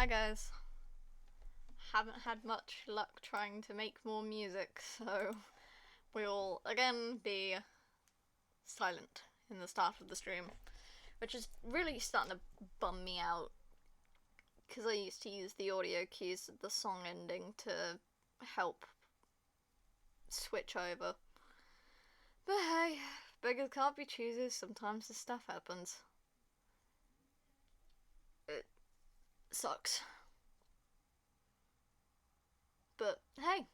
Hi guys. Haven't had much luck trying to make more music, so we'll again be silent in the start of the stream, which is really starting to bum me out, because I used to use the audio cues at the song ending to help switch over. But hey, beggars can't be choosers, sometimes this stuff happens. It sucks. But hey,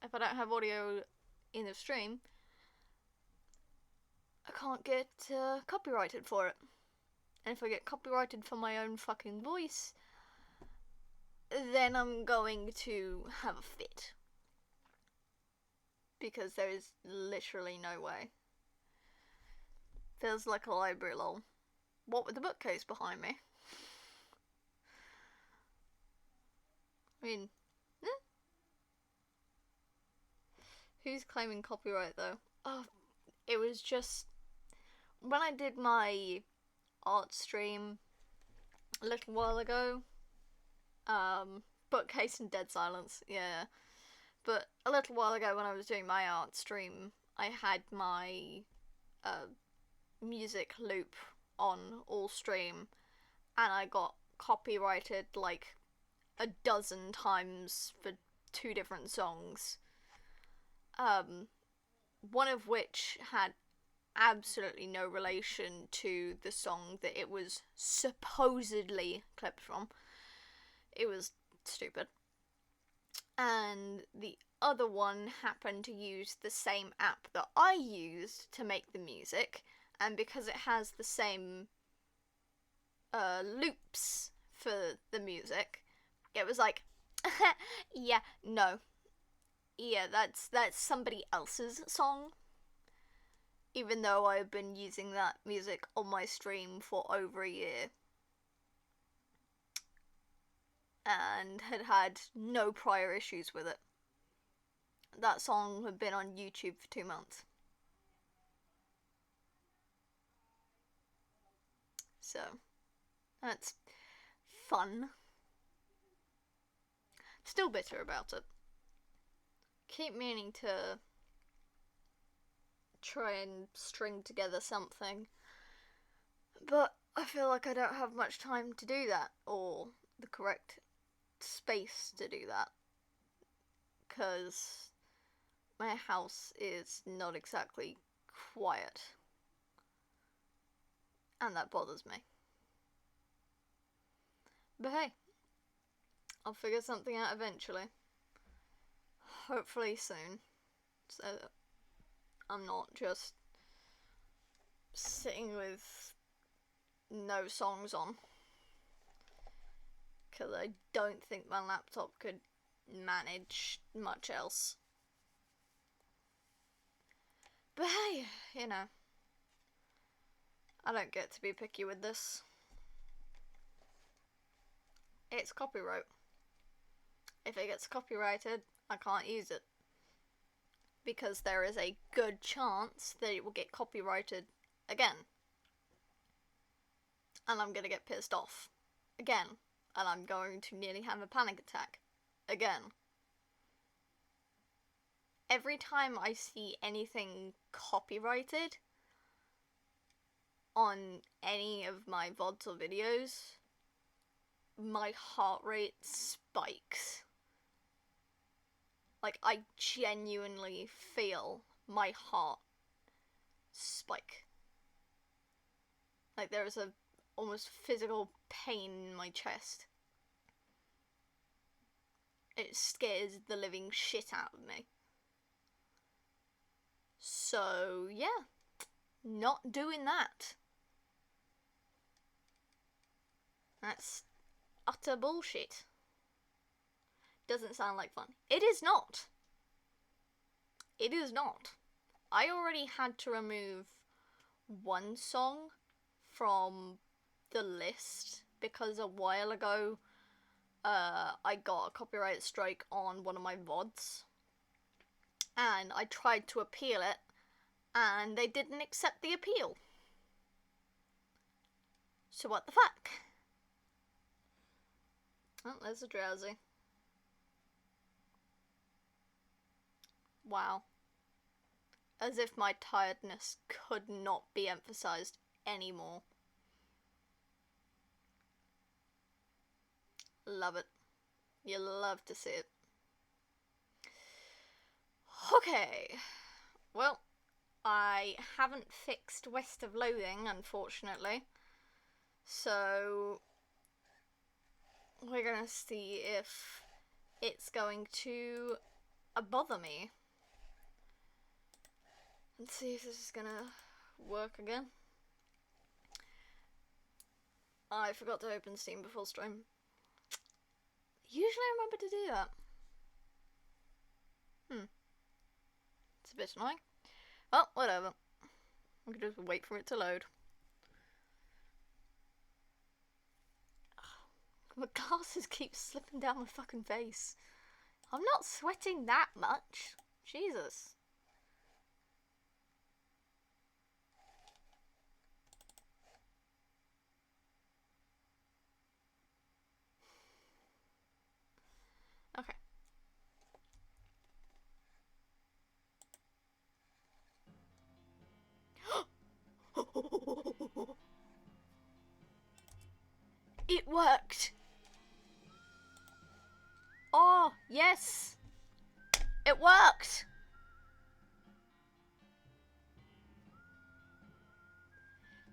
if I don't have audio in the stream, I can't get copyrighted for it. And if I get copyrighted for my own fucking voice, then I'm going to have a fit. Because there is literally no way. Feels like a library lol. What with the bookcase behind me? I mean, who's claiming copyright though? Oh, it was just when I did my art stream a little while ago. Bookcase and dead silence, yeah. But a little while ago when I was doing my art stream, I had my music loop on all stream, and I got copyrighted like a dozen times for 2 different songs. One of which had absolutely no relation to the song that it was supposedly clipped from. It was stupid. And the other one happened to use the same app that I used to make the music, and because it has the same loops for the music, it was like, yeah, no. Yeah, that's somebody else's song. Even though I've been using that music on my stream for over a year. And had no prior issues with it. That song had been on YouTube for 2 months. So, that's fun. Still bitter about it. Keep meaning to try and string together something, but I feel like I don't have much time to do that, or the correct space to do that, because my house is not exactly quiet, and that bothers me. But hey, I'll figure something out eventually. Hopefully soon, so I'm not just sitting with no songs on, because I don't think my laptop could manage much else. But hey, you know, I don't get to be picky with this. It's copyright. If it gets copyrighted, I can't use it. Because there is a good chance that it will get copyrighted again. And I'm gonna get pissed off. Again. And I'm going to nearly have a panic attack. Again. Every time I see anything copyrighted on any of my VODs or videos, my heart rate spikes. Like, I genuinely feel my heart spike. Like, there is a almost physical pain in my chest. It scares the living shit out of me. So, yeah. Not doing that. That's utter bullshit. Doesn't sound like fun. It is not. It is not. I already had to remove one song from the list because a while ago I got a copyright strike on one of my VODs, and I tried to appeal it, and they didn't accept the appeal. So what the fuck? Oh, there's a drowsy. Wow. As if my tiredness could not be emphasized anymore. Love it. You love to see it. Okay. Well, I haven't fixed West of Loathing, unfortunately. So we're gonna see if it's going to bother me. Let's see if this is gonna work again. I forgot to open Steam before stream. Usually I remember to do that. It's a bit annoying. Well, whatever. I can just wait for it to load. My glasses keep slipping down my fucking face. I'm not sweating that much. Jesus. Okay. It worked! Oh, yes! It worked!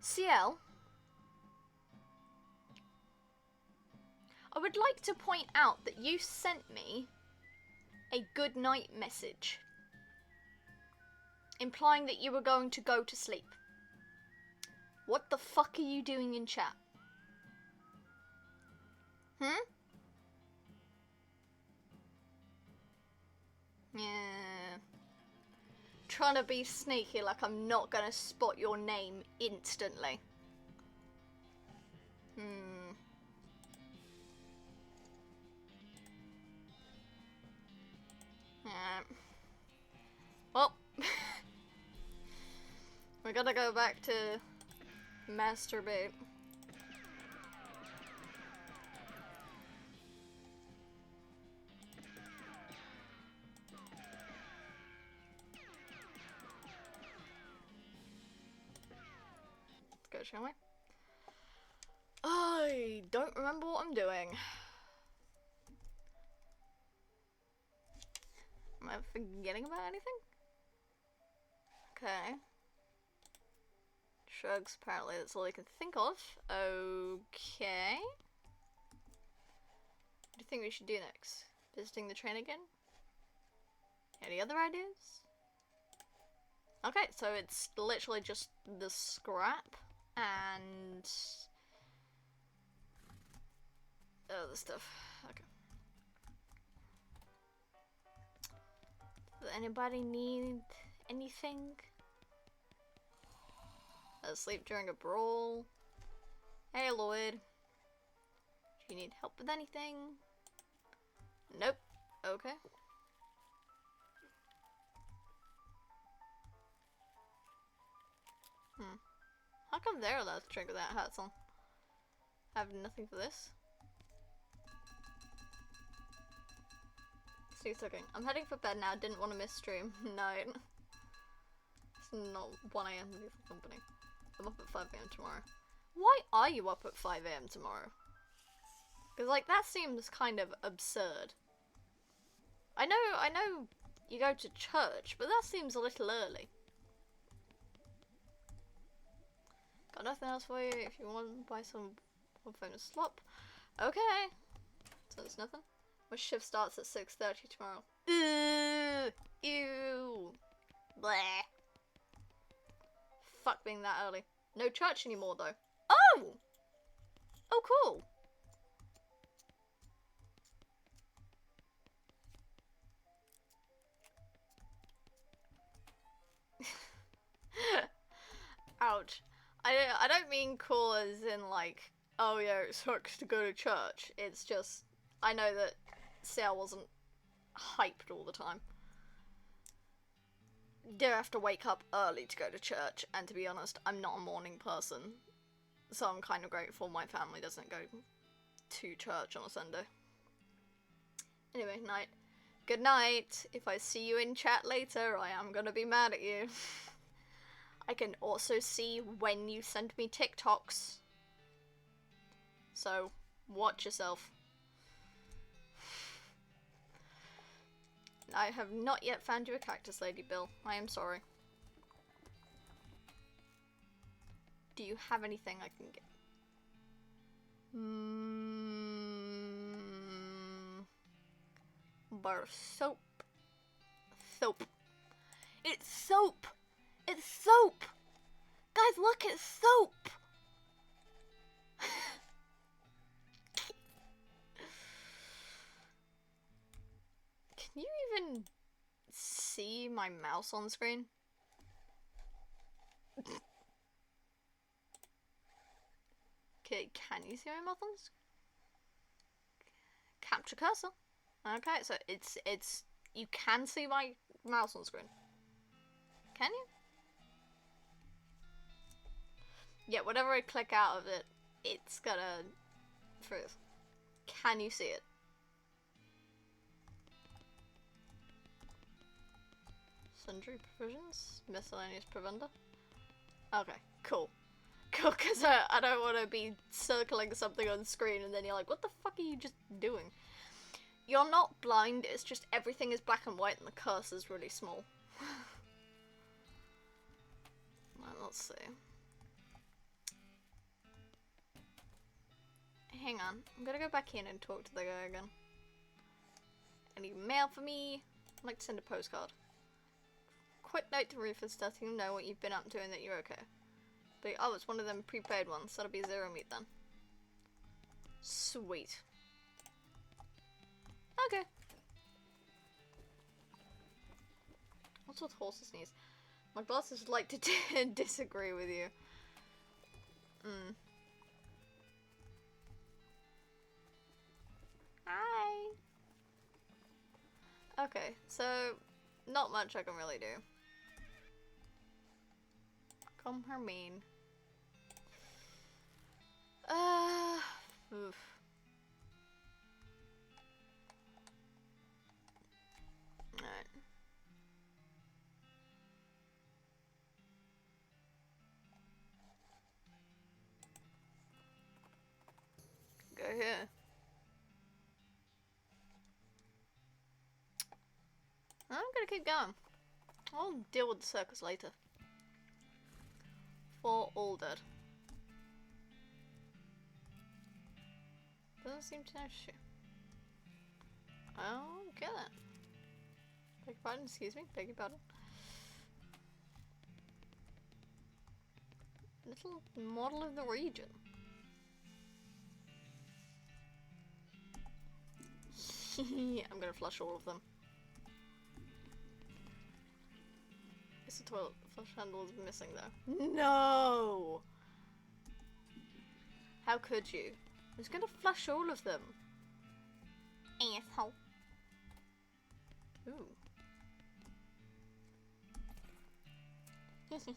CL, I would like to point out that you sent me a good night message, implying that you were going to go to sleep. What the fuck are you doing in chat? Yeah. Trying to be sneaky like I'm not gonna spot your name instantly. Yeah. Well, we gotta go back to masturbate. Let's go, shall we? I don't remember what I'm doing. Am I forgetting about anything? Okay. Shrugs, apparently that's all I can think of. Okay. What do you think we should do next? Visiting the train again? Any other ideas? Okay, so it's literally just the scrap and other stuff. Okay. Does anybody need anything? Asleep during a brawl. Hey Lloyd. Do you need help with anything? Nope. Okay. How come they're allowed to drink without hats on? I have nothing for this. Steve cooking. I'm heading for bed now. Didn't want to miss stream. No. It's not 1 AM to be for company. I'm up at 5 AM tomorrow. Why are you up at 5 AM tomorrow? Because, like, that seems kind of absurd. I know you go to church, but that seems a little early. Got nothing else for you if you want to buy some famous slop. Okay. So there's nothing. My shift starts at 6:30 tomorrow. Ew. Bleh. Fuck being that early. No church anymore though. Oh! Oh cool. Ouch. I don't mean cool as in like, oh yeah, it sucks to go to church. It's just, I know that Sarah wasn't hyped all the time. Do have to wake up early to go to church, and to be honest, I'm not a morning person. So I'm kind of grateful my family doesn't go to church on a Sunday. Anyway, night. Good night. If I see you in chat later, I am gonna be mad at you. I can also see when you send me TikToks. So, watch yourself. I have not yet found you a cactus, Lady Bill. I am sorry. Do you have anything I can get? Bar soap. Soap. It's soap! It's soap! Guys, look, it's soap! Can you even see my mouse on screen? Okay, can you see my mouse on screen? Capture cursor. Okay, so it's you can see my mouse on screen. Can you? Yeah, whatever I click out of it, it's gonna freeze. Can you see it? Sundry provisions? Miscellaneous provender? Okay, cool. Cool, because I don't want to be circling something on screen and then you're like, what the fuck are you just doing? You're not blind, it's just everything is black and white and the cursor's really small. Right, let's see. Hang on, I'm gonna go back in and talk to the guy again. Any mail for me? I'd like to send a postcard. Quick note to Rufus letting him know what you've been up to and that you're okay. But, oh, it's one of them prepaid ones. That'll be zero meat then. Sweet. Okay. What's with horses sneeze? My glasses would like to disagree with you. Hi. Okay, so not much I can really do. Come Hermine. Oof. Alright. Go here. I'm gonna keep going. I'll deal with the circus later. For all dead. Doesn't seem to know shit. Oh, get it. Beg your pardon, excuse me, beg your pardon. Little model of the region. I'm gonna flush all of them. Guess the toilet flush handle is missing though. No! How could you? I was gonna flush all of them. Asshole. Ooh. Okay.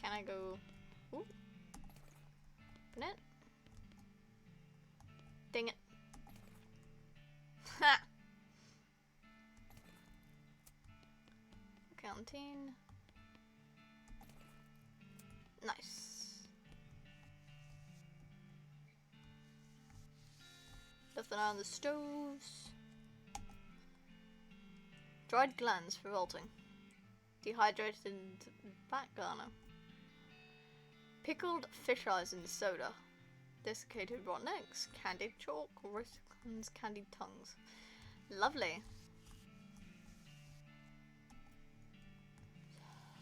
Can I go? Ooh. Open it. Dang it. Ha! Canteen. Nice. Nothing on the stoves. Dried glands for revolting. Dehydrated bat garner. Pickled fish eyes in soda. Desiccated rotten eggs. Candied chalk. Roasted clams. Candied tongues. Lovely.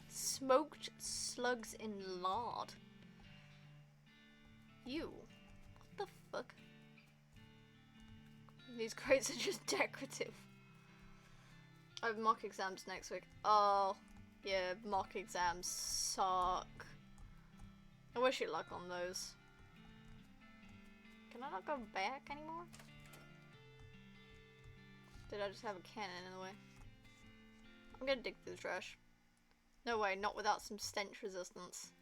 Smoked slugs in lard. What the fuck? These crates are just decorative. I have mock exams next week. Oh, yeah, mock exams suck. I wish you luck on those. Can I not go back anymore? Did I just have a cannon in the way? I'm gonna dig through the trash. No way, not without some stench resistance.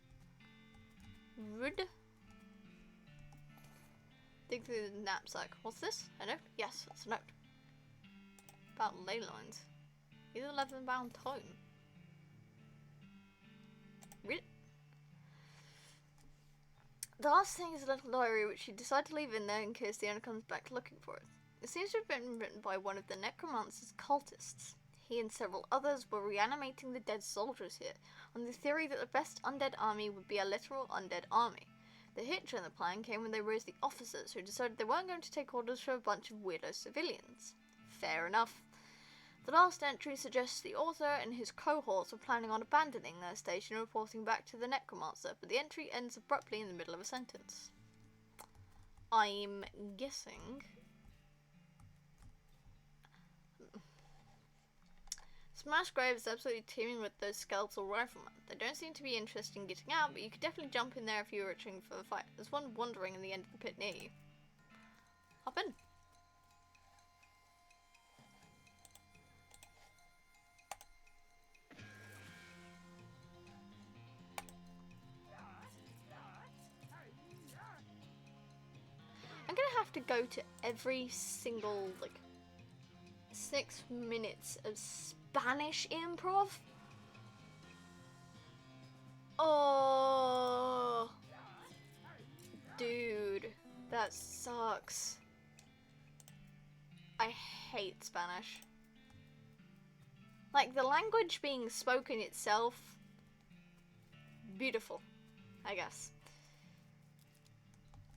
Rude. Dig through the knapsack. What's this? A note? Yes, it's a note. About ley lines. He's a leather-bound tome. Read it. The last thing is a little diary which he decided to leave in there in case the owner comes back looking for it. It seems to have been written by one of the necromancer's cultists. He and several others were reanimating the dead soldiers here, on the theory that the best undead army would be a literal undead army. The hitch in the plan came when they raised the officers, who decided they weren't going to take orders from a bunch of weirdo civilians. Fair enough. The last entry suggests the author and his cohorts were planning on abandoning their station and reporting back to the necromancer, but the entry ends abruptly in the middle of a sentence. I'm guessing... Smash Grave is absolutely teeming with those skeletal riflemen. They don't seem to be interested in getting out, but you could definitely jump in there if you were itching for a fight. There's one wandering in the end of the pit near you. Hop in. I'm gonna have to go to every single, 6 minutes of Spanish improv. Oh, dude, that sucks. I hate Spanish. Like, the language being spoken itself, beautiful, I guess.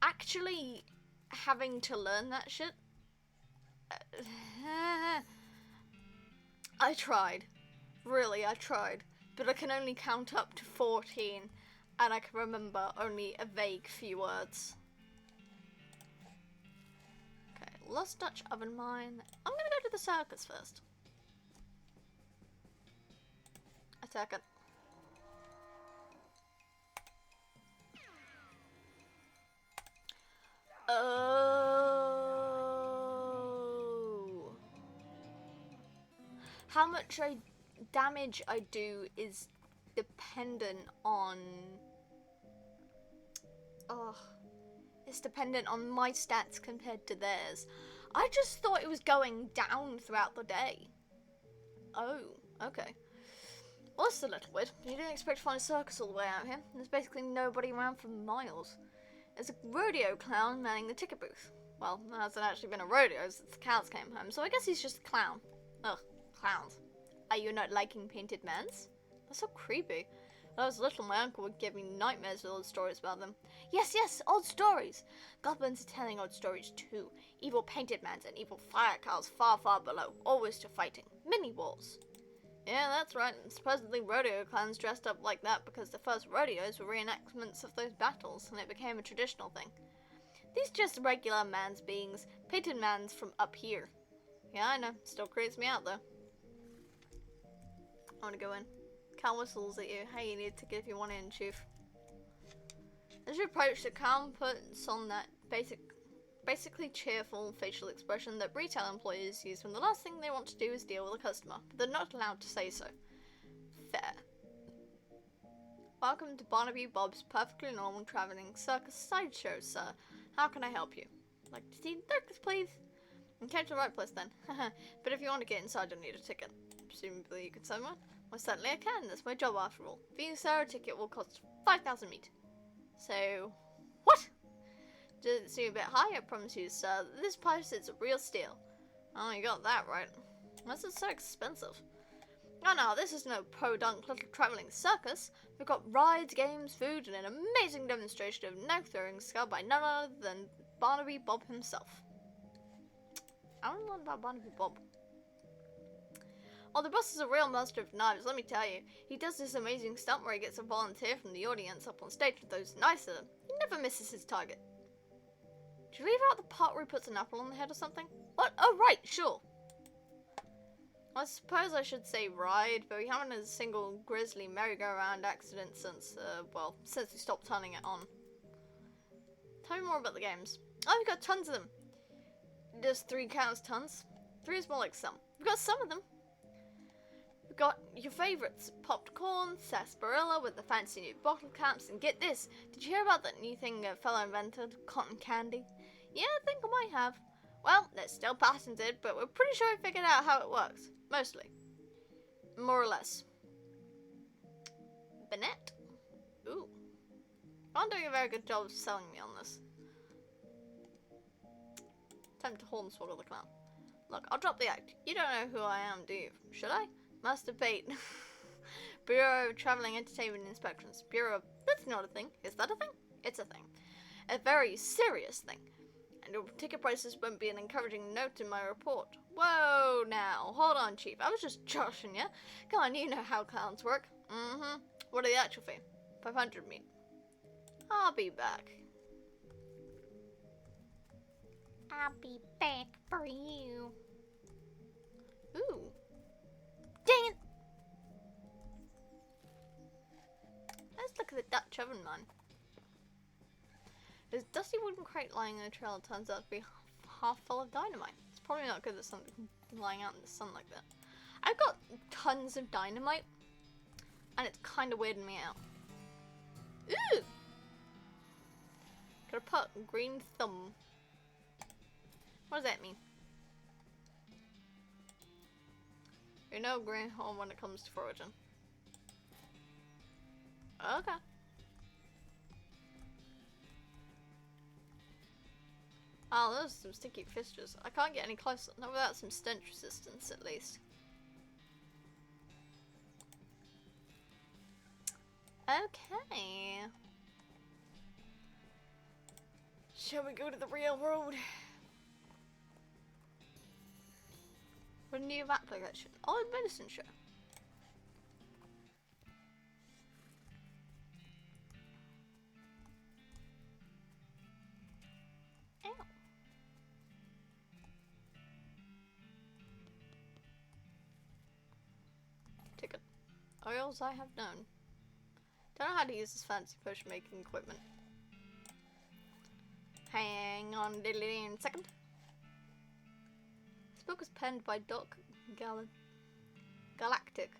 Actually having to learn that shit, I tried. Really, I tried. But I can only count up to 14, and I can remember only a vague few words. Okay, Lost Dutch Oven Mine. I'm gonna go to the circus first. Attack it. Oh. How much damage I do is dependent on... Oh. It's dependent on my stats compared to theirs. I just thought it was going down throughout the day. Oh, okay. Well, that's a little weird. You didn't expect to find a circus all the way out here. There's basically nobody around for miles. There's a rodeo clown manning the ticket booth. Well, there hasn't actually been a rodeo since the cows came home, so I guess he's just a clown. Ugh, clowns. Are you not liking painted mans? That's so creepy. When I was little, my uncle would give me nightmares with old stories about them. Yes, yes, old stories! Goblins are telling old stories too. Evil painted mans and evil fire cows far, far below, always to fighting. Mini wars. Yeah, that's right, and supposedly rodeo clowns dressed up like that because the first rodeos were reenactments of those battles, and it became a traditional thing. These just regular man's beings, painted mans from up here. Yeah, I know, still creeps me out though. I wanna go in. Cal whistles at you. Hey, you need a ticket if you want in, chief. As you approach, the clown puts on that basically cheerful facial expression that retail employees use when the last thing they want to do is deal with a customer, but they're not allowed to say so. Fair. Welcome to Barnaby Bob's perfectly normal traveling circus sideshow, sir. How can I help you? Like to see the circus, please? You came to the right place then. But if you want to get inside, you'll need a ticket. Presumably you can send one? Well, certainly I can. That's my job after all. For you, sir, a ticket will cost 5,000 meat. So, what? Does it seem a bit high? I promise you, sir. This price is a real steal. Oh, you got that right. Why is it so expensive? Oh no, this is no podunk little travelling circus. We've got rides, games, food, and an amazing demonstration of knife-throwing skill by none other than Barnaby Bob himself. I don't know a lot about Barnaby Bob. Oh, the boss is a real master of knives, let me tell you. He does this amazing stunt where he gets a volunteer from the audience up on stage with those knives at him. He never misses his target. Did you leave out the part where he puts an apple on the head or something? What? Oh, right, sure. I suppose I should say ride, but we haven't had a single grisly merry-go-round accident since, since we stopped turning it on. Tell me more about the games. Oh, we've got tons of them. Does 3 count as tons? 3 is more like some. We've got some of them. We've got your favourites. Popped corn, sarsaparilla with the fancy new bottle caps, and get this. Did you hear about that new thing a fellow invented? Cotton candy? Yeah, I think I might have. Well, they're still patented, but we're pretty sure we figured out how it works. Mostly. More or less. Bennett? Ooh. I'm doing a very good job of selling me on this. Time to hornswoggle the clown. Look, I'll drop the act. You don't know who I am, do you? Should I? Master Bait. Bureau of Traveling Entertainment Inspections. Bureau of... That's not a thing. Is that a thing? It's a thing. A very serious thing. And your ticket prices won't be an encouraging note in my report. Whoa, now. Hold on, Chief. I was just joshing you. Come on, you know how clowns work. Mm-hmm. What are the actual fee? 500 mean. I'll be back. I'll be back for you. Ooh. Dang it! Let's look at the Dutch oven, man. This dusty wooden crate lying in a trail turns out to be half full of dynamite. It's probably not good that something lying out in the sun like that. I've got tons of dynamite, and it's kind of weirding me out. Ooh! Gotta put green thumb. What does that mean? You're no greenhorn when it comes to foraging. Okay. Oh, those are some sticky fixtures. I can't get any closer. Not without some stench resistance, at least. Okay. Shall we go to the real world? For a new application. Oh, a medicine show. Ow. Ticket. Oils I have known. Don't know how to use this fancy potion making equipment. Hang on a second. This book was penned by Doc Galactic,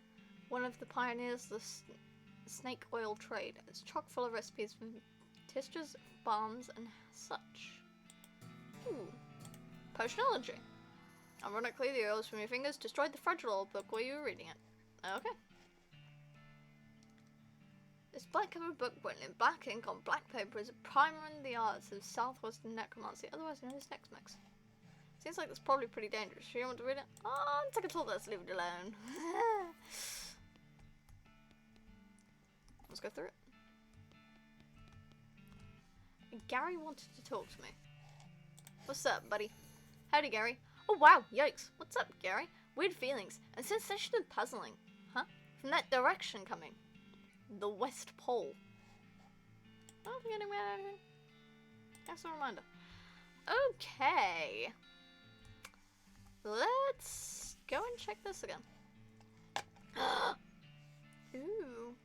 one of the pioneers of the snake oil trade. It's chock full of recipes for tinctures, balms, and such. Ooh. Potionology. Ironically, the oils from your fingers destroyed the fragile old book while you were reading it. Okay. This black-covered book written in black ink on black paper is a primer in the arts of southwestern necromancy, otherwise known as Nex-Mex. Seems like that's probably pretty dangerous. You want to read it? Oh, it's like I told us, leave it alone. Let's go through it. Gary wanted to talk to me. What's up, buddy? Howdy, Gary. Oh, wow, yikes. What's up, Gary? Weird feelings, and sensational puzzling. Huh? From that direction coming. The West Pole. Oh, I'm getting mad at anything. That's a reminder. Okay. Let's go and check this again. Ooh.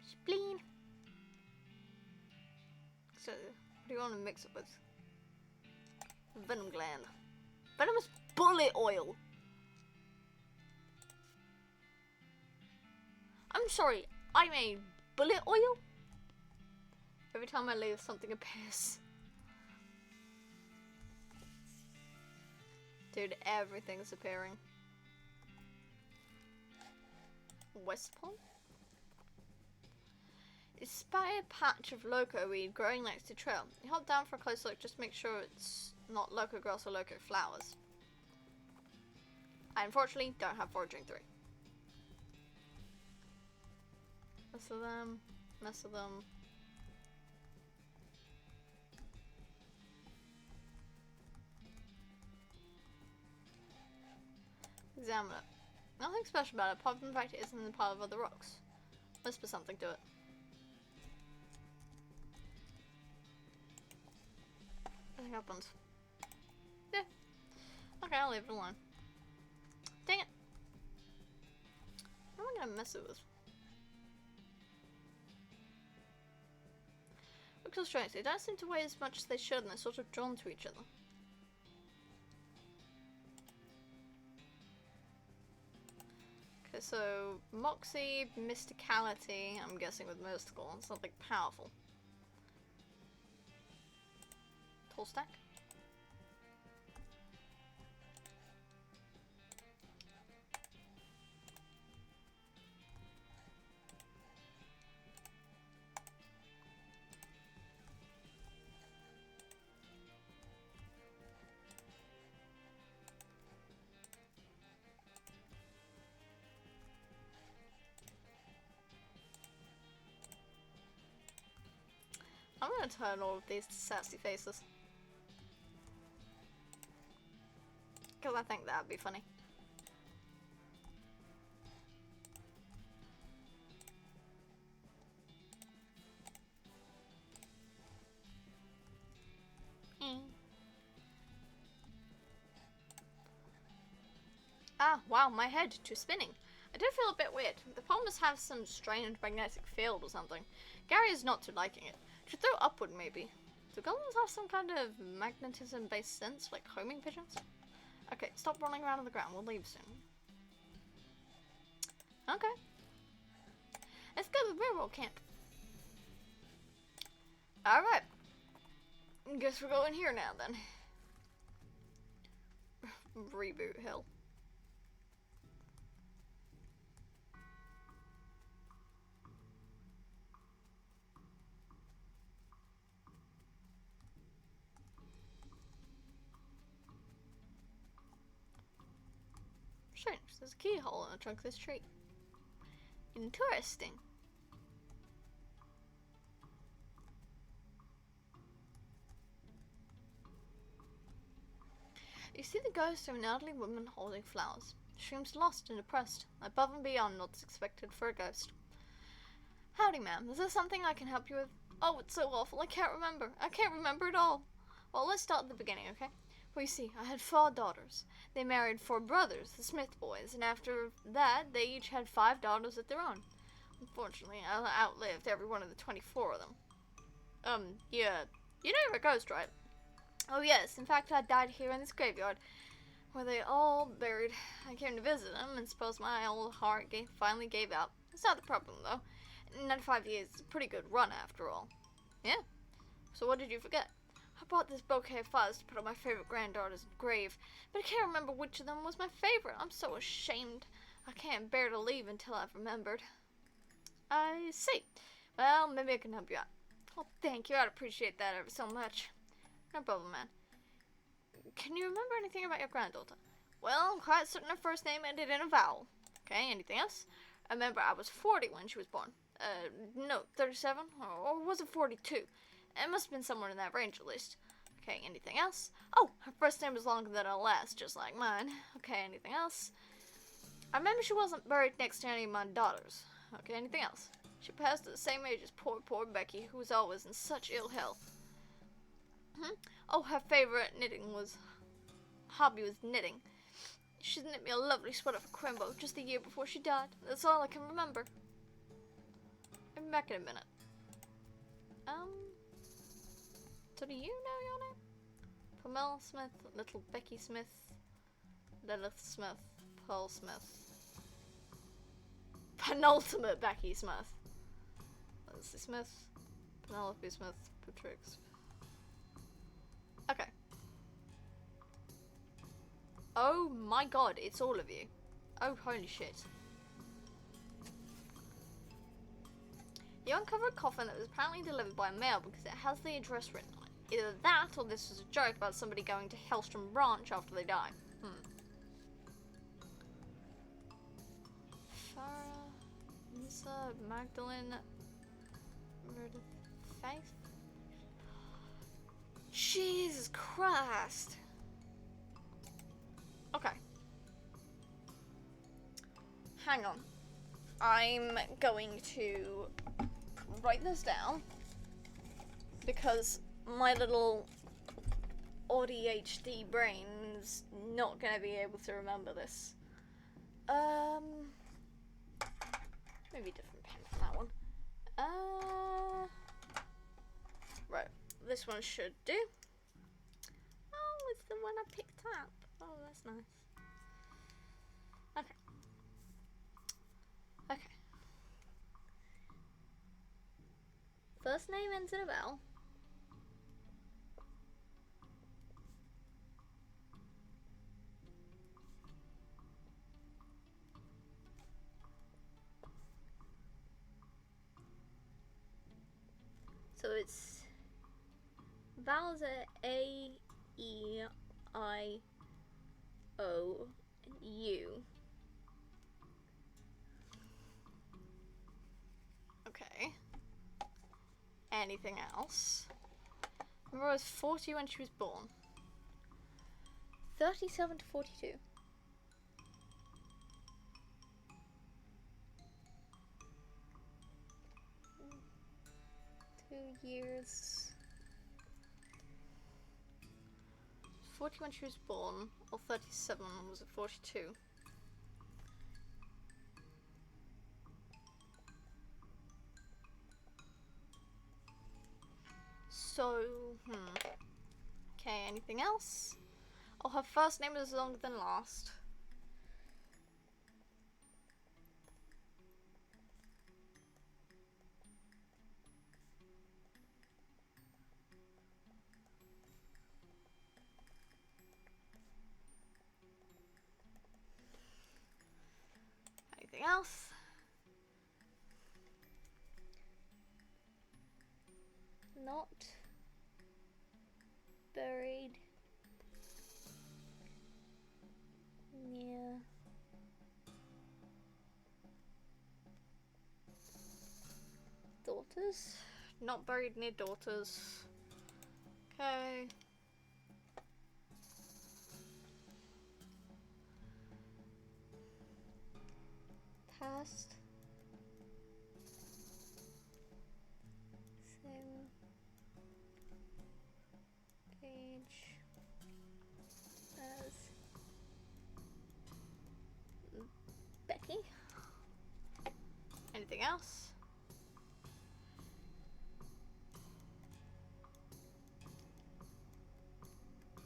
Spleen. So, what do you want to mix it with? Venom gland. Venomous bullet oil. I'm sorry, I made bullet oil? Every time I leave, something appears. Dude, everything's appearing. West Pond? It's spy a patch of loco weed growing next to trail. You hop down for a close look, just make sure it's not loco grass or loco flowers. I unfortunately don't have foraging 3. Mess of them, mess of them. Examine it. Nothing special about it, apart from the fact it isn't in the pile of other rocks. Must be something to it. Nothing happens. Yeah. Okay, I'll leave it alone. Dang it. What am I gonna mess it with? Crystal strength. They don't seem to weigh as much as they should, and they're sort of drawn to each other. Okay, so Moxie, Mysticality, I'm guessing with Mystical, and something powerful. full stack. I'm gonna turn all of these to sassy faces. Because I think that'd be funny. Ah, wow, my head to spinning. I do feel a bit weird. The pole must have some strange magnetic field or something. Gary is not too liking it. Should throw upward, maybe. Do golems have some kind of magnetism-based sense, like homing pigeons? Okay, stop running around on the ground. We'll leave soon. Okay. Let's go to the railroad camp. Alright. Guess we're going here now, then. Reboot hill. Strange, there's a keyhole in the trunk of this tree. Interesting. You see the ghost of an elderly woman holding flowers. She seems lost and depressed, above and beyond what's expected for a ghost. Howdy, ma'am. Is there something I can help you with? Oh, it's so awful. I can't remember. I can't remember at all. Well, let's start at the beginning, okay? Well, you see, I had 4 daughters. They married 4 brothers, the Smith boys, and after that, they each had 5 daughters of their own. Unfortunately, I outlived every one of the 24 of them. Yeah. You know you're a ghost, right? Oh, yes. In fact, I died here in this graveyard, where they all buried. I came to visit them, and suppose my old heart finally gave out. It's not the problem, though. 95 years is a pretty good run, after all. Yeah. So what did you forget? I bought this bouquet of flowers to put on my favorite granddaughter's grave, but I can't remember which of them was my favorite. I'm so ashamed. I can't bear to leave until I've remembered. I see. Well, maybe I can help you out. Oh, thank you. I'd appreciate that ever so much. No problem, man. Can you remember anything about your granddaughter? Well, I'm quite certain her first name ended in a vowel. Okay, anything else? I remember I was 40 when she was born. No, 37? Or was it 42? It must have been somewhere in that range, at least. Okay, anything else? Oh, her first name was longer than her last, just like mine. Okay, anything else? I remember she wasn't buried next to any of my daughters. Okay, anything else? She passed at the same age as poor Becky, who was always in such ill health. Oh, her favorite hobby was knitting. She knit me a lovely sweater for Crimbo just the year before she died. That's all I can remember. I'll be back in a minute. So do you know your name? Pamela Smith, Little Becky Smith, Lilith Smith, Pearl Smith. Penultimate Becky Smith. Leslie Smith, Penelope Smith, Patrix. Okay. Oh my god, it's all of you. Oh, holy shit. You uncover a coffin that was apparently delivered by mail because it has the address written on it. Either that, or this was a joke about somebody going to Hellstrom Branch after they die. Farah, Lisa, Magdalene, Faith? Jesus Christ. Okay. Hang on. I'm going to write this down because my little ADHD brain's not going to be able to remember this. Maybe a different pen for that one. Right, this one should do. Oh, it's the one I picked up. Oh, that's nice. Okay. Okay. First name ends in a vowel. it's vowels are A, E, I, O, U. Okay. Anything else? Remember, I was 40 when she was born. 37 to 42. 2 years. 40 when she was born, or 37, was it 42? So, okay, anything else? Oh, her first name is longer than last. Anything else? Not buried near daughters. Not buried near daughters. Okay. Past. Same page as Becky. Anything else?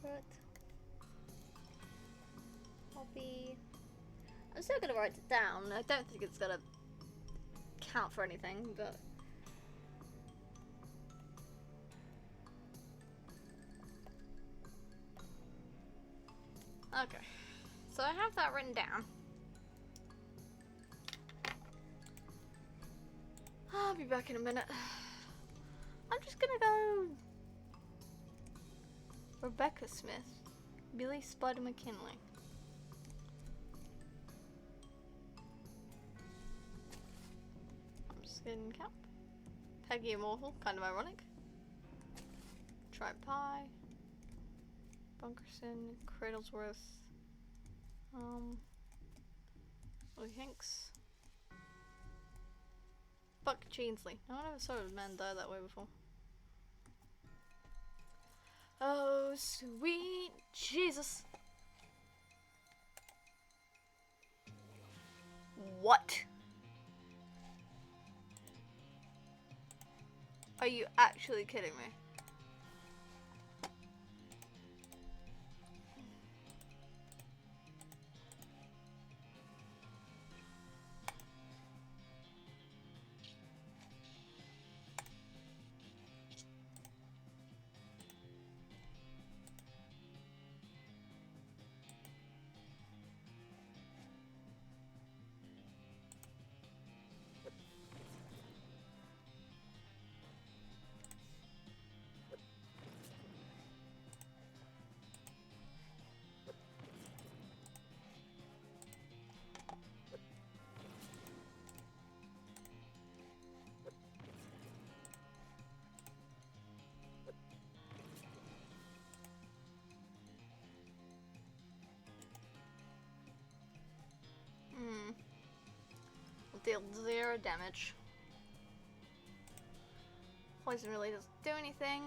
But I'm still gonna write it down. I don't think it's gonna count for anything, but okay. So I have that written down. I'll be back in a minute. I'm just gonna go Rebecca Smith, Billy Spider McKinley. I'm just getting cap. Peggy Immortal, kind of ironic. Tribe Pie. Bunkerson, Cradlesworth. Willie Hinks. Buck Cheansley. No one ever saw a man die that way before. Oh, sweet Jesus. What? Are you actually kidding me? Deal 0 damage. Poison really doesn't do anything.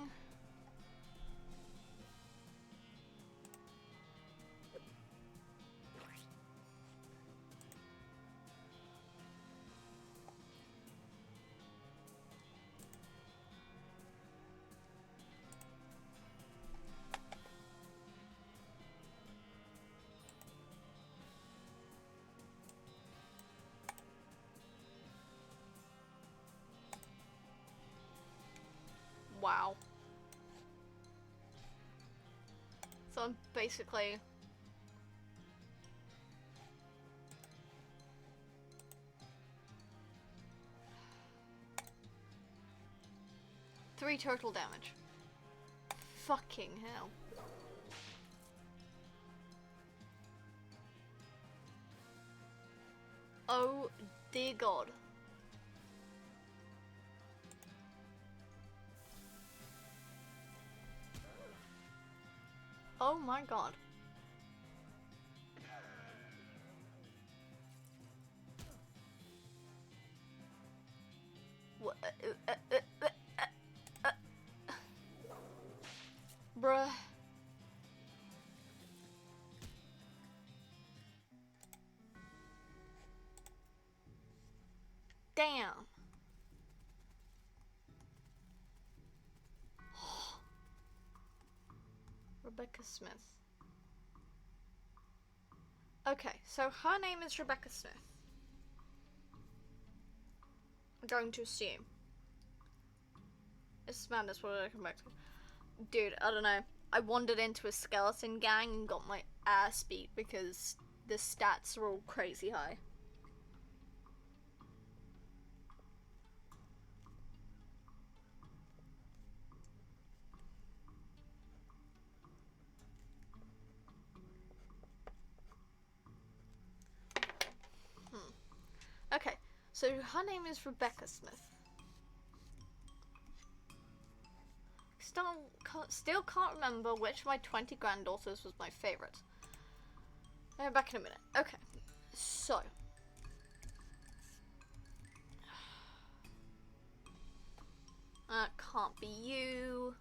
Wow. So I'm basically 3 total damage. Fucking hell. Oh dear God. Oh my God. What? Bruh. Damn. Rebecca Smith. Okay, so her name is Rebecca Smith. I'm going to assume. It's madness, what did I come back to? Dude, I don't know. I wandered into a skeleton gang and got my ass beat because the stats are all crazy high. Okay, so her name is Rebecca Smith. Still can't remember which of my 20 granddaughters was my favourite. I'll be back in a minute. Okay, so. Can't be you.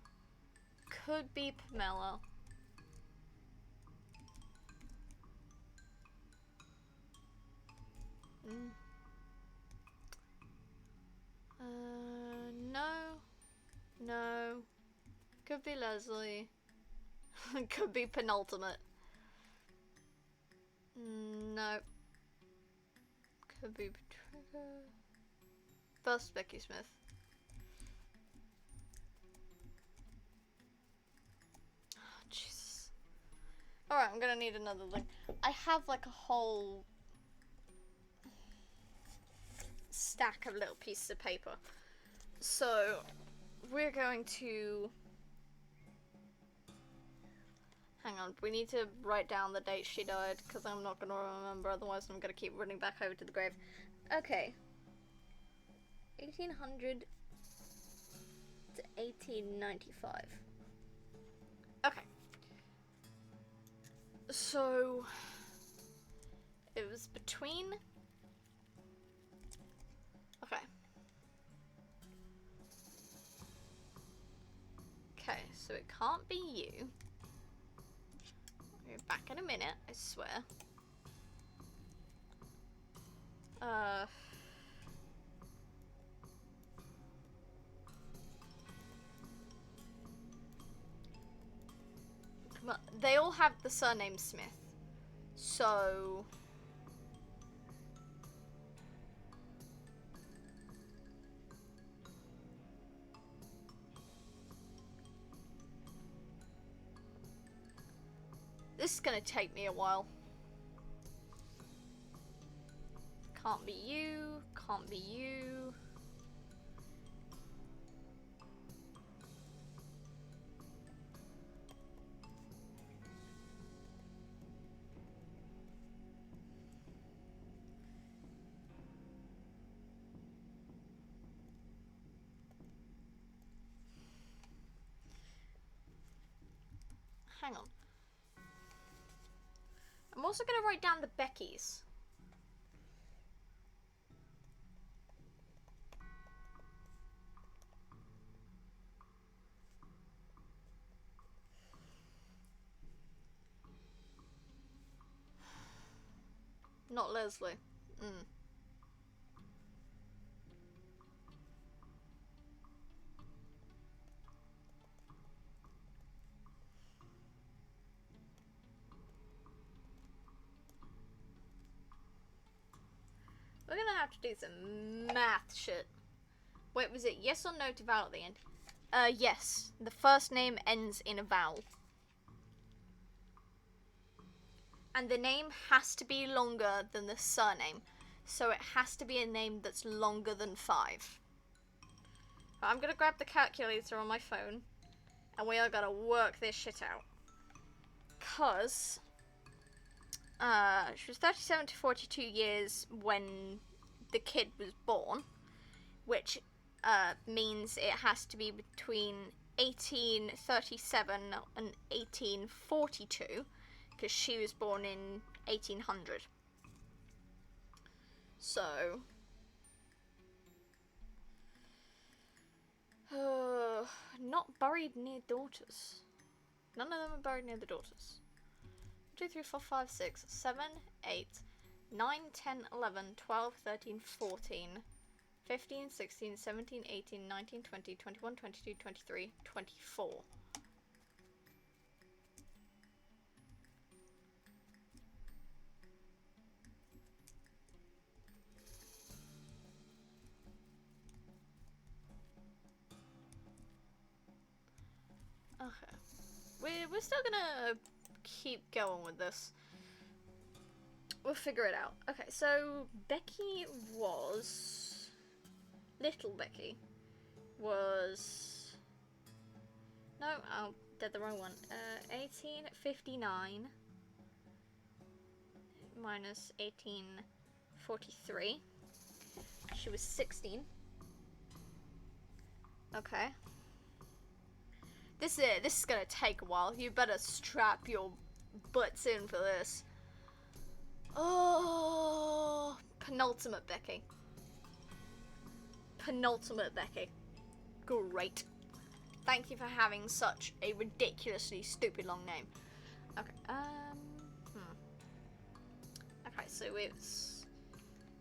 Could be Pamela. No. No. Could be Leslie. Could be penultimate. No. Could be Patricia. First Becky Smith. Oh, Jesus. Alright, I'm gonna need another link. I have like a whole stack of little pieces of paper. So, we're going to... Hang on, we need to write down the date she died, because I'm not going to remember, otherwise I'm going to keep running back over to the grave. Okay. 1800 to 1895. Okay. So, it was between... Okay. Okay, so it can't be you. We're back in a minute, I swear. Come on. They all have the surname Smith. So... This is gonna take me a while. Can't be you, can't be you. Hang on. I'm also gonna write down the Beckys. Not Leslie. We're gonna have to do some math shit. Wait, was it yes or no to vowel at the end? Yes. The first name ends in a vowel. And the name has to be longer than the surname. So it has to be a name that's longer than 5. I'm gonna grab the calculator on my phone, and we are gonna work this shit out. Cause she was 37 to 42 years when the kid was born, which means it has to be between 1837 and 1842, because she was born in 1800. So, not buried near daughters. None of them are buried near the daughters. 2, 3, 4, 5, 6, 7, 8, 9, 10, 11, 12, 13, 14, 15, 16, 17, 18, 19, 20, 21, 22, 23, 24. Okay. We're still gonna keep going with this. We'll figure it out. Okay, so Becky was... Little Becky was... No, I did the wrong one. 1859 minus 1843. She was 16. Okay. This is gonna take a while. You better strap your butts in for this. Oh, penultimate Becky. Penultimate Becky. Great. Thank you for having such a ridiculously stupid long name. Okay, Okay, so it's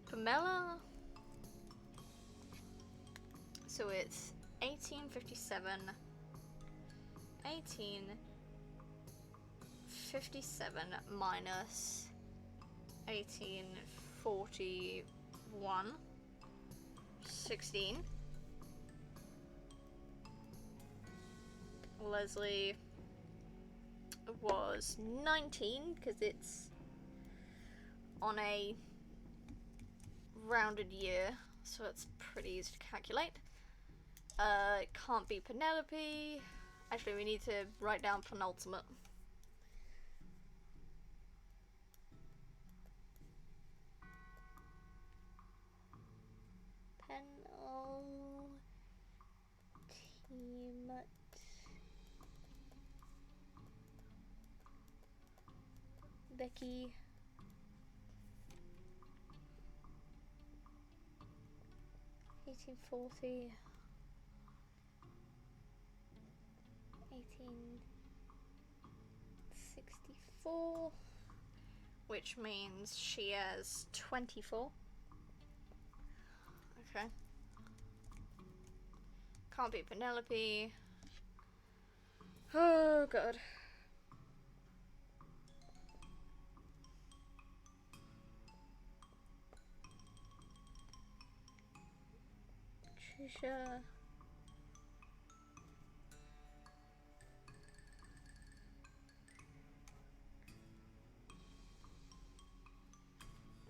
Pamela. So it's 1857. 1857 minus 1841. 16. Leslie was 19 because it's on a rounded year, so it's pretty easy to calculate. It can't be Penelope. Actually, we need to write down penultimate. Penultimate. Becky. $1840. 1864, which means she has 24. Okay. Can't be Penelope. Oh god. Trisha.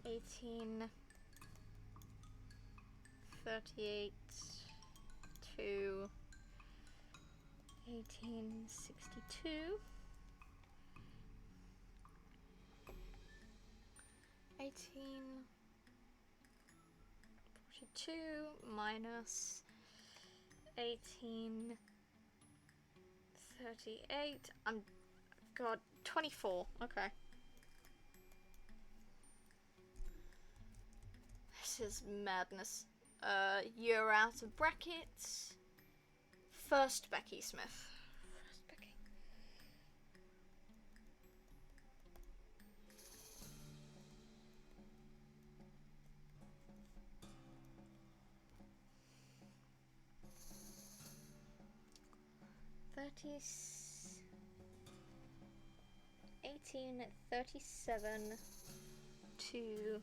$1838 to 1862. 1842 minus 1838. God, 24. Okay. This is madness. You're out of brackets. First Becky Smith. First Becky. $1837 to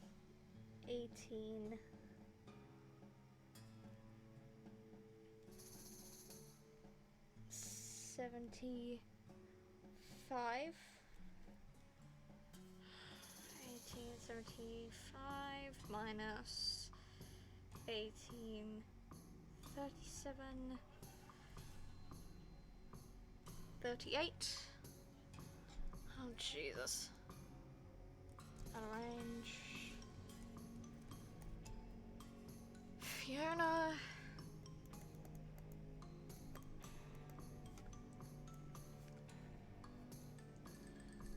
1875. 1875 minus 1838. 37, 38. Oh, Jesus. Out of range. Fiona.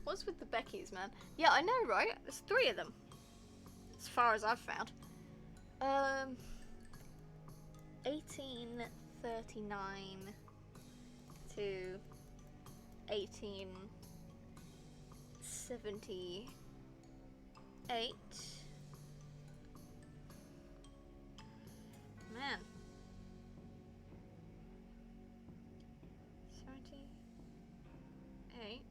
What's with the Beckys, man? Yeah, I know, right? There's 3 of them. As far as I've found. 1839 to 1878. Man. 78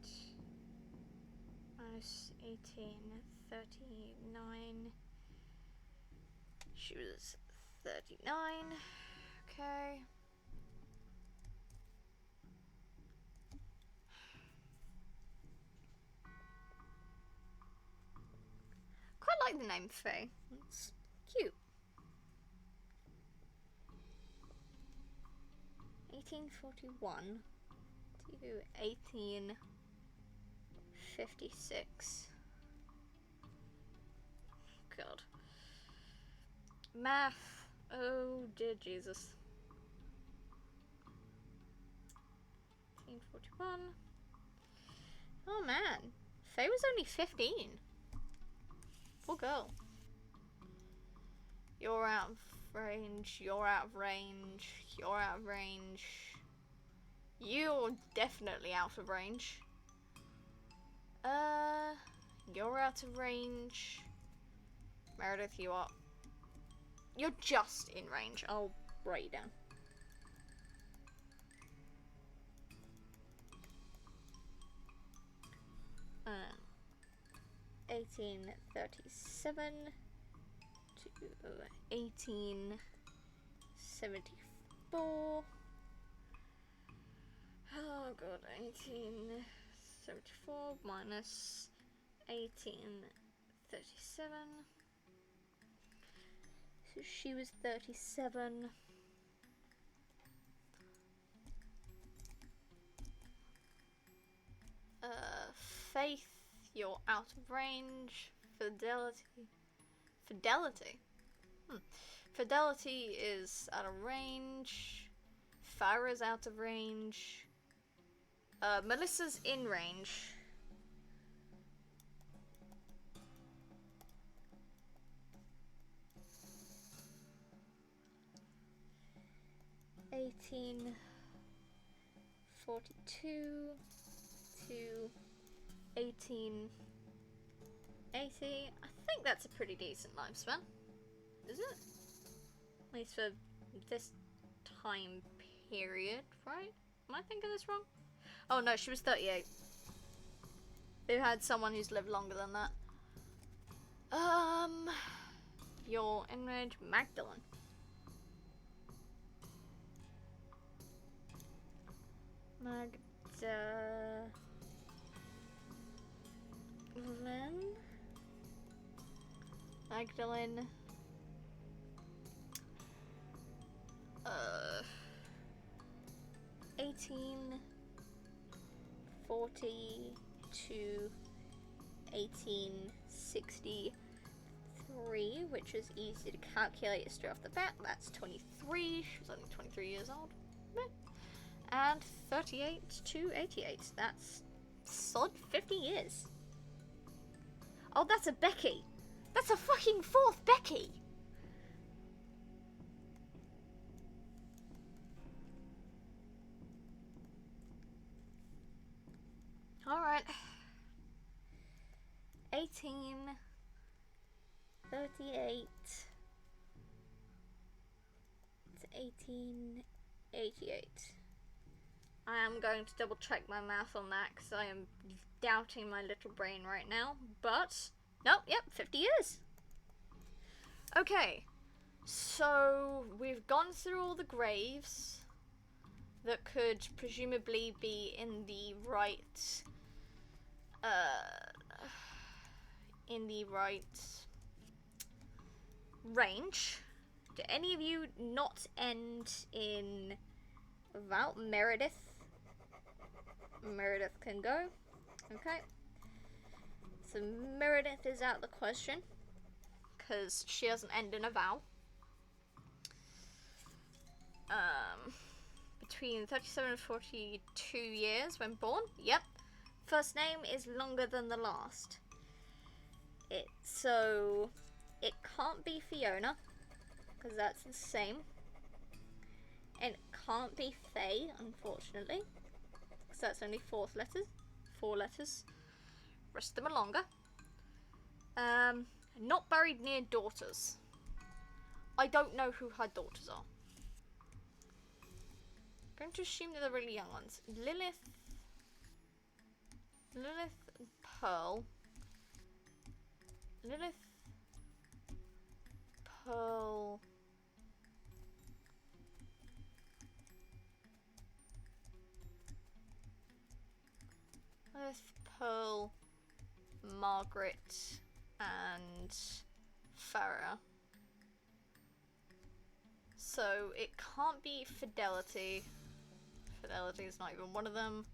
minus 1839. She was 39. Okay. Quite like the name Faye. It's cute. 1841 to 1856. God. Math. Oh dear Jesus. 1841. Oh man. Faye was only 15. Poor girl. You're out of range. You're out of range. You're out of range. You're definitely out of range. You're out of range. Meredith, you are. You're just in range. I'll write you down. 1837 to 1874. Oh god, 1874 minus 1837. So she was 37. Faith, you're out of range. Fidelity. Fidelity is out of range. Farah's out of range. Melissa's in range. $1842 to 1880. I think that's a pretty decent lifespan. Is it? At least for this time period, right? Am I thinking this wrong? Oh no, she was 38. They've had someone who's lived longer than that. Your enrage Magdalene. Magdalene. 1840 to 1863, which is easy to calculate straight off the bat. That's 23. She was only 23 years old. And 38 to 88. That's solid 50 years. Oh, that's a Becky. That's a fucking 4th Becky. Alright. 1838 to 1888. I am going to double check my math on that because I am doubting my little brain right now. But, nope, yep, 50 years. Okay, so we've gone through all the graves that could presumably be in the right, range. Do any of you not end in without Meredith? Meredith can go. Okay. So Meredith is out of the question. Because she doesn't end in a vowel. Between 37 and 42 years when born. Yep. First name is longer than the last. So it can't be Fiona, because that's the same. And it can't be Faye, unfortunately, because that's only 4 letters. Rest of them are longer. Not buried near daughters. I don't know who her daughters are. I'm going to assume they're the really young ones. Lilith, Pearl. Lilith, Pearl. Lilith, Pearl, Margaret, and Farah. So it can't be Fidelity. Fidelity is not even one of them.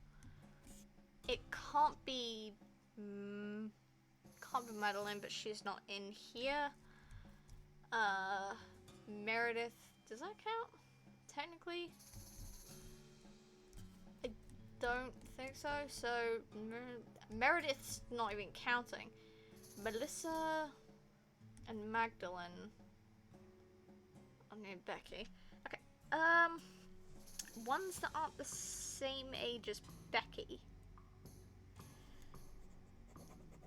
It can't be Madeline, but she's not in here. Meredith, does that count? Technically, I don't think so. So Meredith's not even counting. Melissa and Magdalene. I mean Becky. Okay. Ones that aren't the same age as Becky.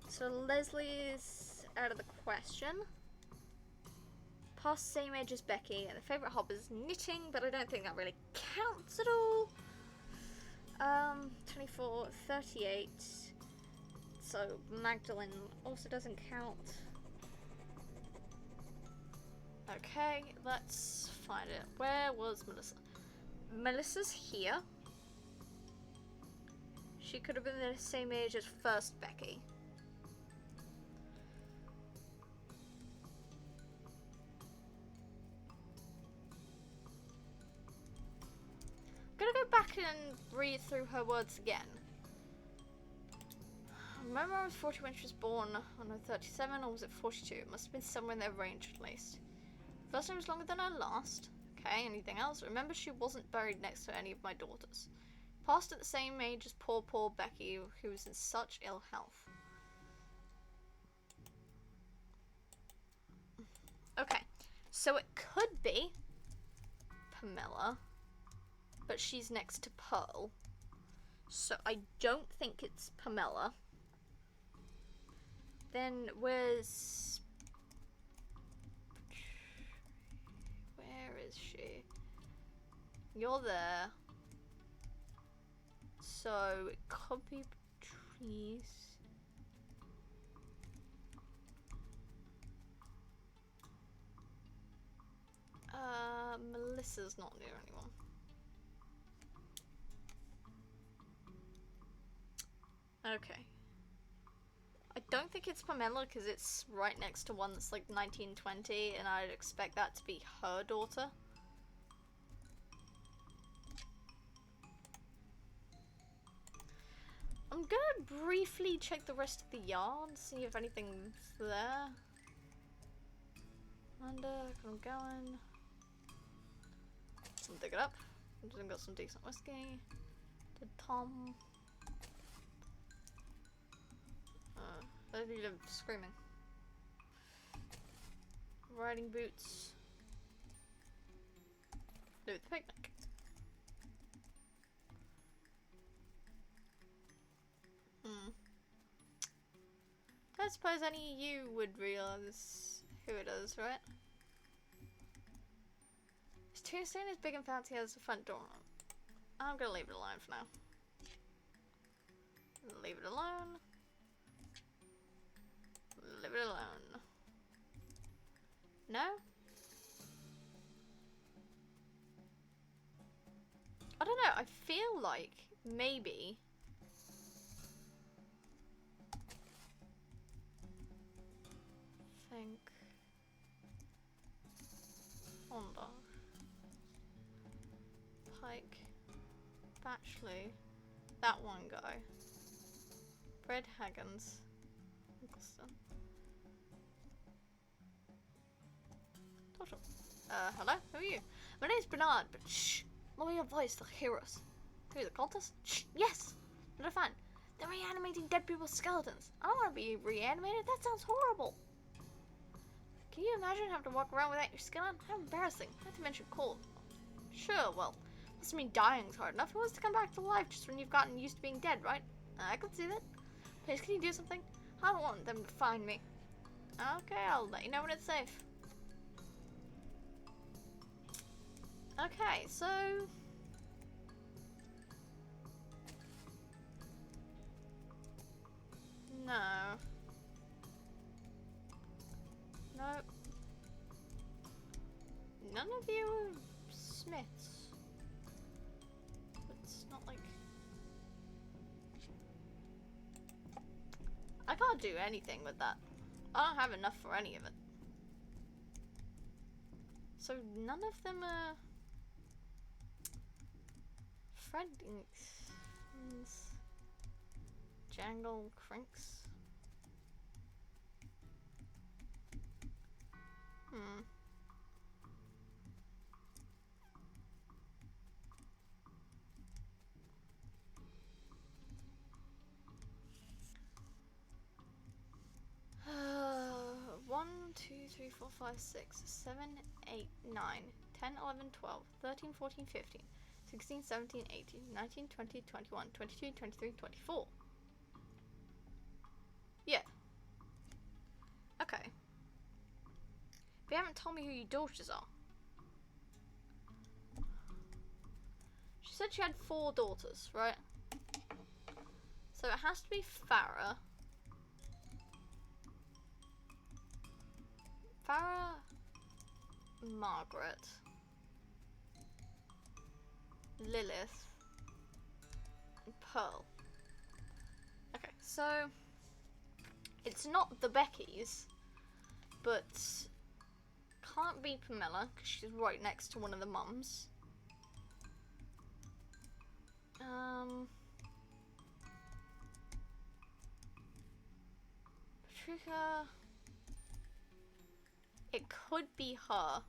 So Leslie is out of the question. Past same age as Becky, and the favourite hobby is knitting, but I don't think that really counts at all. 24, 38. So Magdalene also doesn't count. Okay, let's find it. Where was Melissa? Melissa's here. She could have been the same age as first Becky. I'm gonna go back and read through her words again. Remember I was 40 when she was born. On her 37, or was it 42? It must have been somewhere in their range at least. First name was longer than her last. Okay, anything else? Remember she wasn't buried next to any of my daughters. Passed at the same age as poor Becky, who was in such ill health. Okay, so it could be Pamela, but she's next to Pearl. So I don't think it's Pamela. Then where's... Where is she? You're there. So it could be Patrice. Melissa's not near anyone. Okay. I don't think it's Pamela because it's right next to one that's like 1920, and I'd expect that to be her daughter. I'm gonna briefly check the rest of the yard, see if anything's there. Under, I'm going. I'll dig it up. I've got some decent whiskey. Did Tom. I need him screaming. Riding boots. Do the picnic. I suppose any of you would realize who it is, right? His tombstone is big and fancy as the front door. I'm gonna leave it alone for now. Leave it alone. Leave it alone. No? I don't know, I feel like maybe Honda. Pike. Batchley. That one guy. Fred Haggins. Nicholson. Total. Hello? Who are you? My name's Bernard, but shh! Lower your voice, they'll hear us. Who, the cultists? Shh! Yes! Not a fan. They're reanimating dead people's skeletons. I don't want to be reanimated. That sounds horrible. Can you imagine having to walk around without your skin on? How embarrassing. Not to mention cold. Sure, well, doesn't mean dying's hard enough. Who wants to come back to life just when you've gotten used to being dead, right? I can see that. Please, can you do something? I don't want them to find me. Okay, I'll let you know when it's safe. Okay, so... No. Nope. None of you are smiths. It's not like... I can't do anything with that. I don't have enough for any of it. So none of them are... Fredings. Jangle Crinks. Hmm. One, 2, 3, 4, 5, 6, 7, 8, 9, 10, 11, 12, 13, 14, 15, 16, 17, 18, 19, 20, 21, 22, 23, 24. Yeah. Okay. But you haven't told me who your daughters are. She said she had 4 daughters, right? So it has to be Farah. Farah, Margaret, Lilith, and Pearl. Okay, so it's not the Beckys, but can't be Pamela because she's right next to one of the mums. Patricia. It could be her,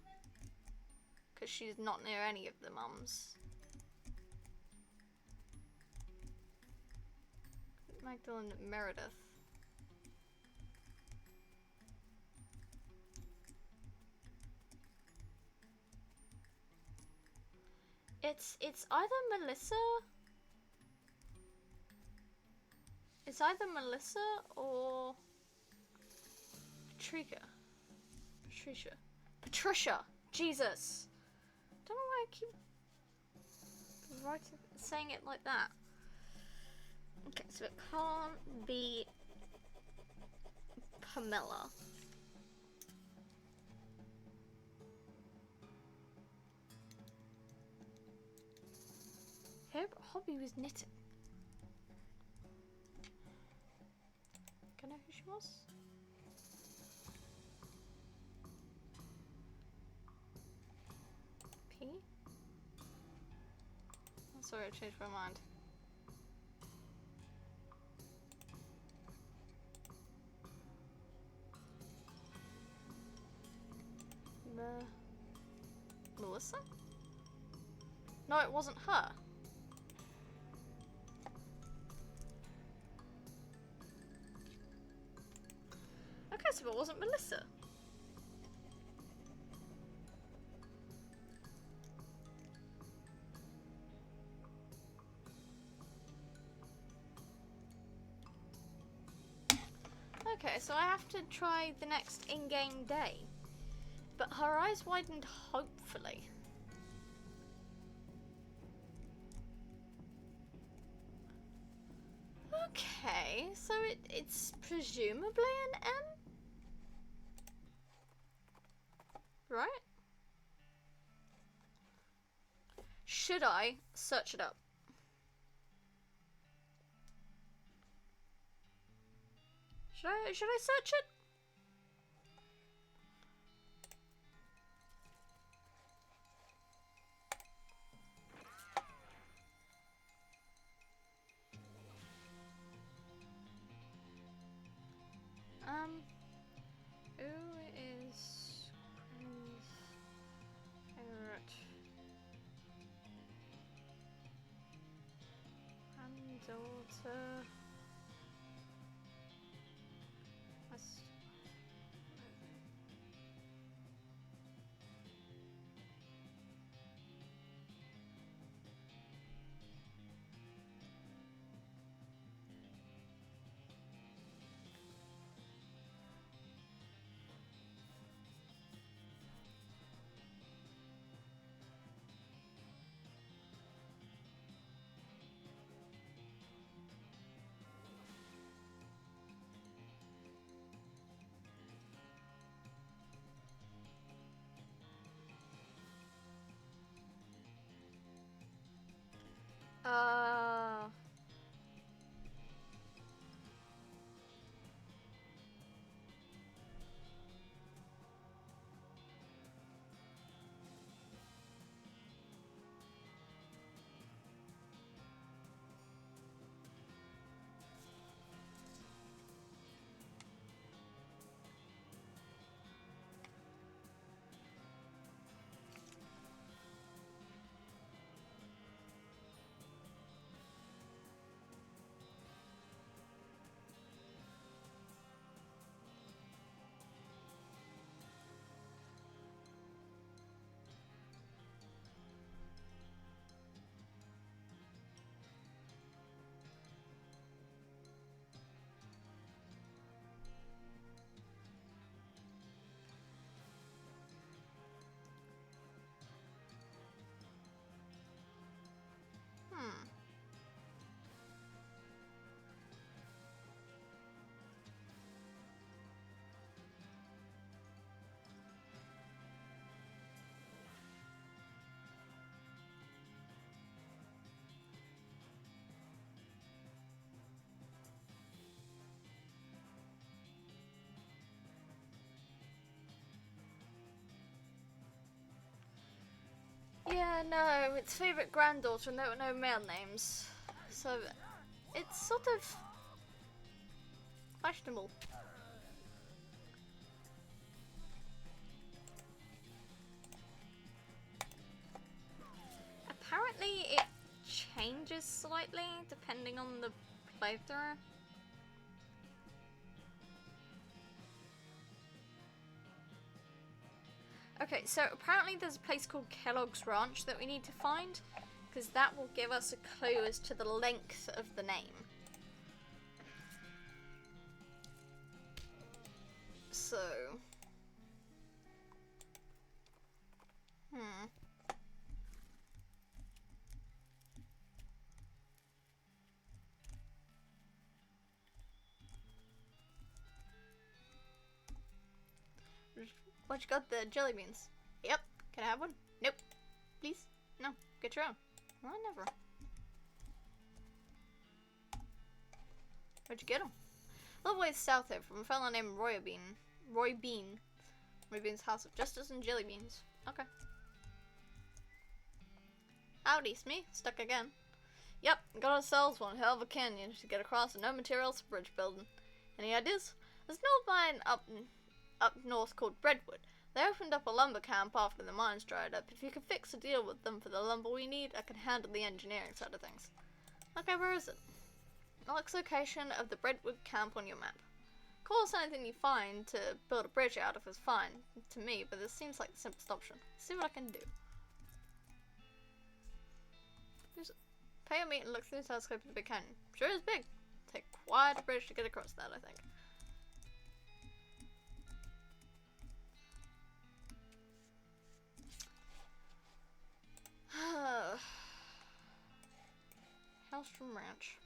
because she's not near any of the mums. Magdalene Meredith. It's either Melissa. It's either Melissa or Patricia. Jesus. Don't know why I keep saying it like that. Okay, so it can't be Pamela. Her hobby was knitting. Can I know who she was? P? Oh, sorry, I changed my mind. Melissa? No, it wasn't her. Okay, so it wasn't Melissa. Okay, so I have to try the next in-game day. But her eyes widened, hopefully. Okay, so it's presumably an M? Right? Should I search it up? Should I search it? daughter. Uh... Yeah, no, its favourite granddaughter, no male names. So, it's sort of questionable. Apparently it changes slightly depending on the playthrough. Okay, so apparently there's a place called Kellogg's Ranch that we need to find, because that will give us a clue as to the length of the name. So... What, you got the jelly beans? Yep. Can I have one? Nope. Please? No. Get your own. Well, never. Where'd you get them? A little ways south here from a fellow named Roy Bean. Roy Bean's house of justice and jelly beans. Okay. Howdy, it's me. Stuck again. Yep, got ourselves one hell of a canyon to get across and no materials for bridge building. Any ideas? There's no mine up north called Redwood. They opened up a lumber camp after the mines dried up. If you could fix a deal with them for the lumber we need, I can handle the engineering side of things. Okay, where is it? Mark the location of the Redwood camp on your map. Call us anything you find to build a bridge out of is fine to me, but this seems like the simplest option. See what I can do. Pay a meet and look through the telescope of the big canyon. Sure is big. Take quite a bridge to get across that, I think. Hellstrom Ranch.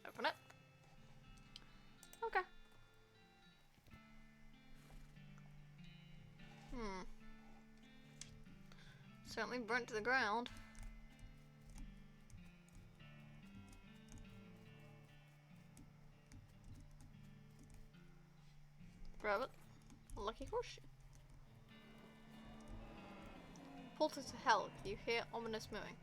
Open it. Okay. Certainly burnt to the ground. Grab it. A lucky horseshoe. Portal to hell. You hear ominous mooing.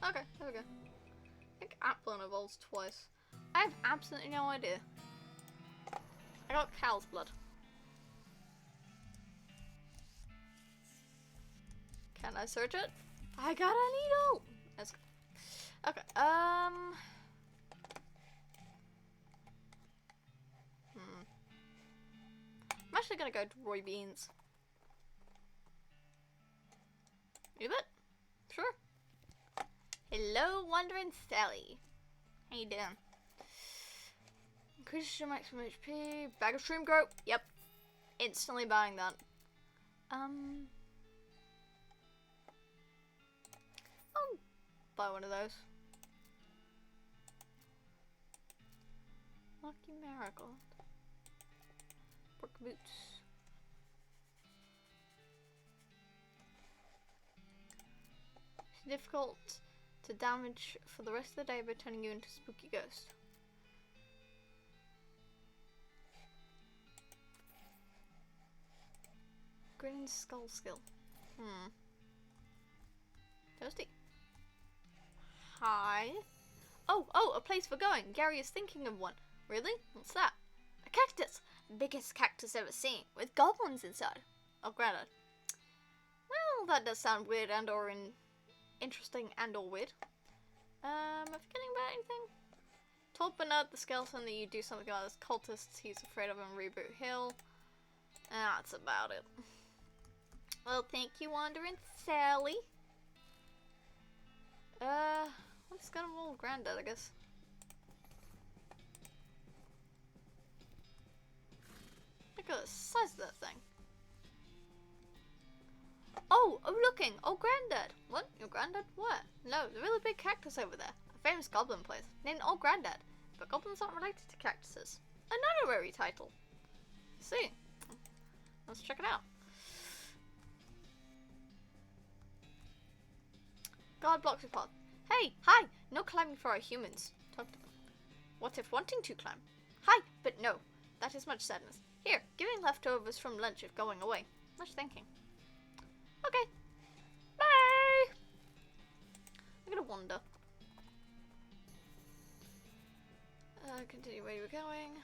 Okay, there we go. I think Applin evolves twice. I have absolutely no idea. I got cow's blood. Can I search it? I got a needle! Let's go. Okay, I'm actually gonna go to Roy Beans. You bet? Sure. Hello, Wandering Sally. How you doing? Increases your maximum HP. Bag of shroom grow. Yep. Instantly buying that. I'll buy one of those. Lucky Marigold. Pork boots. It's difficult to damage for the rest of the day by turning you into a spooky ghost. Grin skull skill. Toasty. Hi. Oh, a place for going. Gary is thinking of one. Really? What's that? A cactus. Biggest cactus ever seen, with goblins inside. Oh, granted. Well, that does sound weird and or interesting and or weird. Am I forgetting about anything? Told Bernard the skeleton that you do something about his cultists he's afraid of in Reboot Hill. That's about it. Well, thank you, Wandering Sally. Let's go to old Granddad, I guess. Look at the size of that thing. Oh, looking! Oh, Granddad! What? Your Granddad? What? No, the really big cactus over there. A famous goblin place, named Old Granddad. But goblins aren't related to cactuses. An honorary title. See? Let's check it out. God blocks your path. Hey! Hi! No climbing for our humans. Talk to them. What if wanting to climb? Hi! But no. That is much sadness. Here, giving leftovers from lunch if going away. Much thinking. Okay. Bye! I'm gonna wander. Continue where you were going.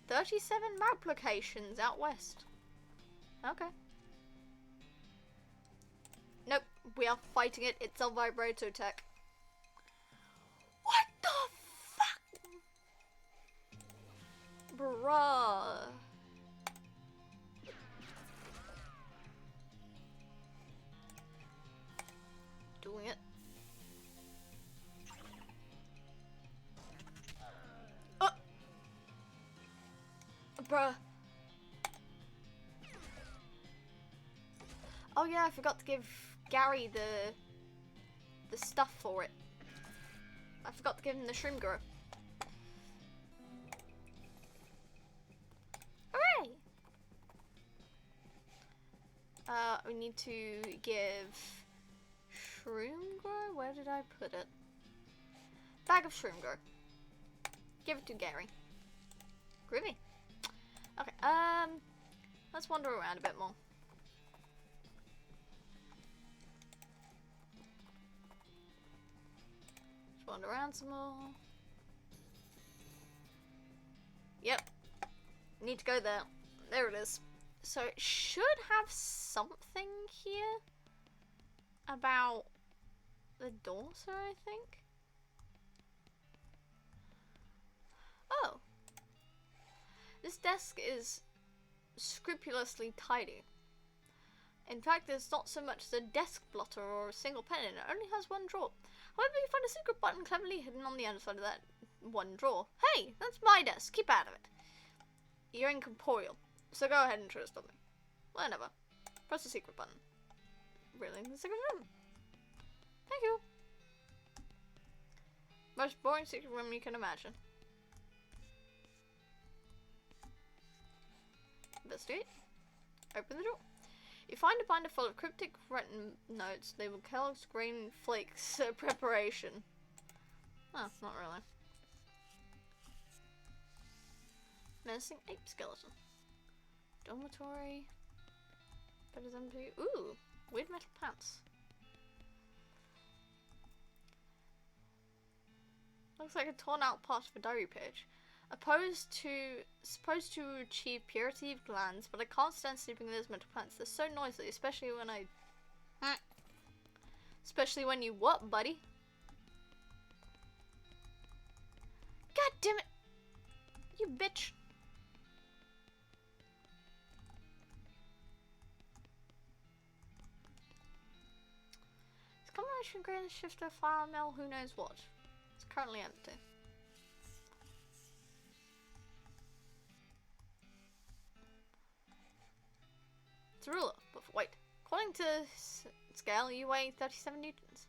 37 map locations out west. Okay. Nope, we are fighting it. It's a vibrato tech. What the fuck? Bruh. Doing it. Bruh. Oh yeah, I forgot to give Gary the stuff for it. I forgot to give him the shroom grow. Hooray! We need to give shroom grow? Where did I put it? Bag of shroom grow. Give it to Gary. Groovy. Okay, let's wander around a bit more. Let's wander around some more. Yep. Need to go there. There it is. So it should have something here about the daughter, I think. Oh. This desk is scrupulously tidy. In fact, there's not so much as a desk blotter or a single pen in it. It only has one drawer. However, you find a secret button cleverly hidden on the underside of that one drawer. Hey, that's my desk. Keep out of it. You're incorporeal, so go ahead and try to stop me. Whatever. Press the secret button. Really? The secret room? Thank you. Most boring secret room you can imagine. Investigate. Open the door. You find a binder full of cryptic written notes. They will Kellogg's grain flakes preparation. Oh, not really. Menacing ape skeleton. Dormitory. Bed is empty. Ooh, weird metal pants. Looks like a torn out part of a diary page. Supposed to achieve purity of glands, but I can't stand sleeping in those mental plants. They're so noisy, especially when you what, buddy? God damn it! You bitch! It's combination grain shifter, flour mill, who knows what. It's currently empty. It's a ruler, but for weight. According to scale, you weigh 37 newtons.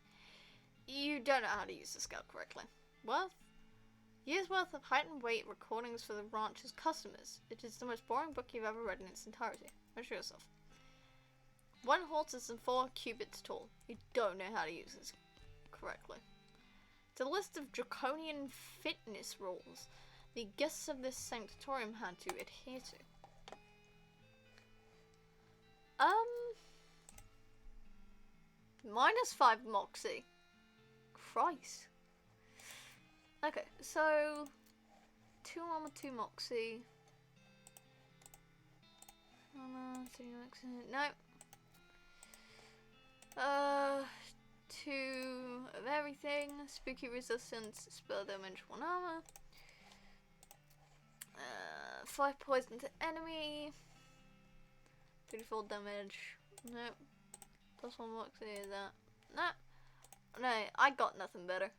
You don't know how to use the scale correctly. Years worth of height and weight recordings for the ranch's customers. It is the most boring book you've ever read in its entirety. Measure yourself. 1 horse is 4 cubits tall. You don't know how to use this correctly. It's a list of draconian fitness rules the guests of this sanctorium had to adhere to. -5 moxie. Christ. Okay, so 2 armor, 2 moxie. 3 moxie. Nope. 2 of everything. Spooky resistance, spell damage, 1 armor. 5 poison to enemy. 34 damage. Nope. +1 moxie is that. Nope. No, I got nothing better.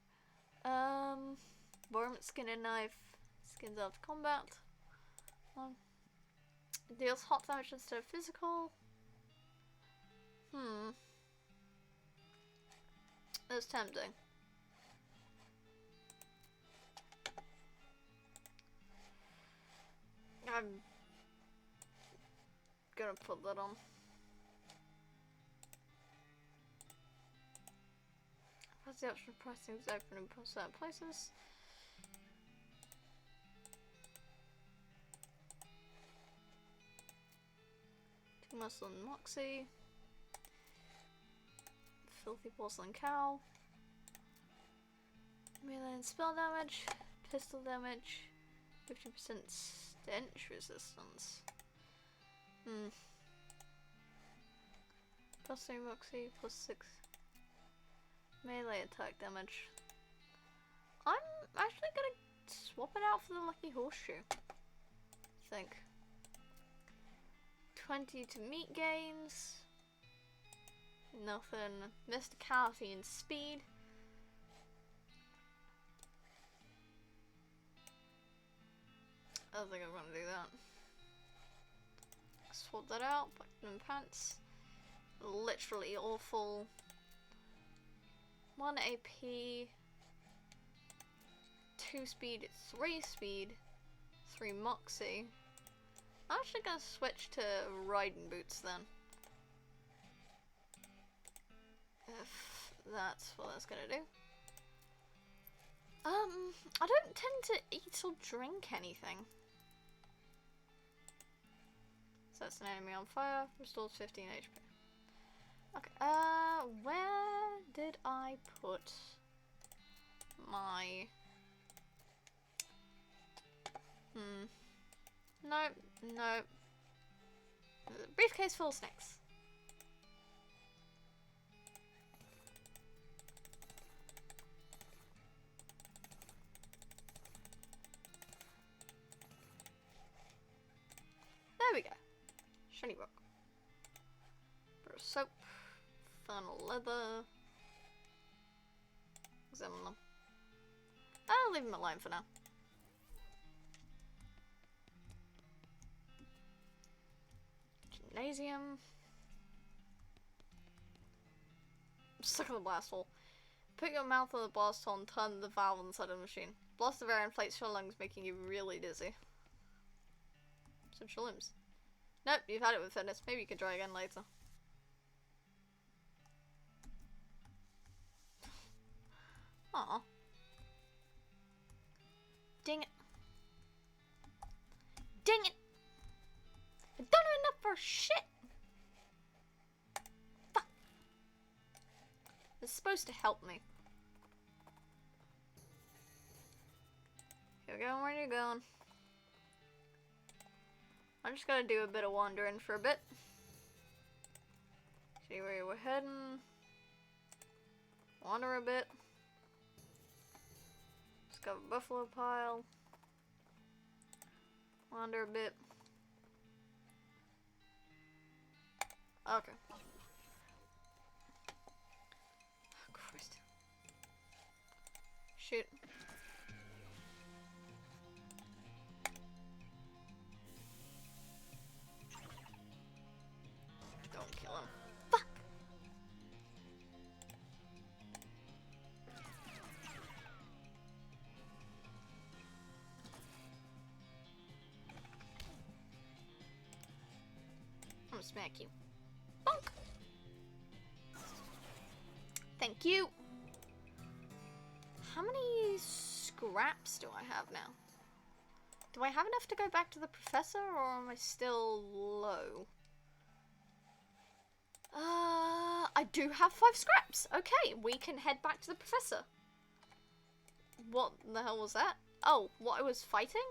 Varmint skin and knife. Skins after combat. Deals hot damage instead of physical. That's tempting. I'm gonna put that on. Press the option of pressing is open in certain places. Two muscle and moxie. Filthy porcelain cow. Melee and spell damage. Pistol damage. 50% stench resistance. +3 moxie, +6 melee attack damage. I'm actually gonna swap it out for the lucky horseshoe. I think. 20 to meat gains. Nothing. Mysticality and speed. I don't think I'm gonna do that. Swap that out. Platinum pants. Literally awful. 1 AP. 2 speed. 3 speed. 3 moxie. I'm actually gonna switch to riding boots then. If that's what that's gonna do. I don't tend to eat or drink anything. Sets an enemy on fire, restores 15 HP. Okay, where did I put my... Nope, nope. Briefcase full of snakes. There we go. Shiny rock. Bit of soap. Thermal leather. Examine them. I'll leave them alone for now. Gymnasium. Stuck in the blast hole. Put your mouth on the blast hole and turn the valve inside the machine. Blast the air inflates your lungs, making you really dizzy. Switch your limbs. Nope, you've had it with fitness. Maybe you can try again later. Aw. Dang it. Dang it! I don't have enough for shit! Fuck. It's supposed to help me. You're going where you're going. I'm just gonna do a bit of wandering for a bit. See where we're heading. Wander a bit. Discover buffalo pile. Wander a bit. Okay. Oh, Christ. Shoot. Don't kill him. Fuck! I'm gonna smack you. Bonk! Thank you! How many scraps do I have now? Do I have enough to go back to the professor, or am I still low? I do have 5 scraps. Okay, we can head back to the professor. What the hell was that? Oh, what I was fighting?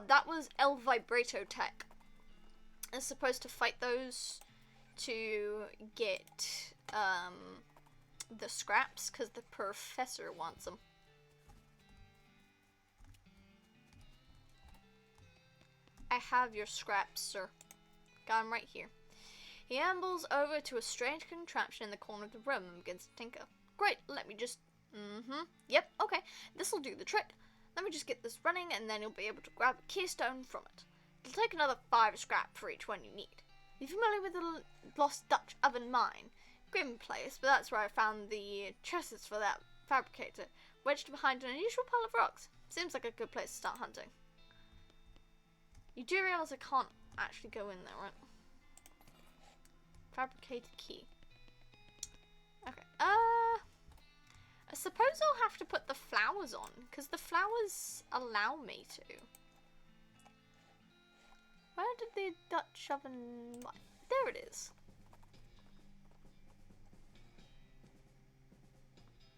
That was El Vibrato Tech. I'm supposed to fight those to get, the scraps, because the professor wants them. I have your scraps, sir. Got them right here. He ambles over to a strange contraption in the corner of the room and begins to tinker. Great, let me just... Yep, okay. This'll do the trick. Let me just get this running, and then you'll be able to grab a keystone from it. It'll take another 5 scrap for each one you need. Are you familiar with the lost Dutch oven mine? Grim place, but that's where I found the chassis for that fabricator, wedged behind an unusual pile of rocks. Seems like a good place to start hunting. You do realize I can't actually go in there, right? Fabricated key. Okay, I suppose I'll have to put the flowers on, because the flowers allow me to. Where did the Dutch oven... There it is.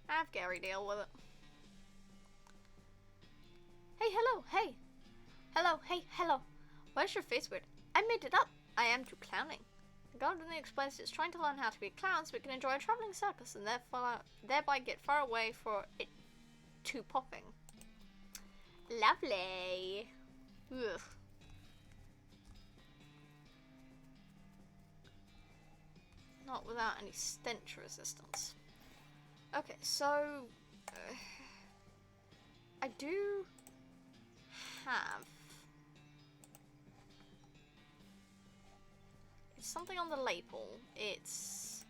Have Gary deal with it. Hey, hello, hey. Hello, hey, hello. Where's your face weird? I made it up. I am too clowning. The gardener explains it's trying to learn how to be a clown so we can enjoy a travelling circus and thereby get far away for it to popping. Lovely. Ugh. Not without any stench resistance. Okay, so I do have something on the label. It's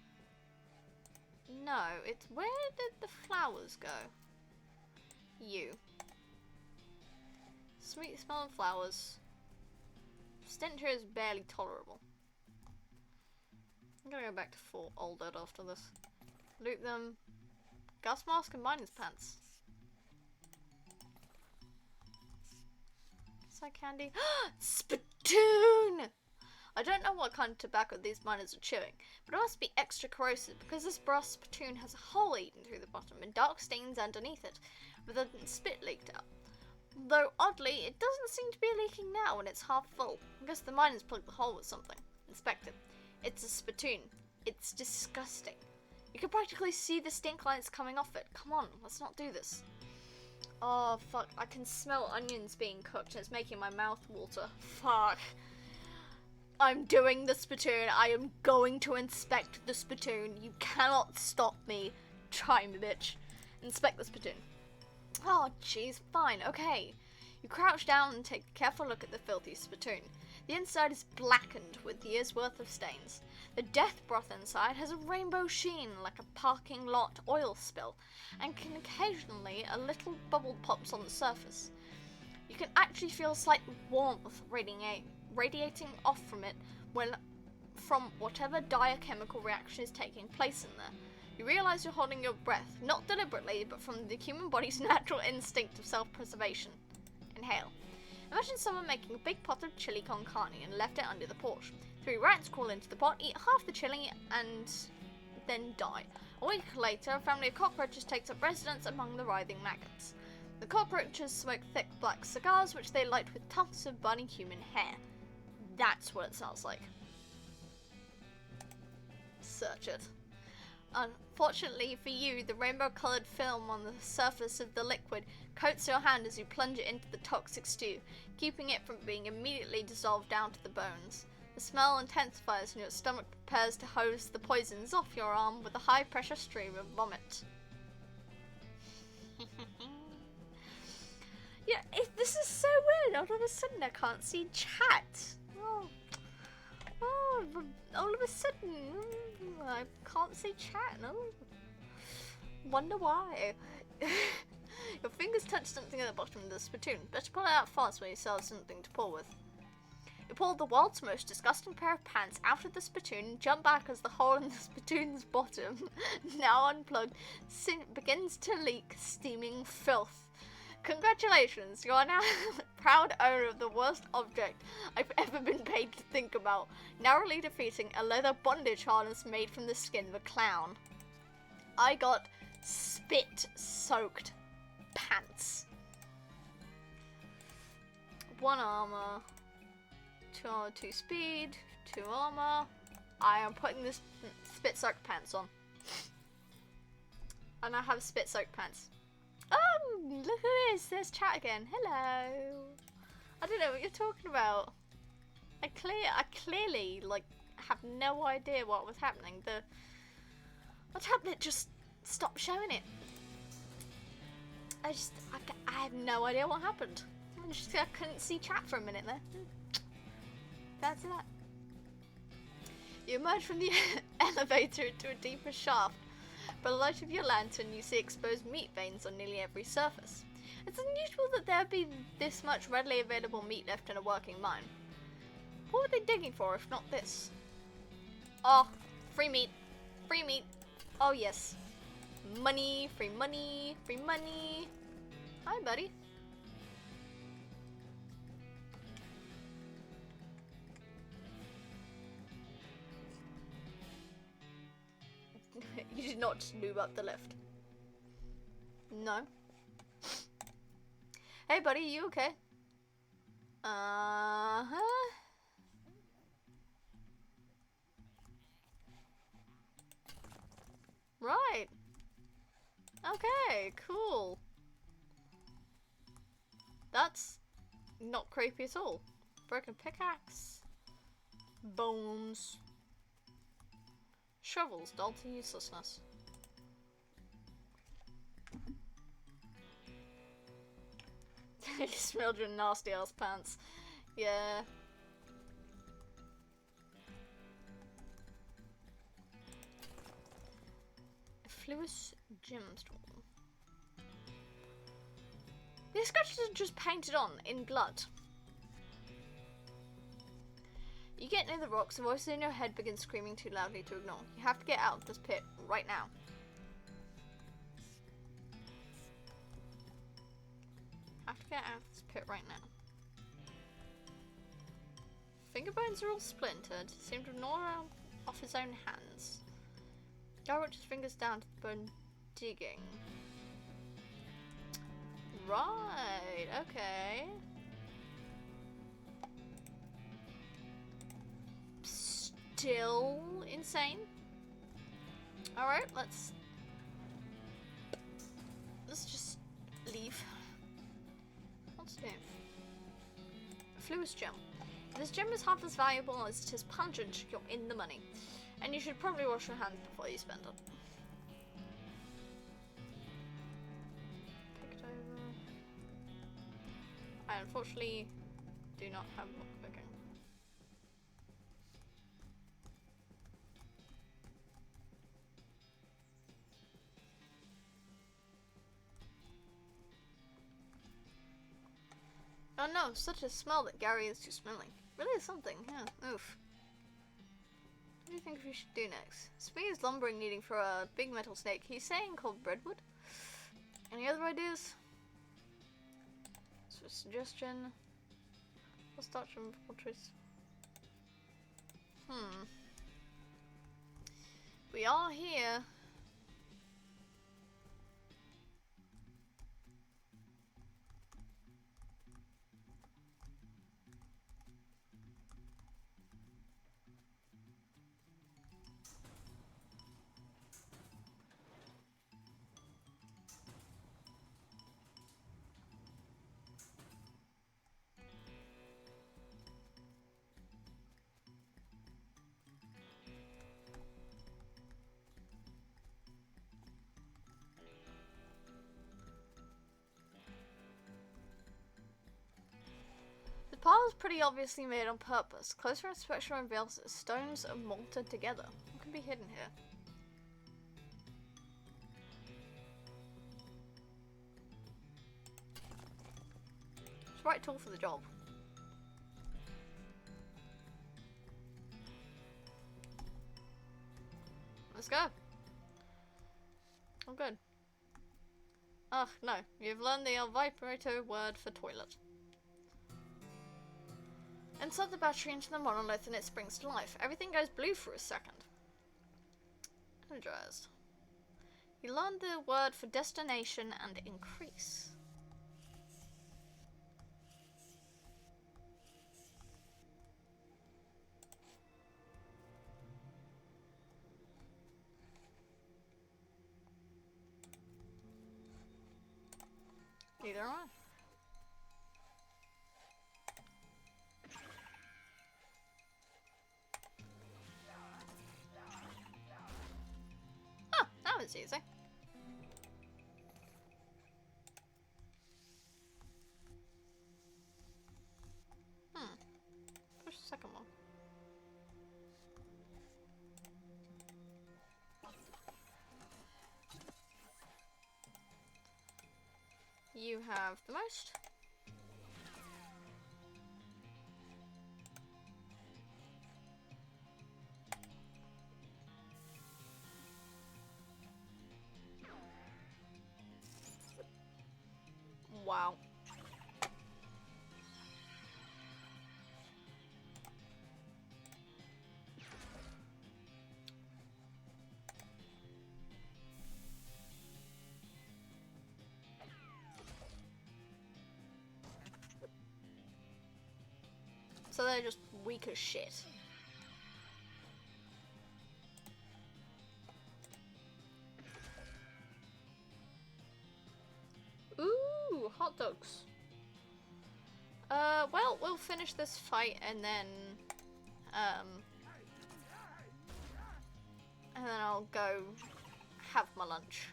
no, it's where did the flowers go? You. Sweet smelling flowers. Stench here is barely tolerable. I'm gonna go back to Fort Olded after this. Loot them. Gas mask and miner's pants. Side candy. Spittoon! I don't know what kind of tobacco these miners are chewing, but it must be extra corrosive because this brass spittoon has a hole eaten through the bottom and dark stains underneath it, with a spit leaked out. Though oddly, it doesn't seem to be leaking now when it's half full. I guess the miners plugged the hole with something. Inspect it. It's a spittoon. It's disgusting. You can practically see the stink lines coming off it. Come on, let's not do this. Oh, fuck. I can smell onions being cooked and it's making my mouth water. Fuck. I'm doing the spittoon. I am going to inspect the spittoon. You cannot stop me. Try me, bitch. Inspect the spittoon. Oh, jeez. Fine. Okay. You crouch down and take a careful look at the filthy spittoon. The inside is blackened with years' worth of stains. The death broth inside has a rainbow sheen like a parking lot oil spill, and can occasionally a little bubble pops on the surface. You can actually feel slight warmth radiating off from it from whatever dire chemical reaction is taking place in there. You realise you're holding your breath, not deliberately, but from the human body's natural instinct of self-preservation. Inhale. Imagine someone making a big pot of chili con carne and left it under the porch. 3 rats crawl into the pot, eat half the chili, and then die. A week later, a family of cockroaches takes up residence among the writhing maggots. The cockroaches smoke thick black cigars which they light with tufts of bunny human hair. That's what it sounds like. Search it. Unfortunately for you, the rainbow-coloured film on the surface of the liquid coats your hand as you plunge it into the toxic stew, keeping it from being immediately dissolved down to the bones. The smell intensifies and your stomach prepares to hose the poisons off your arm with a high-pressure stream of vomit. Yeah, this is so weird. All of a sudden I can't see chat. Oh, all of a sudden I can't see chat. No. Wonder why. Your fingers touch something at the bottom of the spittoon. Better pull it out fast when you still have something to pull with. You pull the world's most disgusting pair of pants out of the spittoon and jump back as the hole in the spittoon's bottom, now unplugged, begins to leak steaming filth. Congratulations, you are now the proud owner of the worst object I've ever been paid to think about, narrowly defeating a leather bondage harness made from the skin of a clown. I got spit-soaked pants. 1 armor, 2 armor, 2 speed, 2 armor. I am putting this spit-soaked pants on. And I have spit-soaked pants. Oh, look at this. There's chat again. Hello. I don't know what you're talking about. I clearly, like, have no idea what was happening. My tablet just stopped showing it. I have no idea what happened. I couldn't see chat for a minute there. That's that. You emerge from the elevator into a deeper shaft. By the light of your lantern, you see exposed meat veins on nearly every surface. It's unusual that there be this much readily available meat left in a working mine. What were they digging for if not this? Oh, free meat. Free meat. Oh yes. Money, free money, free money. Hi, buddy. You did not just move up the lift. No. Hey, buddy, you okay? Uh-huh. Right. Okay, cool. That's not creepy at all. Broken pickaxe. Bones. Shovels, dull to uselessness. You smelled your nasty ass pants. Yeah. A fluous gemstone. These scratches are just painted on in blood. You get near the rocks, the voice in your head begins screaming too loudly to ignore. You have to get out of this pit right now. Have to get out of this pit right now. Finger bones are all splintered. Seem to have gnawed off his own hands. Guy runs his fingers down to the bone, digging. Right, okay. Still insane. Alright, let's just leave. What's new? Fluous gem. If this gem is half as valuable as it is pungent, you're in the money. And you should probably wash your hands before you spend it. Picked over. I unfortunately do not have lockpicking. Oh no, such a smell that Gary is too smelling. Really is something, yeah, oof. What do you think we should do next? Speaking of lumbering needing for a big metal snake, he's saying called breadwood. Any other ideas? So suggestion. I'll start from fortress. We are here. pretty obviously made on purpose. Closer inspection reveals that stones are mortared together. What could be hidden here? It's the right tool for the job. Let's go. Oh, good. Ugh, no. You've learned the El Vibrato word for toilet. Insert the battery into the monolith and it springs to life. Everything goes blue for a second. Energized. You learned the word for destination and increase. Neither am I. Oh, that was easy. Push the second one. You have the most. Wow. So they're just weak as shit. Ooh, hot dogs. Well, we'll finish this fight and then I'll go have my lunch.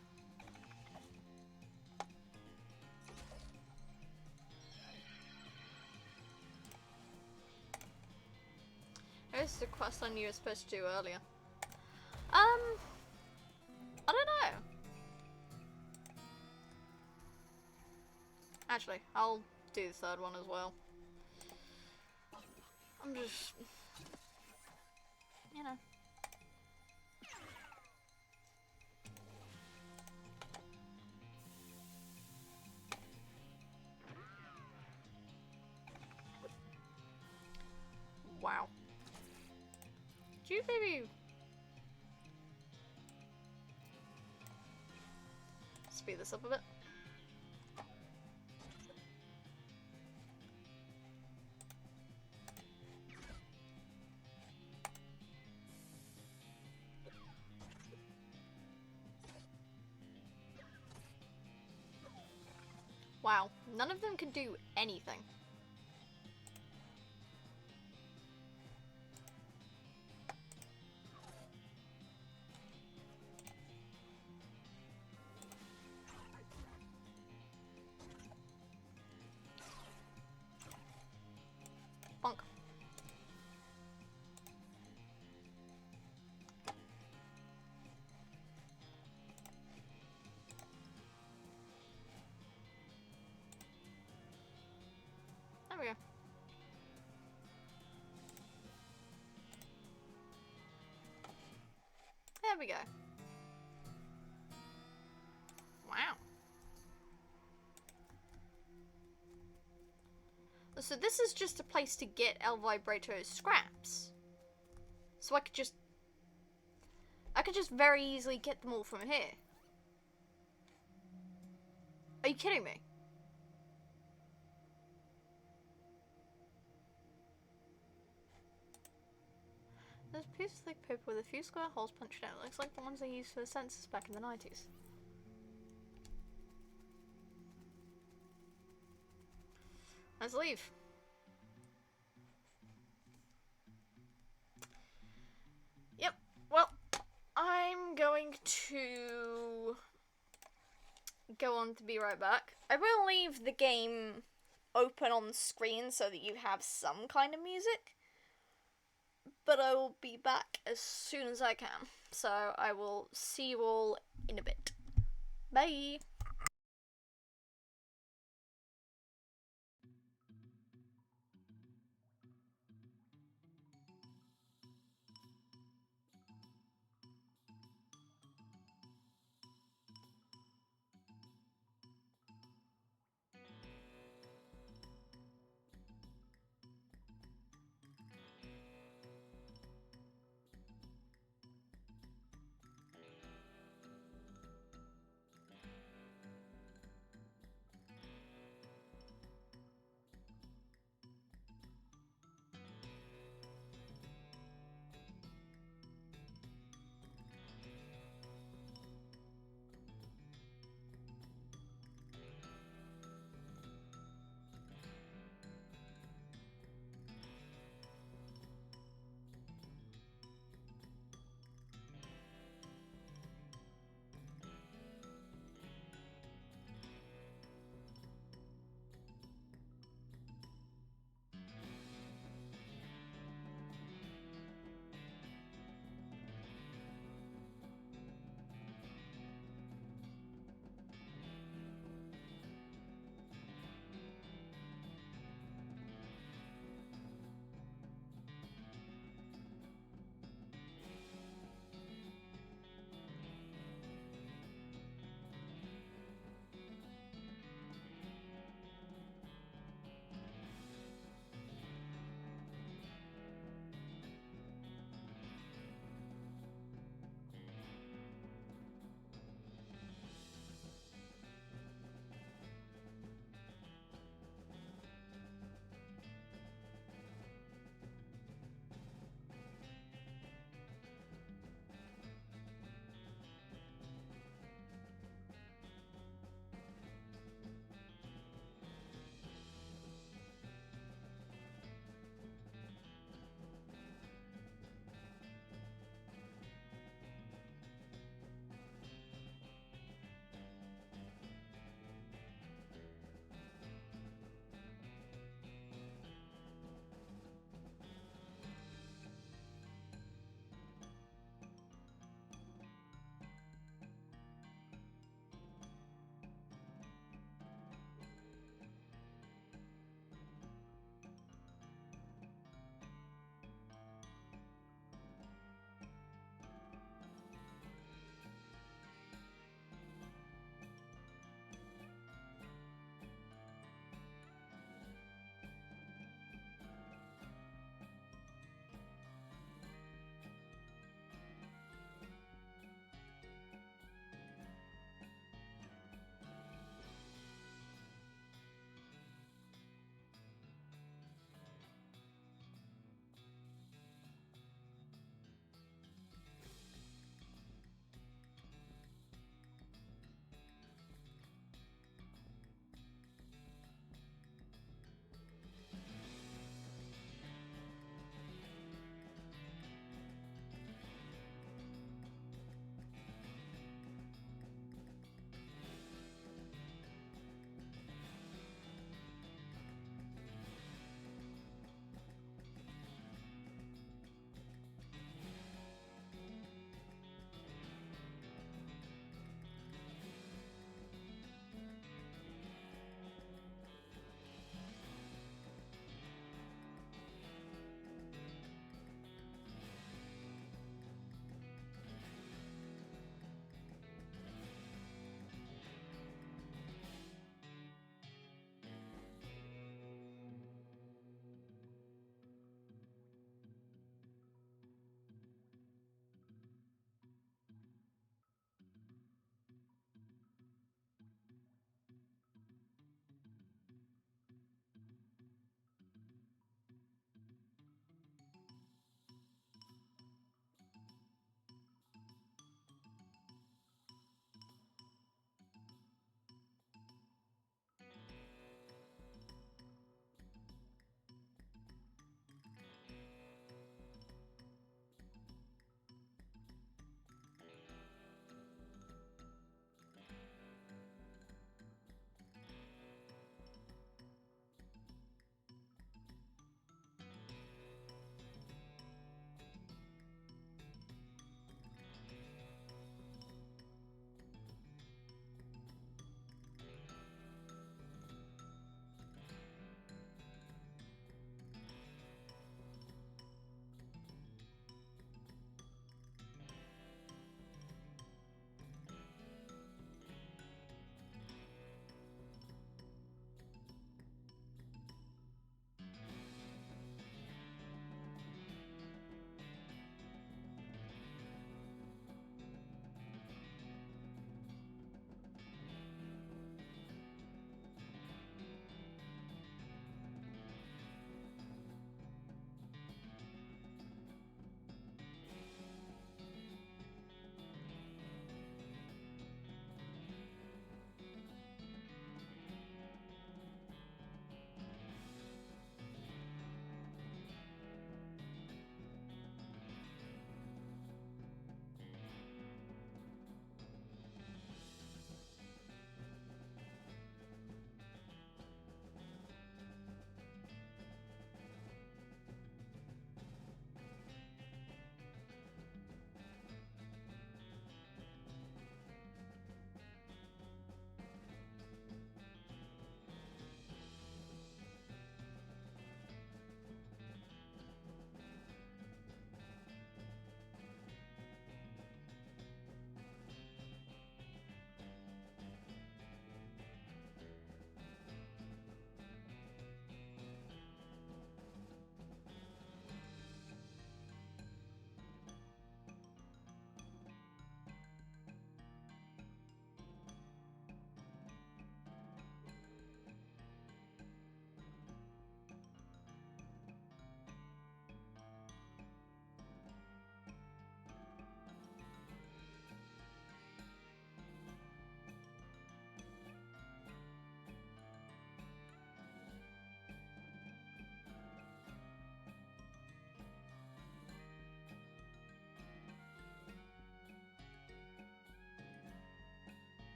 This is a quest I knew I was supposed to do earlier. I don't know. Actually, I'll do the third one as well. I'm just, you know. Wow. Do you maybe speed this up a bit? Wow, none of them can do anything. Bonk. There we go. There we go. Wow. So this is just a place to get El Vibrato's scraps. So I could just very easily get them all from here. Are you kidding me? There's a piece of thick paper with a few square holes punched out. It looks like the ones they used for the census back in the 90s. Let's leave. Yep, well, I'm going to go on to be right back. I will leave the game open on screen so that you have some kind of music. But I will be back as soon as I can. So I will see you all in a bit. Bye!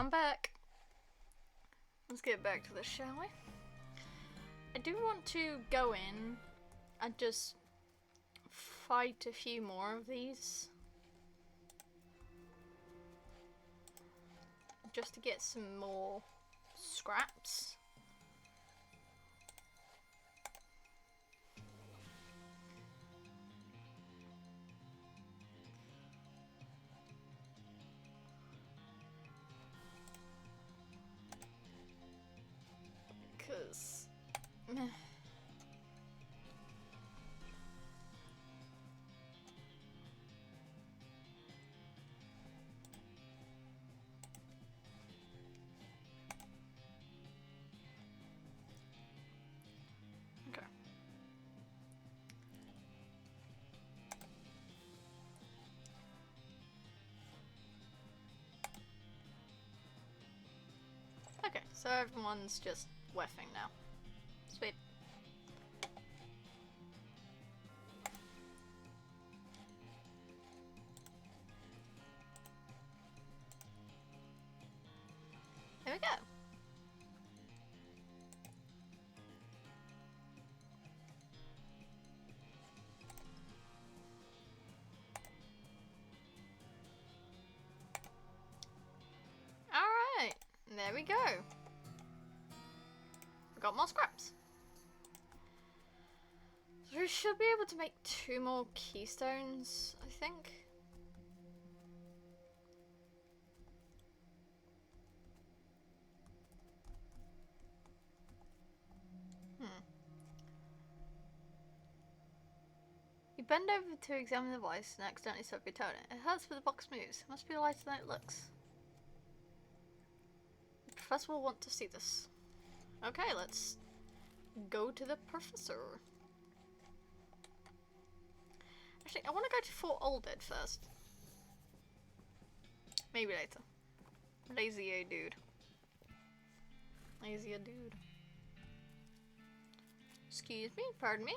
I'm back. Let's get back to this, shall we? I do want to go in and just fight a few more of these. Just to get some more scraps. Because... okay. Okay, so everyone's just whiffing now. Sweet. There we go. Alright, there we go. We got more scraps. So we should be able to make 2 more keystones, I think. You bend over to examine the device and accidentally stop your toner. It hurts but the box moves. It must be lighter than it looks. The professor will want to see this. Okay, let's go to the professor. Actually, I want to go to Fort Olded first. Maybe later. Lazy dude. Lazy dude. Excuse me, pardon me.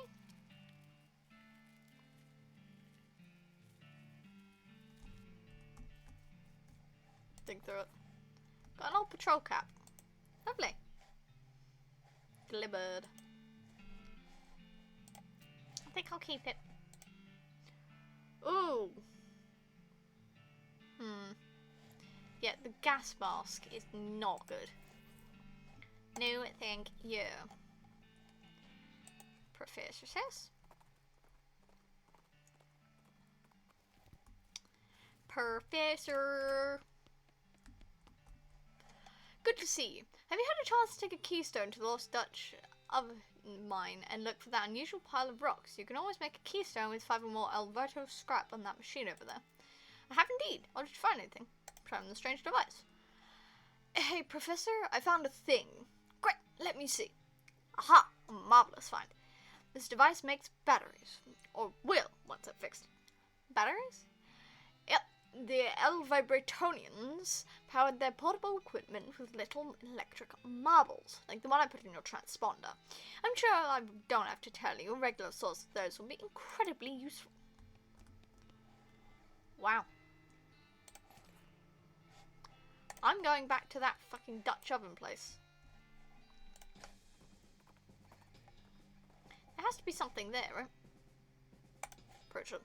Think through it. Got an old patrol cap. Lovely. Delivered. I think I'll keep it. Ooh. Yeah, the gas mask is not good. No, thank you. Professor says. Professor. Good to see you. Have you had a chance to take a keystone to the lost Dutch of mine and look for that unusual pile of rocks? You can always make a keystone with 5 or more Alberto scrap on that machine over there. I have indeed. Or did you find anything? From the strange device. Hey, Professor, I found a thing. Great, let me see. Aha, a marvelous find. This device makes batteries. Or will, once I've fixed it. Batteries? Yep. The Elvibratonians powered their portable equipment with little electric marbles, like the one I put in your transponder. I'm sure I don't have to tell you, a regular source of those will be incredibly useful. Wow. I'm going back to that fucking Dutch oven place. There has to be something there, right? Pretty sure.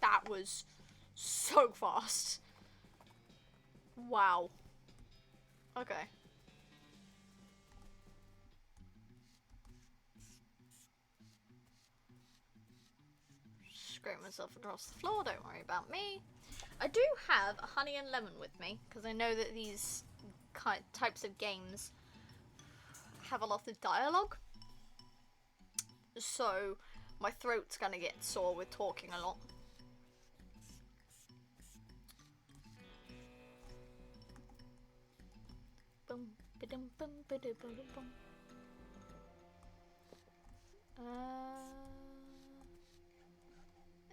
That was so fast. Wow. Okay. Scrape myself across the floor, don't worry about me. I do have a honey and lemon with me, because I know that these types of games have a lot of dialogue. So, my throat's gonna get sore with talking a lot.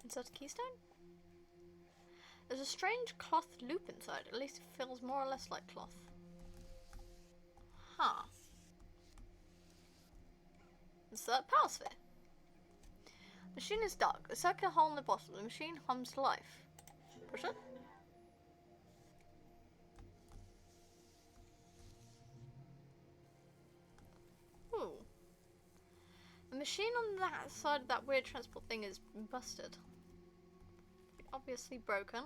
Insert a keystone? There's a strange cloth loop inside. At least it feels more or less like cloth. Huh. Insert power sphere. Machine is dark. The circular hole in the bottom. The machine hums to life. Push it. Ooh. The machine on that side of that weird transport thing is busted. Obviously broken.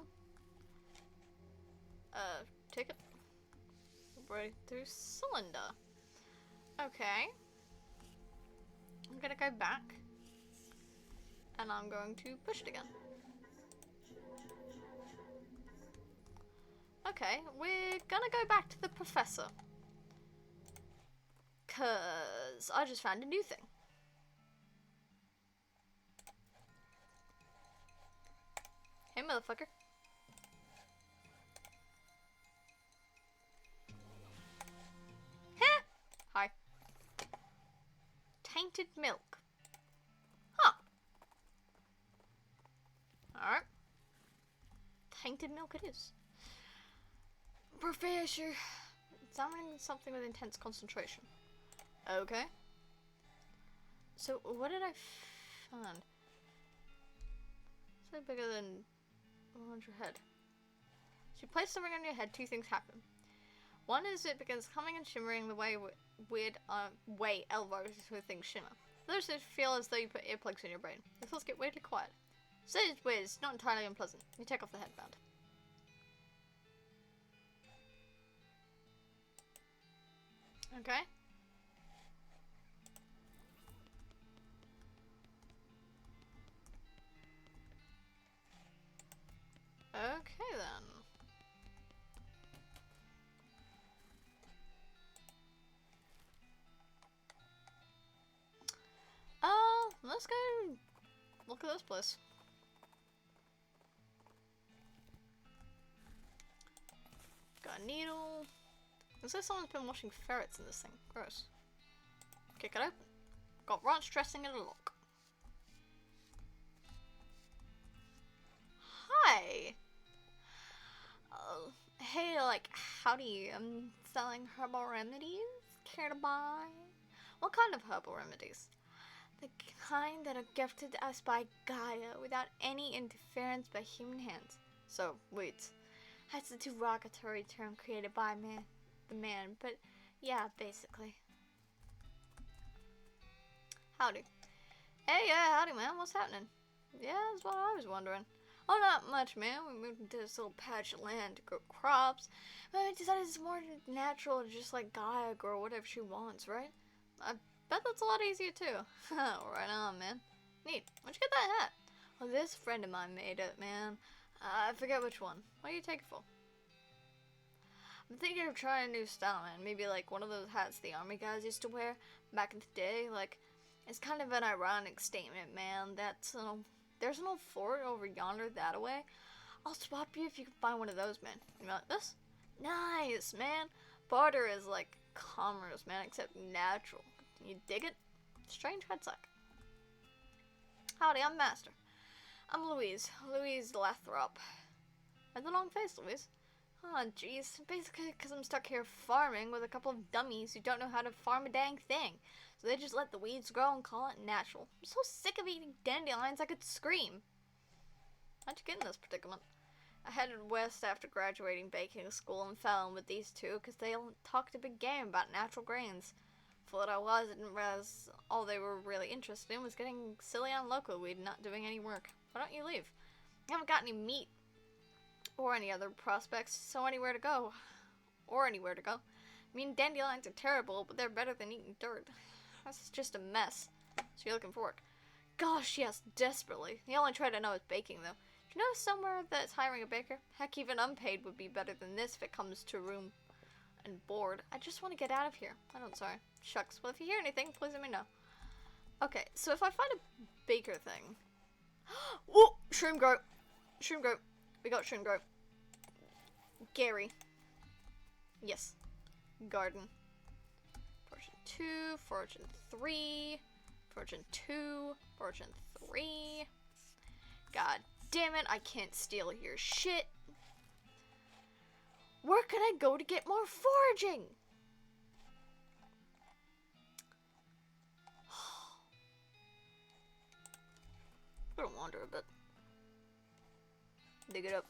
Ticket. Right through cylinder. Okay. I'm gonna go back. And I'm going to push it again. Okay, we're gonna go back to the professor. 'Cause I just found a new thing. Hey, motherfucker. Heh! Hi. Tainted milk. Huh. Alright. Tainted milk it is. Professor. Examining something with intense concentration. Okay. So, what did I find? It's bigger than around your head. So you place the ring on your head, two things happen. One is it begins humming and shimmering the way weird way elbows with things shimmer. The other is it feel as though you put earplugs in your brain. The thoughts get weirdly quiet. So it's weird, it's not entirely unpleasant. You take off the headband. Okay. Okay then. Let's go look at this place. Got a needle. Looks like someone's been watching ferrets in this thing. Gross. Kick it open. Got ranch dressing in a lock. Hi! Hey, like, howdy, I'm selling herbal remedies. Care to buy? What kind of herbal remedies? The kind that are gifted to us by Gaia without any interference by human hands. So, wait. That's a derogatory term created by the man, but yeah, basically. Howdy. Hey, yeah, howdy, man. What's happening? Yeah, that's what I was wondering. Oh, not much, man. We moved into this little patch of land to grow crops. But I decided it's more natural to just let Gaia grow whatever she wants, right? I bet that's a lot easier, too. Right on, man. Neat. Where'd you get that hat? Well, this friend of mine made it, man. I forget which one. What do you take it for? I'm thinking of trying a new style, man. Maybe like one of those hats the army guys used to wear back in the day. Like, it's kind of an ironic statement, man. That's there's an old fort over yonder that away. I'll swap you if you can find one of those, man. You like this? Nice, man. Barter is like commerce, man, except natural. You dig it? Strange headsuck. Howdy, I'm Master. I'm Louise. Louise Lathrop. And the long face, Louise. Oh, jeez. Basically, because I'm stuck here farming with a couple of dummies who don't know how to farm a dang thing. So they just let the weeds grow and call it natural. I'm so sick of eating dandelions I could scream. How'd you get in this predicament? I headed west after graduating baking school and fell in with these two because they talked a big game about natural grains. Fool that I was, I didn't realize all they were really interested in was getting silly on local weed and not doing any work. Why don't you leave? I haven't got any meat or any other prospects, so anywhere to go. Or anywhere to go. I mean, dandelions are terrible, but they're better than eating dirt. This is just a mess. So you're looking for work? Gosh, yes, desperately. The only trade I know is baking, though. Do you know somewhere that's hiring a baker? Heck, even unpaid would be better than this if it comes to room and board. I just want to get out of here. Sorry. Shucks. Well, if you hear anything, please let me know. Okay, so if I find a baker thing... Whoa! Shroom grow! Shroom grow. We got shroom grow. Gary. Yes. Garden. Fortune 2, Fortune 3, Fortune 2, Fortune 3. God damn it, I can't steal your shit. Where can I go to get more foraging? gonna wander a bit. Dig it up.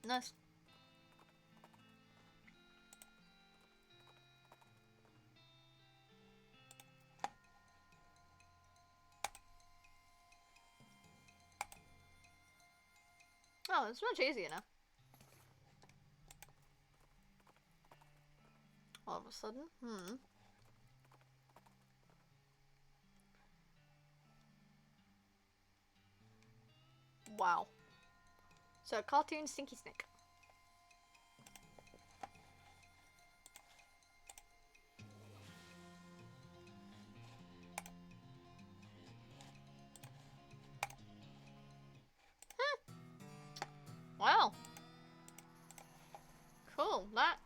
Nice. Oh, it's much easier now. All of a sudden, Wow. So, cartoon Stinky Snake. Wow. Cool. That's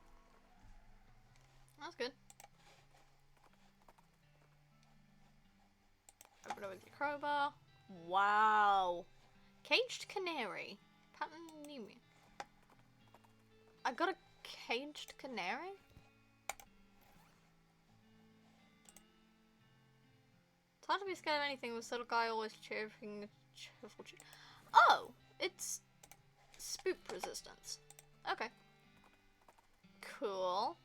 good. Open it with your crowbar. Wow. Caged canary. Pattern Nemi. I got a caged canary? It's hard to be scared of anything with little guy always chirping. Oh! It's spook resistance. Okay. Cool.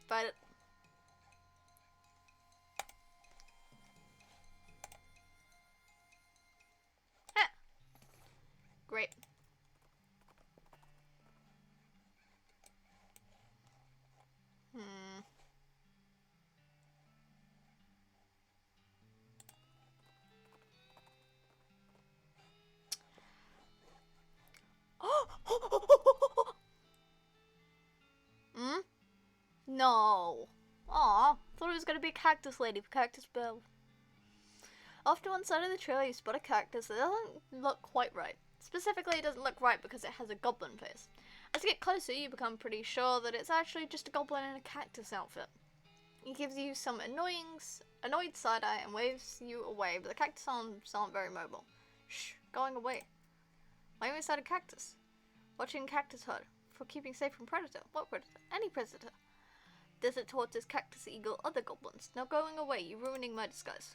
Fight it. Ha! Great. No. Aw, thought it was gonna be a cactus lady with cactus bill. Off to one side of the trail you spot a cactus that doesn't look quite right. Specifically, it doesn't look right because it has a goblin face. As you get closer, you become pretty sure that it's actually just a goblin in a cactus outfit. He gives you some annoyed side-eye and waves you away, but the cactus arms aren't very mobile. Shh, going away. Why are you inside a cactus? Watching cactus herd. For keeping safe from predator. What predator? Any predator. Desert tortoise, cactus eagle, other goblins. Now going away, you're ruining my disguise.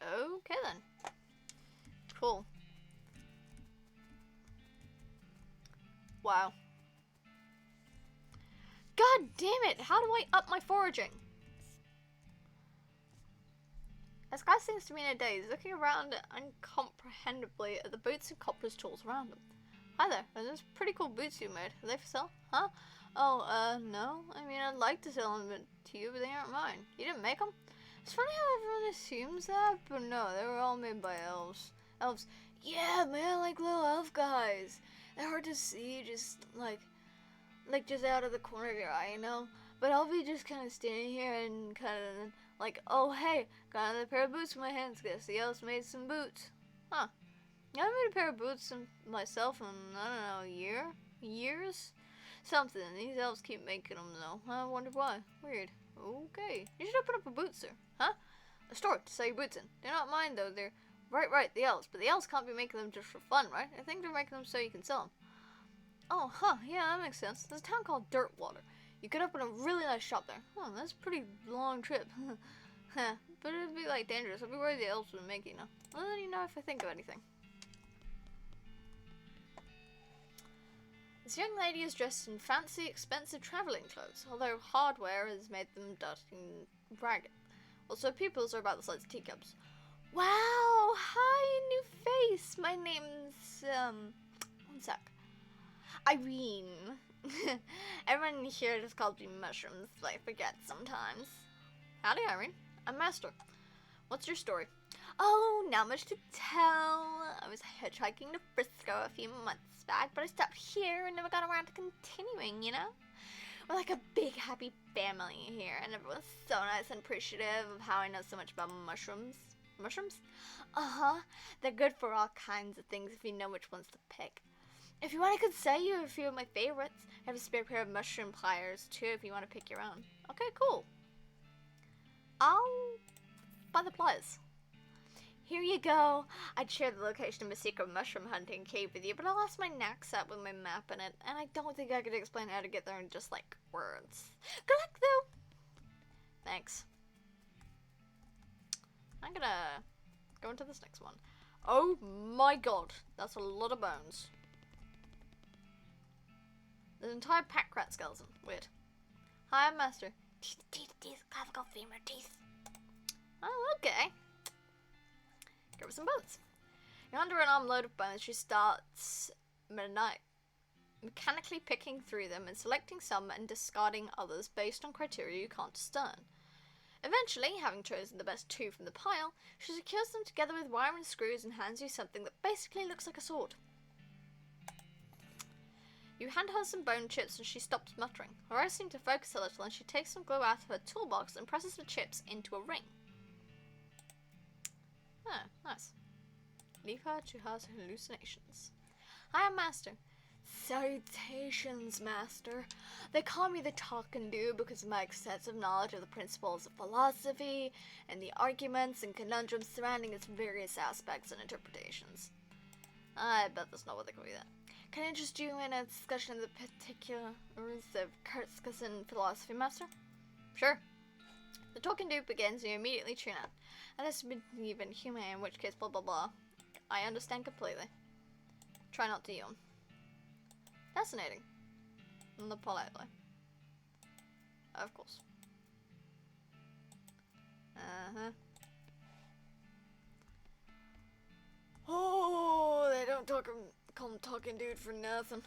Okay then. Cool. Wow. God damn it! How do I up my foraging? This guy seems to be in a daze, looking around incomprehendibly at the boots and copper's tools around him. Hi there, are those pretty cool boots you made? Are they for sale? Huh? Oh, no. I mean, I'd like to sell them to you, but they aren't mine. You didn't make them? It's funny how everyone assumes that, but no, they were all made by elves. Elves? Yeah, man, like little elf guys. They're hard to see, just like just out of the corner of your eye, you know? But I'll be just kind of standing here and kind of like, oh, hey, got another pair of boots in my hands. Guess the elves made some boots. Huh. I made a pair of boots myself in, I don't know, years? Something. These elves keep making them, though. I wonder why. Weird. Okay. You should open up a boot store. Huh? A store to sell your boots in. They're not mine, though. They're... Right, the elves. But the elves can't be making them just for fun, right? I think they're making them so you can sell them. Oh, huh. Yeah, that makes sense. There's a town called Dirtwater. You could open a really nice shop there. Oh, that's a pretty long trip. But it'd be, like, dangerous. I'd be worried the elves would make it, you know. I'll let you know if I think of anything. This young lady is dressed in fancy, expensive travelling clothes, although hardware has made them dirty and ragged. Also, pupils are about the size of teacups. Wow! Hi, new face! My name's, one sec. Irene. Everyone here just calls me Mushrooms, but I forget sometimes. Howdy, Irene. I'm Master. What's your story? Oh, not much to tell. I was hitchhiking to Frisco a few months back, but I stopped here and never got around to continuing, you know? We're like a big happy family here, and everyone's so nice and appreciative of how I know so much about mushrooms. Mushrooms? Uh-huh. They're good for all kinds of things if you know which ones to pick. If you want, I could sell you a few of my favorites. I have a spare pair of mushroom pliers, too, if you want to pick your own. Okay, cool. I'll buy the pliers. Here you go. I'd share the location of my secret mushroom hunting cave with you, but I lost my knapsack with my map in it, and I don't think I could explain how to get there in just, like, words. Good luck, though. Thanks. I'm gonna go into this next one. Oh my god, that's a lot of bones. There's an entire pack rat skeleton. Weird. Hi, I'm Master. Teeth, clavicle, femur, teeth. Oh, okay. Grab some bones. You're under an armload of bones. She starts mechanically picking through them and selecting some and discarding others based on criteria you can't discern. Eventually, having chosen the best 2 from the pile, she secures them together with wire and screws and hands you something that basically looks like a sword. You hand her some bone chips and she stops muttering. Her eyes seem to focus a little and she takes some glue out of her toolbox and presses the chips into a ring. Oh, nice. Leave her to her hallucinations. I am Master. Salutations, Master. They call me the talking dude because of my extensive knowledge of the principles of philosophy and the arguments and conundrums surrounding its various aspects and interpretations. I bet that's not what they call you that. Can I interest you in a discussion of the particulars of Kurtz's and philosophy, Master? Sure. The talking dude begins and you immediately tune out. Unless you believe in human, in which case blah blah blah. I understand completely. Try not to yawn. Fascinating. Not politely. Of course. Oh, they don't call him talking dude for nothing.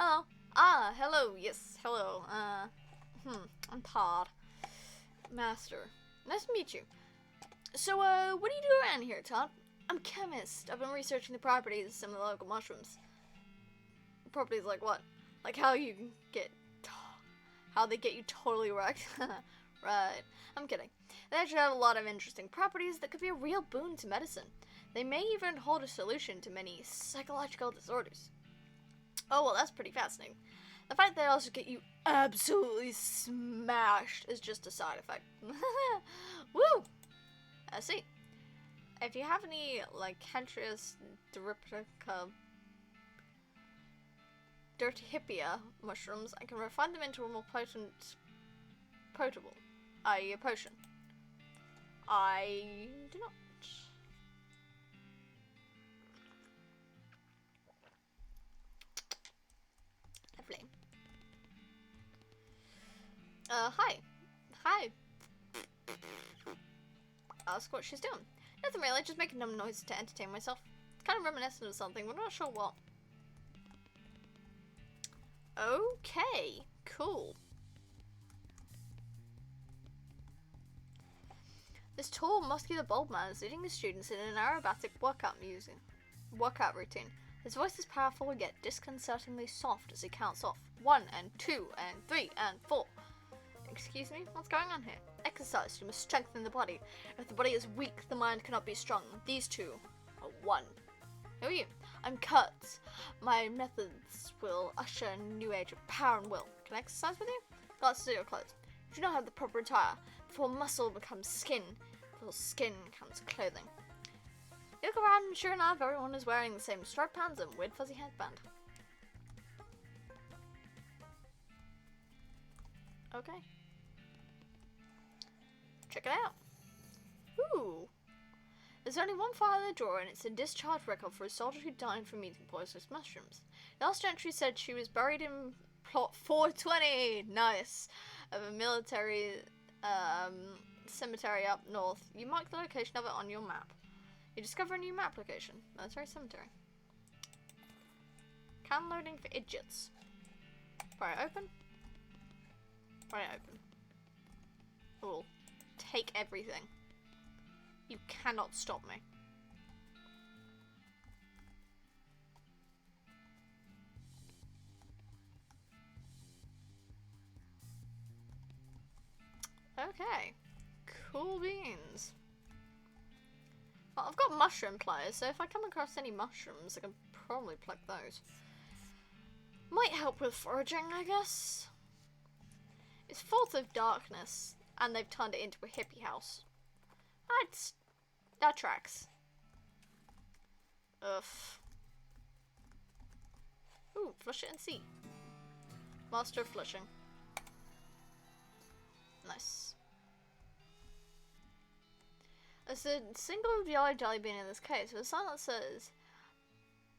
Hello. Ah, hello. Yes, hello. I'm Todd. Master. Nice to meet you. So, what do you do around here, Todd? I'm a chemist. I've been researching the properties of some of the local mushrooms. Properties like what? Like how they get you totally wrecked. Right. I'm kidding. They actually have a lot of interesting properties that could be a real boon to medicine. They may even hold a solution to many psychological disorders. Oh, well, that's pretty fascinating. The fact that they also get you absolutely smashed is just a side effect. Woo! I see. If you have any, like, Cantrius Deripatica Dirty Hippia mushrooms, I can refine them into a more potable, i.e. a potion. I do not. Lovely. Hi. Hi. Ask what she's doing. Nothing really, just making dumb noises to entertain myself. It's kind of reminiscent of something, but I'm not sure what. Okay, cool. This tall, muscular, bald man is leading the students in an aerobatic workout routine. His voice is powerful yet disconcertingly soft as he counts off 1 and 2 and 3 and 4. Excuse me? What's going on here? Exercise. You must strengthen the body. If the body is weak, the mind cannot be strong. These two are one. Who are you? I'm Kurt. My methods will usher in a new age of power and will. Can I exercise with you? Glasses are your clothes. You do not have the proper attire. Before muscle becomes skin, before skin becomes clothing. You look around and sure enough, everyone is wearing the same striped pants and weird fuzzy headband. Okay. Check it out. Ooh. There's only one file in the drawer and it's a discharge record for a soldier who died from eating poisonous mushrooms. The last entry said she was buried in plot 420, nice, of a military cemetery up north. You mark the location of it on your map. You discover a new map location, military cemetery. Can loading for idiots. Pry it open. Pry it open. Cool. Take everything. You cannot stop me. Okay. Cool beans. Well, I've got mushroom pliers, so if I come across any mushrooms, I can probably pluck those. Might help with foraging, I guess. It's Fourth of Darkness, and they've turned it into a hippie house. That tracks. Ugh. Ooh, flush it and see. Master of flushing. Nice. It's a single yellow jelly bean in this case. The sign that says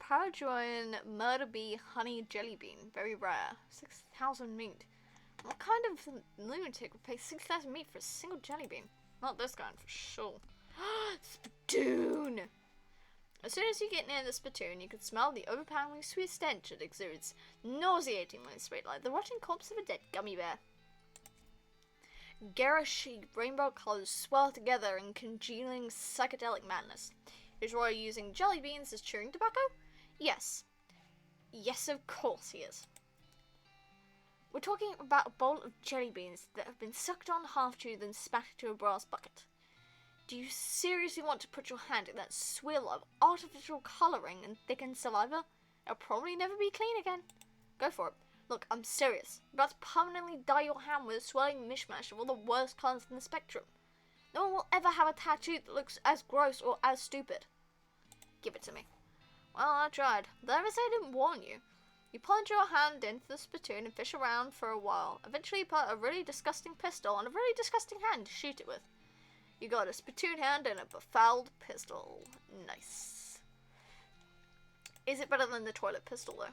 Parajoin murder bee honey jelly bean, very rare, 6,000 meat. What kind of lunatic would pay 6,000 meat for a single jelly bean? Not this kind for sure. Spittoon! As soon as you get near the spittoon, you can smell the overpoweringly sweet stench it exudes, nauseatingly sweet, like the rotting corpse of a dead gummy bear. Garish rainbow colors swirl together in congealing psychedelic madness. Is Roy using jelly beans as chewing tobacco? Yes. Yes, of course he is. We're talking about a bowl of jelly beans that have been sucked on half-chewed and spat into a brass bucket. Do you seriously want to put your hand in that swill of artificial colouring and thickened saliva? It'll probably never be clean again. Go for it. Look, I'm serious. You're about to permanently dye your hand with a swirling mishmash of all the worst colours in the spectrum. No one will ever have a tattoo that looks as gross or as stupid. Give it to me. Well, I tried. Did I ever say I didn't warn you? You plunge your hand into the spittoon and fish around for a while. Eventually you put a really disgusting pistol on a really disgusting hand to shoot it with. You got a spittoon hand and a befouled pistol. Nice. Is it better than the toilet pistol, though?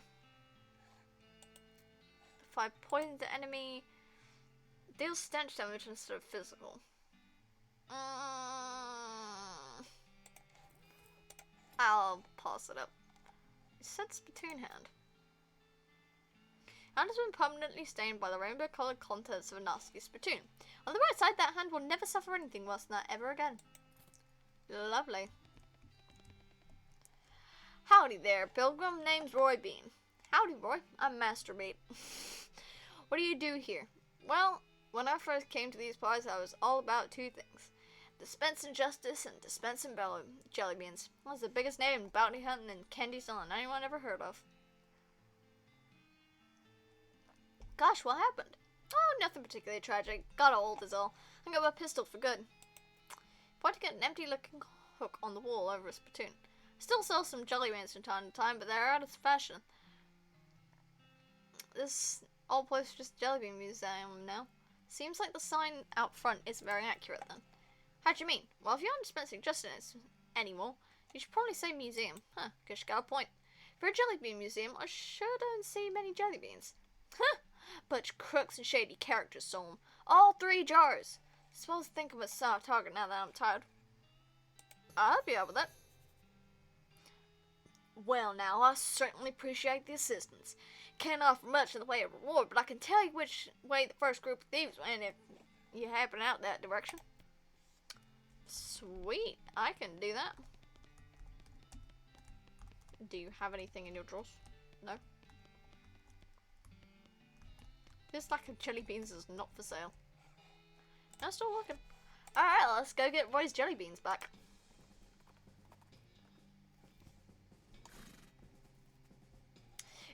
If I poison the enemy, deals stench damage instead of physical. I'll pass it up. It said spittoon hand. Hand has been permanently stained by the rainbow-coloured contents of a nasty spittoon. On the right side, that hand will never suffer anything worse than that ever again. Lovely. Howdy there, pilgrim. Name's Roy Bean. Howdy, Roy. I'm Masturbate. What do you do here? Well, when I first came to these parts, I was all about two things. Dispensing justice and dispensing jelly beans. That was the biggest name in bounty hunting and candy selling anyone ever heard of. Gosh, what happened? Oh, nothing particularly tragic. Got old is all. I got my pistol for good. Point to get an empty-looking hook on the wall over a spittoon. Still sell some jelly beans from time to time, but they're out of fashion. This old place is just a jelly bean museum now. Seems like the sign out front isn't very accurate then. How do you mean? Well, if you aren't dispensing justice anymore, you should probably say museum. Huh, guess you got a point. For a jelly bean museum, I sure don't see many jelly beans. Huh! Bunch of crooks and shady characters sold 'em. All 3 jars. Suppose I think of a soft target now that I'm tired. I'll be up with that. Well now, I certainly appreciate the assistance. Can't offer much in the way of reward, but I can tell you which way the first group of thieves went if you happen out that direction. Sweet, I can do that. Do you have anything in your drawers? No? This lack of jelly beans is not for sale. I'm still looking. Alright, let's go get Roy's jelly beans back.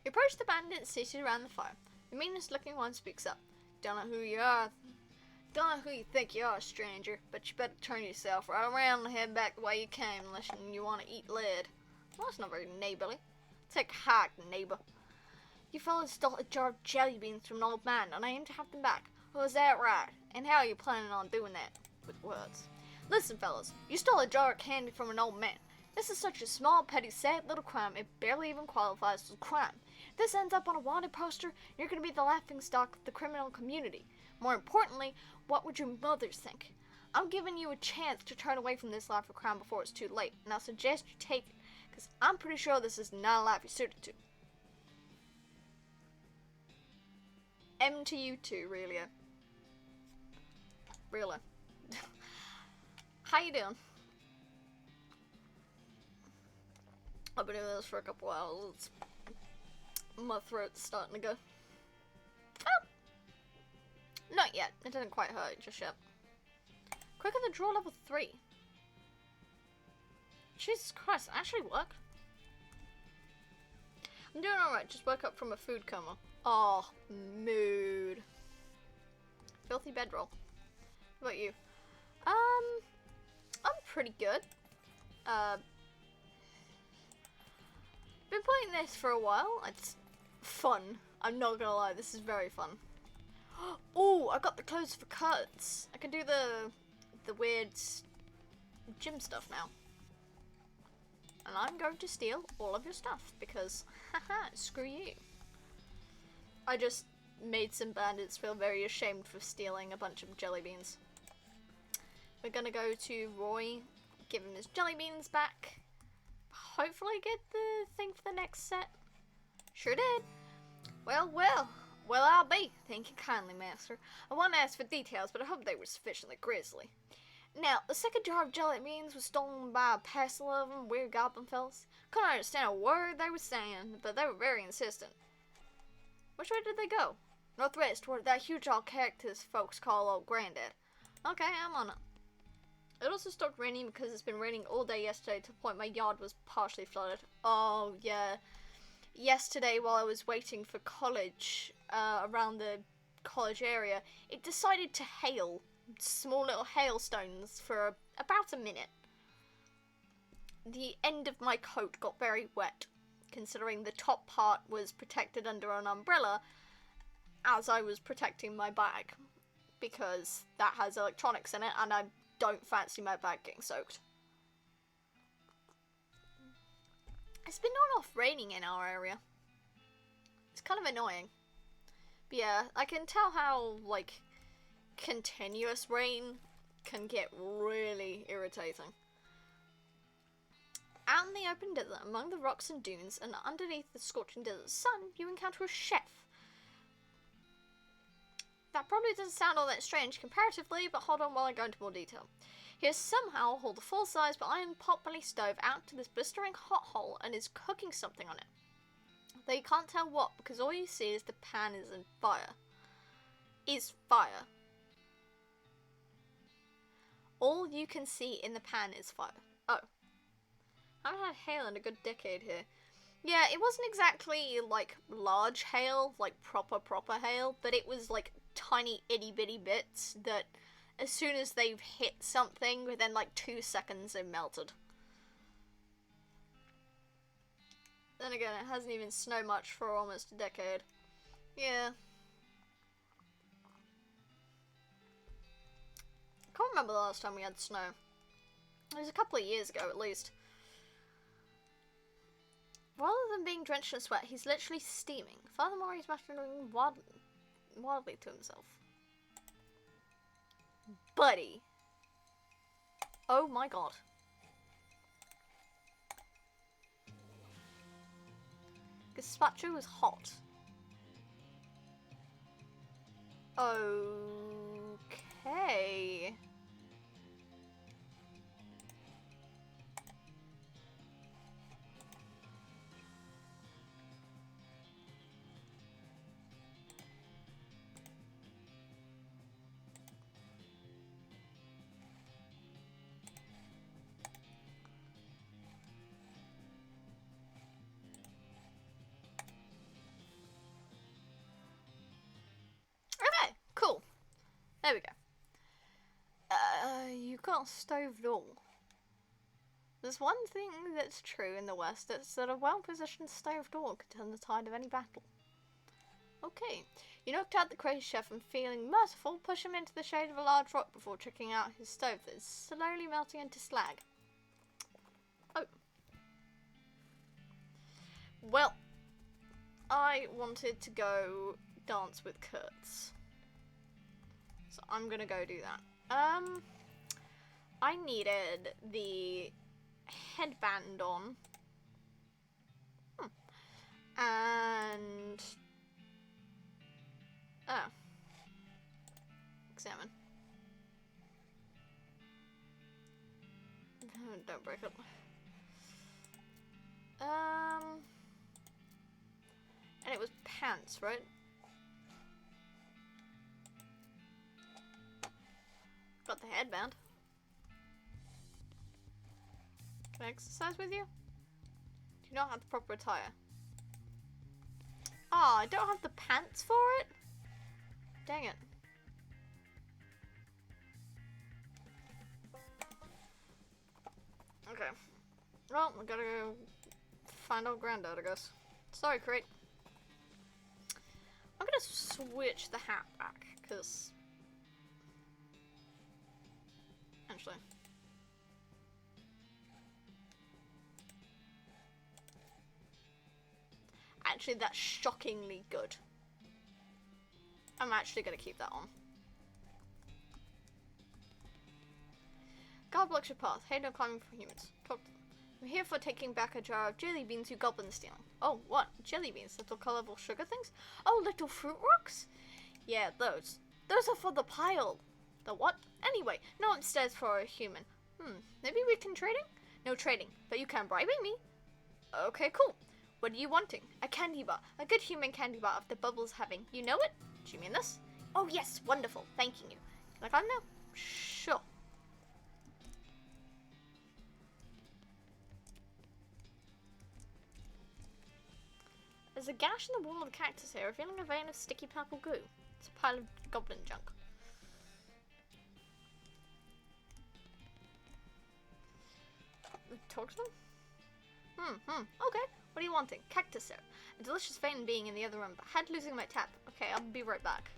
You approach the bandits seated around the fire. The meanest looking one speaks up. Don't know who you are. Don't know who you think you are, stranger, but you better turn yourself right around and head back the way you came unless you want to eat lead. Well, that's not very neighborly. Take a hike, neighbor. You fellas stole a jar of jelly beans from an old man, and I aim to have them back. Oh, is that right? And how are you planning on doing that? With words. Listen, fellas, you stole a jar of candy from an old man. This is such a small, petty, sad little crime, it barely even qualifies as a crime. If this ends up on a wanted poster, you're going to be the laughingstock of the criminal community. More importantly, what would your mothers think? I'm giving you a chance to turn away from this life of crime before it's too late, and I suggest you take it, because I'm pretty sure this is not a life you're suited to. M to you too, really. Really. How you doing? I've been doing this for a couple hours. My throat's starting to go. Oh! Not yet. It didn't quite hurt just yet. Quicker than draw level 3. Jesus Christ, it actually worked. I'm doing alright, just woke up from a food coma. Oh, mood. Filthy bedroll. What about you? I'm pretty good. Been playing this for a while. It's fun. I'm not gonna lie, this is very fun. Oh, I got the clothes for cuts. I can do the weird gym stuff now. And I'm going to steal all of your stuff because, haha, screw you. I just made some bandits feel very ashamed for stealing a bunch of jelly beans. We're gonna go to Roy, give him his jelly beans back. Hopefully get the thing for the next set. Sure did. Well, I'll be. Thank you kindly, master. I won't ask for details, but I hope they were sufficiently grisly. Now, the second jar of jelly beans was stolen by a parcel of them weird goblin fellas. Couldn't understand a word they were saying, but they were very insistent. Which way did they go? Northwest, where that huge old characters folks call old Granddad. Okay, I'm on it. It also stopped raining because it's been raining all day yesterday to the point my yard was partially flooded. Oh, yeah. Yesterday, while I was waiting for college, around the college area, it decided to hail. Small little hailstones for about a minute. The end of my coat got very wet, considering the top part was protected under an umbrella as I was protecting my bag, because that has electronics in it and I don't fancy my bag getting soaked. It's been on off raining in our area. It's kind of annoying. But yeah, I can tell how, like, continuous rain can get really irritating. Out in the open desert, among the rocks and dunes, and underneath the scorching desert sun, you encounter a chef. That probably doesn't sound all that strange comparatively, but hold on while I go into more detail. He has somehow hauled a full-size but iron pot-belly stove out to this blistering hot hole and is cooking something on it. Though you can't tell what, because all you see is the pan is on fire. Is fire. All you can see in the pan is fire. Oh. I haven't had hail in a good decade here. Yeah, it wasn't exactly, like, large hail, like proper hail, but it was, like, tiny itty-bitty bits that, as soon as they've hit something, within, like, 2 seconds, they've melted. Then again, it hasn't even snowed much for almost a decade. Yeah. I can't remember the last time we had snow. It was a couple of years ago, at least. Rather than being drenched in sweat, he's literally steaming. Furthermore, he's muttering wildly to himself. Buddy. Oh my god. Gazpacho was hot. Okay. Cool. There we go. You can't stove it all. There's one thing that's true in the West, it's that a well-positioned stove door could turn the tide of any battle. Okay. You knocked out the crazy chef and, feeling merciful, push him into the shade of a large rock before checking out his stove that is slowly melting into slag. Oh. Well, I wanted to go dance with Kurtz. So I'm gonna go do that. I needed the headband on. And... oh. Examine. Don't break it. And it was pants, right? Got the headband. Can I exercise with you? Do you not have the proper attire? Ah, I don't have the pants for it? Dang it. Okay. Well, we gotta go find old Granddad, I guess. Sorry, Crate. I'm gonna switch the hat back, because... actually... actually that shockingly good. I'm actually going to keep that on. God blocks your path. Hey, no climbing for humans. Talk to them. I'm here for taking back a jar of jelly beans you goblins stealing. Oh, what? Jelly beans? Little colorful sugar things? Oh, little fruit rocks? Yeah, those. Those are for the pile. The what? Anyway, no upstairs for a human. Maybe we can trading? No trading, but you can bribing me. Okay, cool. What are you wanting? A candy bar. A good human candy bar of the bubbles having. You know it? Do you mean this? Oh, yes. Wonderful. Thanking you. Like I know. Sure. There's a gash in the wall of the cactus here, revealing a vein of sticky purple goo. It's a pile of goblin junk. Talk to them? Okay. What are you wanting? Cactus syrup. A delicious vein being in the other room, but had losing my tap. Okay, I'll be right back.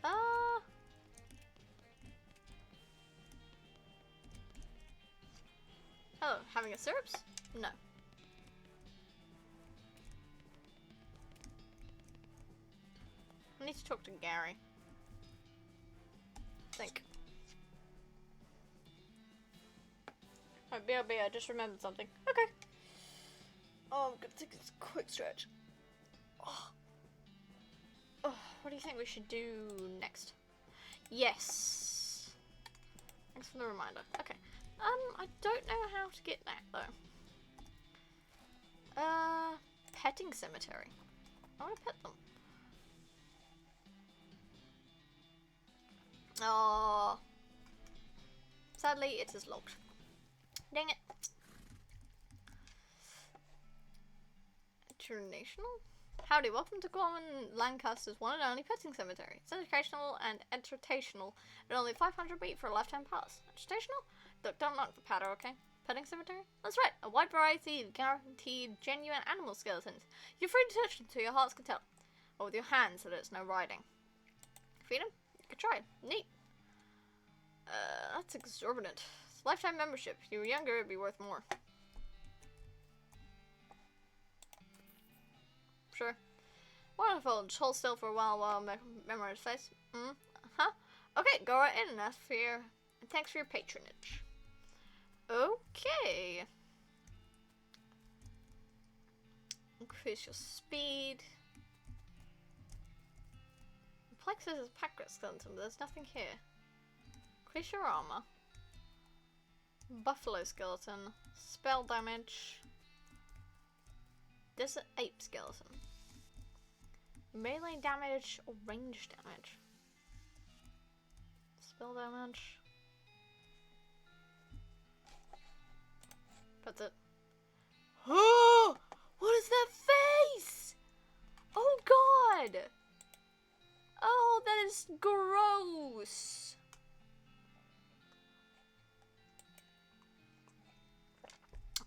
Oh, having a syrups? No. I need to talk to Gary. Think. Oh, BRB, I just remembered something. Okay. Oh, I'm gonna take this quick stretch. Oh, what do you think we should do next? Yes. Thanks for the reminder. Okay. I don't know how to get that though. Petting cemetery. I want to pet them. Oh. Sadly, it is locked. Dang it. International? Howdy, welcome to Common Lancaster's one and only petting cemetery. It's educational and entertainal, and only 500 beat for a lifetime pass. Entertainal? Look, don't knock the powder, okay? Petting cemetery? That's right, a wide variety of guaranteed genuine animal skeletons. You're free to touch them to your heart's content. Or with your hands so that it's no riding. Feed them? You could try it. Neat. That's exorbitant. It's a lifetime membership. If you were younger, it'd be worth more. Sure. Wonderful. Just hold still for a while memorize face. Okay, go right in and ask for your... And thanks for your patronage. Okay. Increase your speed. Plexus is packed with skeleton, but there's nothing here. Increase your armor. Buffalo skeleton. Spell damage. Desert ape skeleton. Melee damage or range damage. Spell damage. But the... Oh! What is that face? Oh god! Oh, that is gross!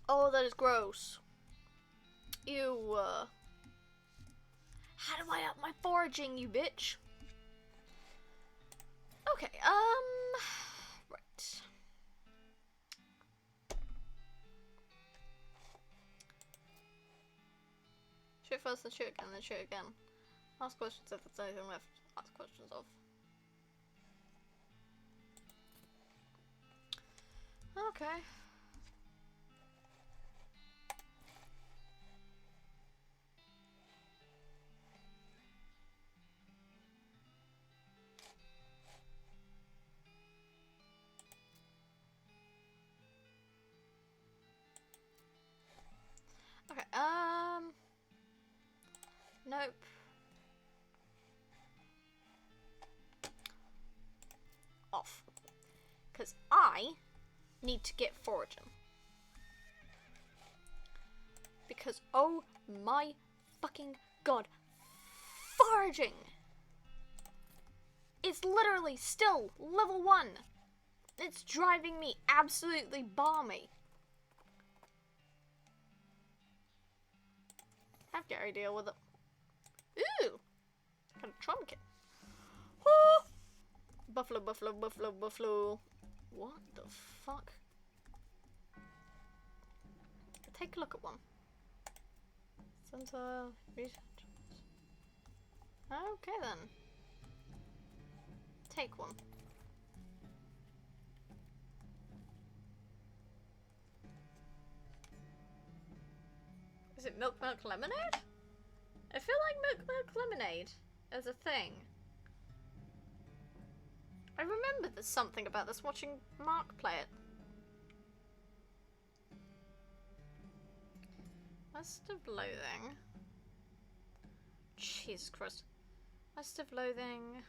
Oh, that is gross. Ew. How do I up my foraging, you bitch? Okay, right. Shoot first, then shoot again, then shoot again. Ask questions if there's anything left. Ask questions of. Okay. Okay, nope. Off. Because I need to get foraging. Because, oh my fucking god, foraging! It's literally still level 1. It's driving me absolutely balmy. Have Gary deal with it. Ooh! Got a trumpet. Oh! Buffalo, buffalo, buffalo, buffalo. What the fuck? take a look at one. Center research. Okay then. Take one. Is it milk lemonade? I feel like milk lemonade is a thing. I remember there's something about this watching Mark play it. List of loathing. Jesus Christ. List of loathing.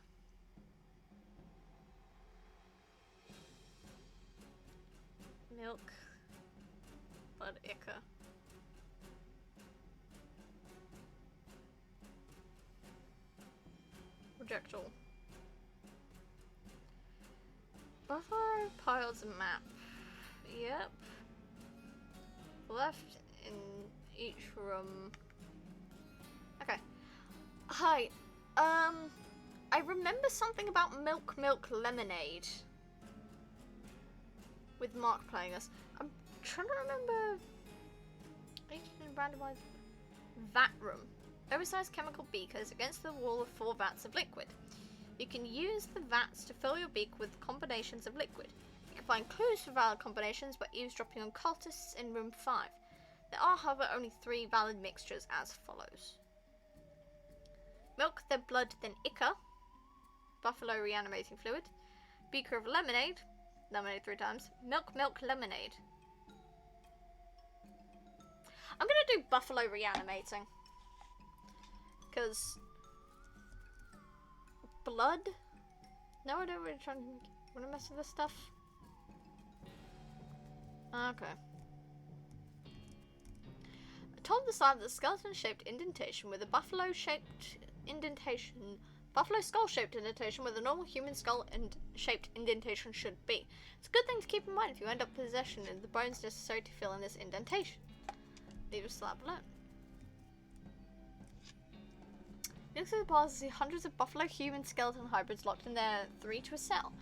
Milk. Blood ichor. Projectile. Buffalo piles a map. Yep. Left in each room. Okay. Hi. I remember something about milk lemonade. With Mark playing this. I'm trying to remember. Randomized. Vat room. Oversized chemical beakers against the wall of 4 vats of liquid. You can use the vats to fill your beak with combinations of liquid. You can find clues for valid combinations by eavesdropping on cultists in room 5. There are, however, only 3 valid mixtures as follows. Milk, then blood, then ichor. Buffalo reanimating fluid. Beaker of lemonade. Lemonade 3 times. Milk, lemonade. I'm gonna do buffalo reanimating. Because blood? No, I don't really want to mess with this stuff. Okay. Atop the side of the skeleton-shaped indentation with a buffalo-shaped indentation, buffalo skull-shaped indentation with a normal human skull and shaped indentation should be. It's a good thing to keep in mind if you end up possession of the bones necessary to fill in this indentation. Leave a slab alone. Next to the bars, see hundreds of buffalo human skeleton hybrids locked in their 3 to a cell.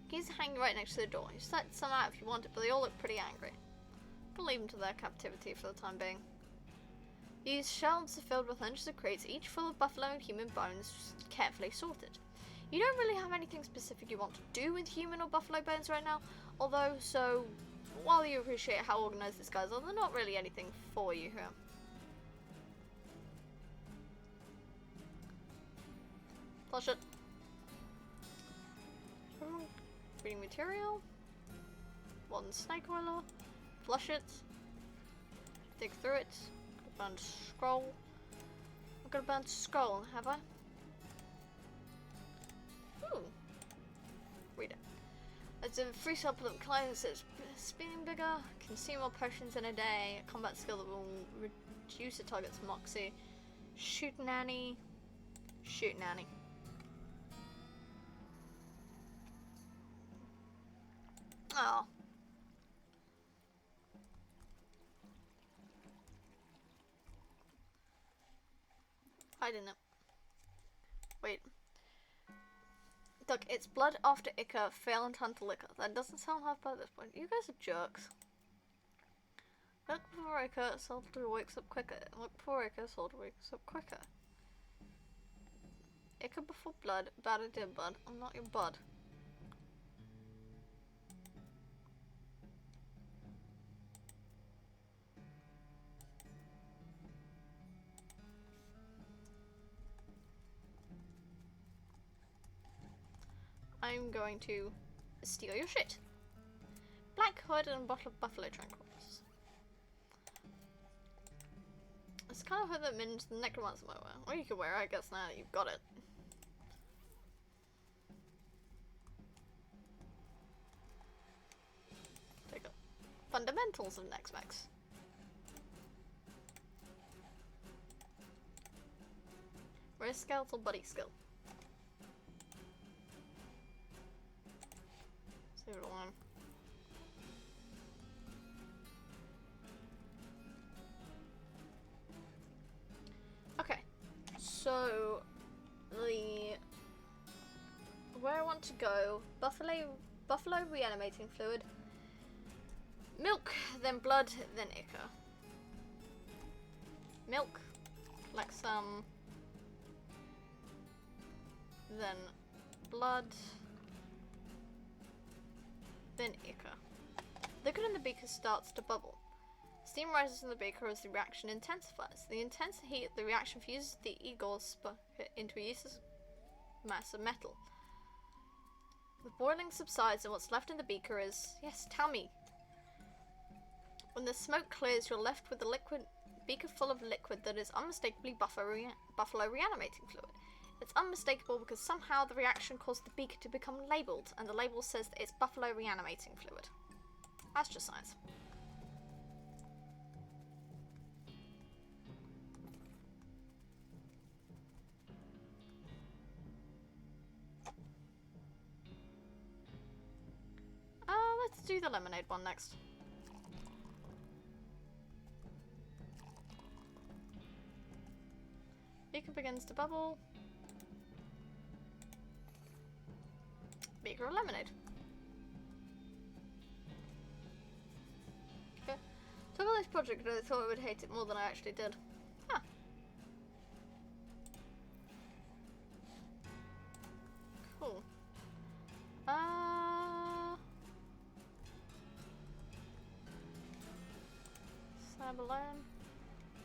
Keys hanging right next to the door. You set some out if you want it, but they all look pretty angry. I'll leave them to their captivity for the time being. These shelves are filled with hundreds of crates, each full of buffalo and human bones, carefully sorted. You don't really have anything specific you want to do with human or buffalo bones right now, although, so, while you appreciate how organized these guys are, they're not really anything for you here. Flush it. Reading material. 1 snake oiler. Flush it. Dig through it. Got a burnt scroll. I've got a burnt scroll, have I? Ooh. Read it. It's a free sample of clothing that says spinning bigger, consume more potions in a day, a combat skill that will reduce a target's moxie. Shoot nanny. Shoot nanny. Oh. I didn't. Wait. Look, it's blood after ichor, fail and turn to liquor. That doesn't sound half bad at this point. You guys are jerks. Look before ichor, Salter wakes up quicker. Look before ichor, Salter wakes up quicker. Ichor before blood, bad idea, bud. I'm not your bud. I'm going to steal your shit. Black hood and a bottle of buffalo tranquilizers. It's kind of hood that minions the necromancer might wear. Or you could wear it, I guess, now that you've got it. Take it. Fundamentals of Nexmex. Rare skeletal buddy skill. Leave it alone. Okay, so where I want to go, buffalo reanimating fluid, milk, then blood, then ichor. milk, like some, then blood, then ichor. Liquid in the beaker starts to bubble. Steam rises in the beaker as the reaction intensifies. The intense heat, the reaction fuses the Igor's bucket into a useless mass of metal. The boiling subsides and what's left in the beaker is... Yes, tell me. When the smoke clears, you're left with a beaker full of liquid that is unmistakably buffalo reanimating fluid. It's unmistakable because somehow the reaction caused the beaker to become labelled, and the label says that it's buffalo reanimating fluid. That's just science. Let's do the lemonade one next. Beaker begins to bubble. Beaker of lemonade. Okay. Took on this project and I thought I would hate it more than I actually did. Huh. Cool. Slab alone.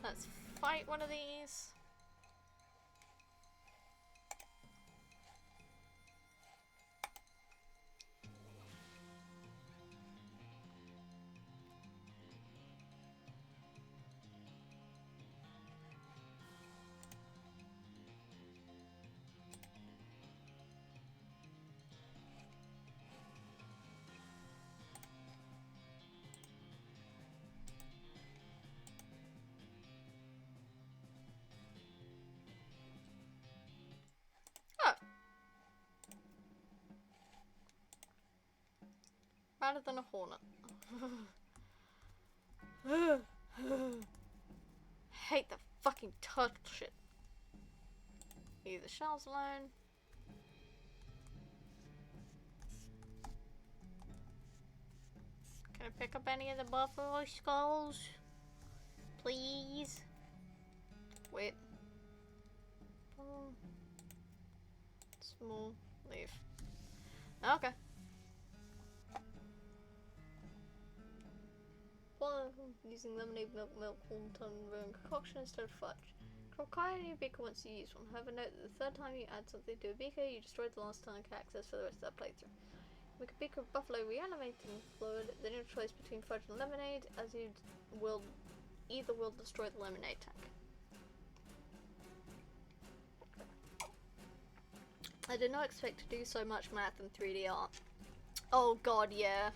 Let's fight one of these. Rather than a hornet. Hate the fucking turtle shit. Leave the shells alone. Can I pick up any of the buffalo skulls? Please? Wait. Small. Leave. Okay. Using lemonade, milk, warm tongue, and concoction instead of fudge. Require a new beaker once you use one. However, note that the third time you add something to a beaker, you destroyed the last tank access for the rest of that playthrough. Make a beaker of buffalo reanimating fluid, then your choice between fudge and lemonade, as you will either will destroy the lemonade tank. I did not expect to do so much math in 3D art. Oh god, yeah.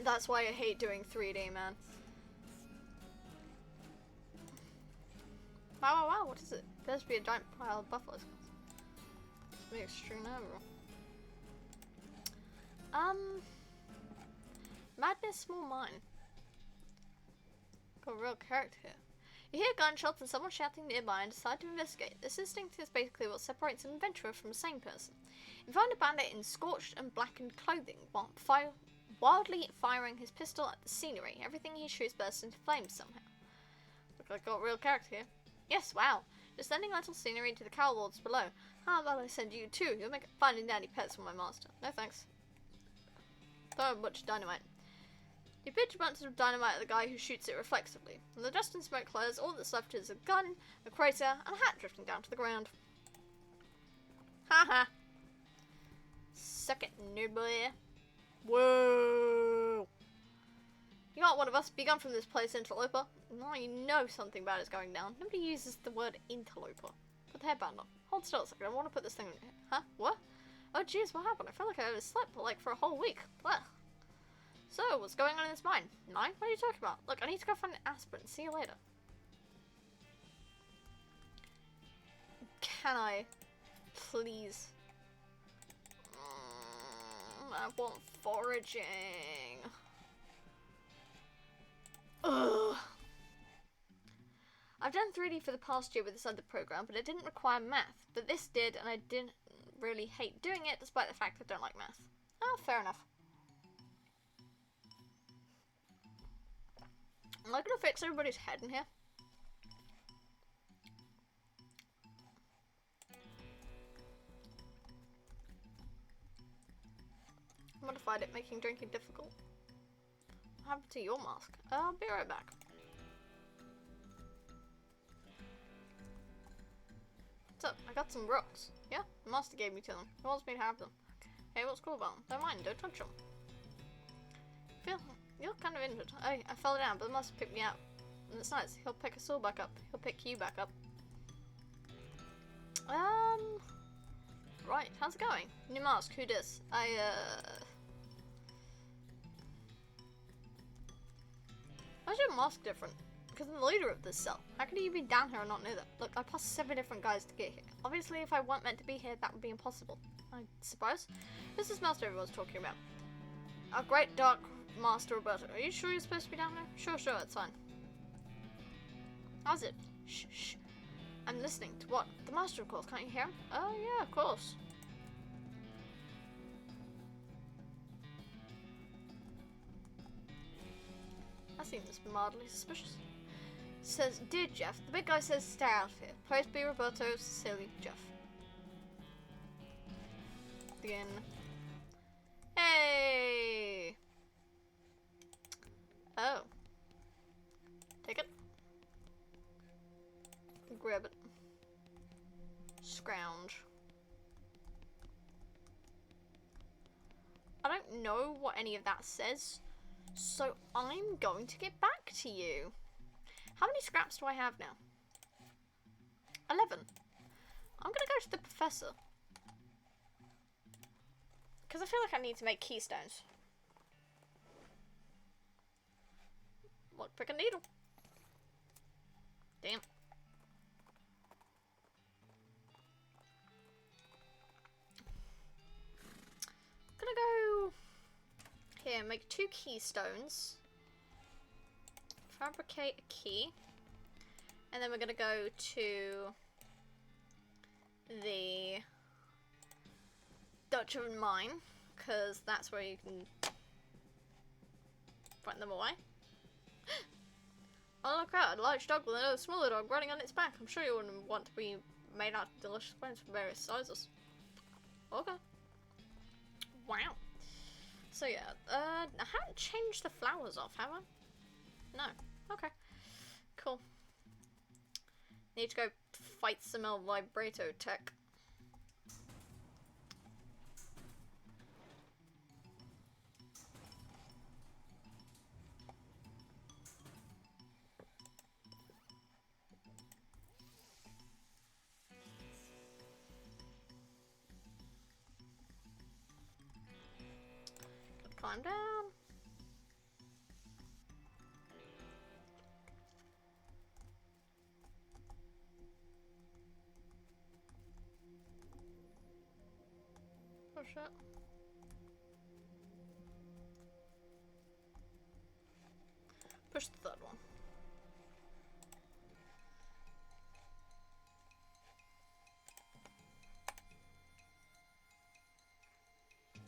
That's why I hate doing 3D, man. Wow, wow, wow, what is it? There's to be a giant pile of buffalo skulls. It's me extreme overall. Madness small mine. Got a real character here. You hear gunshots and someone shouting nearby and decide to investigate. This instinct is basically what separates an adventurer from a sane person. You find a bandit in scorched and blackened clothing, wildly firing his pistol at the scenery. Everything he shoots bursts into flames somehow. Look like I got a real character here. Yes, wow. Just sending a little scenery to the cowboys below. How about I send you too? You'll make finding dandy pets for my master. No thanks. Throw a bunch of dynamite. You pitch a bunch of dynamite at the guy who shoots it reflexively. When the dust and smoke clears, all that's left is a gun, a crater, and a hat drifting down to the ground. Haha. Suck it, nerd boy. Whoa! You aren't one of us. Be gone from this place, interloper. Now you know something bad is going down. Nobody uses the word interloper. Put the headband on. Hold still a second. I want to put this thing in here. Huh? What? Oh jeez, what happened? I felt like I overslept like for a whole week. Blah. So, what's going on in this mine? Mine? What are you talking about? Look, I need to go find an aspirin. See you later. Can I? Please. I want foraging. Ugh. I've done 3D for the past year with this other program, but it didn't require math. But this did, and I didn't really hate doing it, despite the fact that I don't like math. Oh, fair enough. Am I gonna fix everybody's head in here? Modified it, making drinking difficult. What happened to your mask? I'll be right back. What's up? I got some rocks. Yeah? The master gave me to them. He wants me to have them. Hey, what's cool about them? Don't mind, don't touch them. You're kind of injured. I fell down, but the master picked me up. And it's nice. He'll pick us all back up. He'll pick you back up. Right, how's it going? New mask, who dis? Why's your mask different? Because I'm the leader of this cell. How could you be down here and not know that? Look, I passed 7 different guys to get here. Obviously, if I weren't meant to be here, that would be impossible. I suppose. This is Master everyone's talking about. Our great dark Master Roberto. Are you sure you're supposed to be down there? Sure, it's fine. How's it? Shh. I'm listening to what? The Master, of course. Can't you hear him? Oh, yeah, of course. That seems mildly suspicious. Says, dear Jeff, the big guy says stay out of here. Praise be Roberto, sincerely, Jeff. Begin. Hey! Oh. Take it. Grab it. Scrounge. I don't know what any of that says, so I'm going to get back to you. How many scraps do I have now? 11. I'm gonna go to the professor. Because I feel like I need to make keystones. What, pick a needle? Damn. I'm gonna go here, make 2 keystones. Fabricate a key. And then we're gonna go to the Dutchman mine, because that's where you can find them away. Oh look out, a large dog with another smaller dog running on its back. I'm sure you wouldn't want to be made out of delicious bones from various sizes. Okay. Wow. So yeah, I haven't changed the flowers off, have I? No. Okay. Cool. Need to go fight some El Vibrato tech. Gotta climb down. Push it. Push the third one.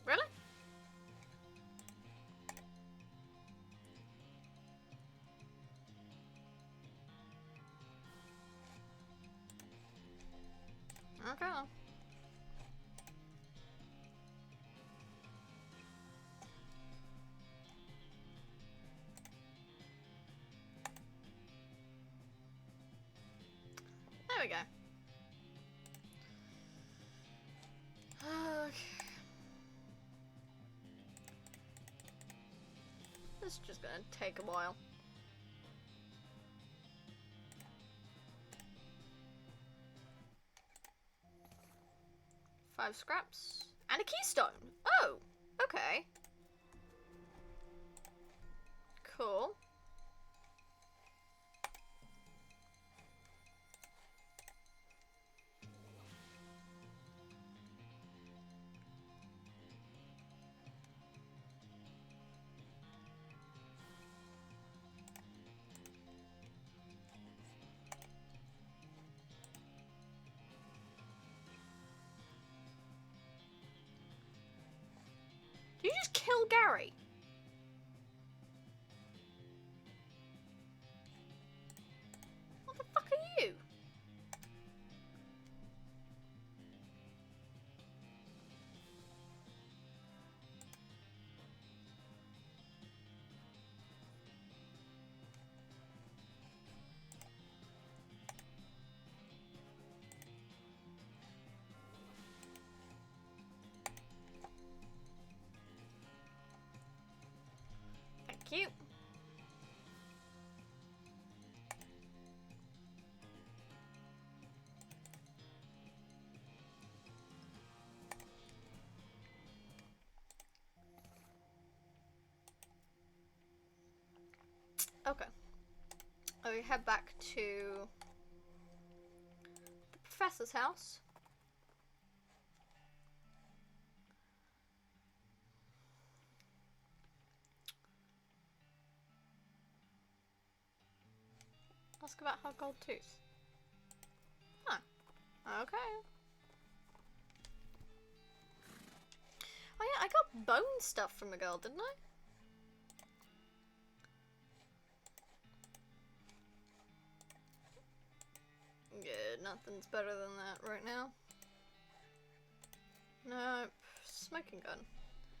Really? Okay. There we go. Okay. This is just gonna take a while. Five scraps. And a keystone! Oh! Okay. Cool. Did you just kill Gary? What the fuck are you? you. Okay. We head back to the professor's house. Ask about her gold tooth. Huh. Okay. Oh yeah, I got bone stuff from the girl, didn't I? Yeah, nothing's better than that right now. Nope. Smoking gun.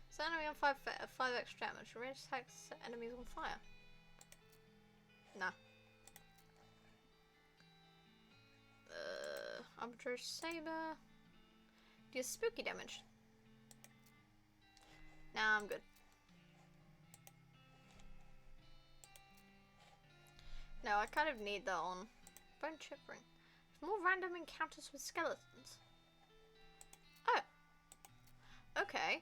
So enemy on 5 extra damage. Range attacks enemies on fire. Nah. Arbitrary saber. Do spooky damage. Nah, I'm good. No, I kind of need that on. Bone chip ring. More random encounters with skeletons. Oh. Okay.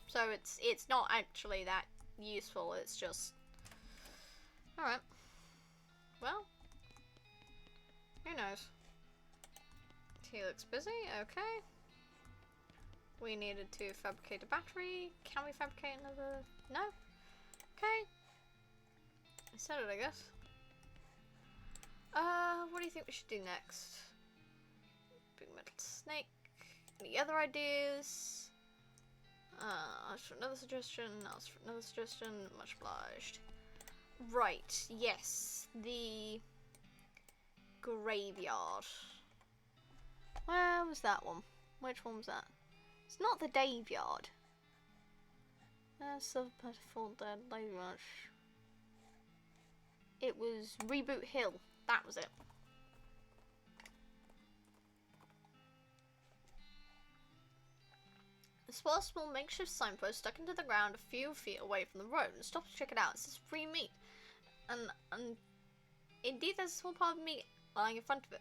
So it's not actually that useful, it's just... Alright. Well. Who knows? He looks busy, okay. We needed to fabricate a battery. Can we fabricate another? No? Okay. I said it, I guess. What do you think we should do next? Big metal snake. Any other ideas? Ask for another suggestion. Ask for another suggestion. Much obliged. Right, yes. The graveyard. Where was that one? Which one was that? It's not the Daveyard. Silver Full Dead, Lady Rush. It was Reboot Hill. That was it. A small makeshift signpost stuck into the ground a few feet away from the road, and stop to check it out. It says free meat. And indeed there's a small pile of meat lying in front of it.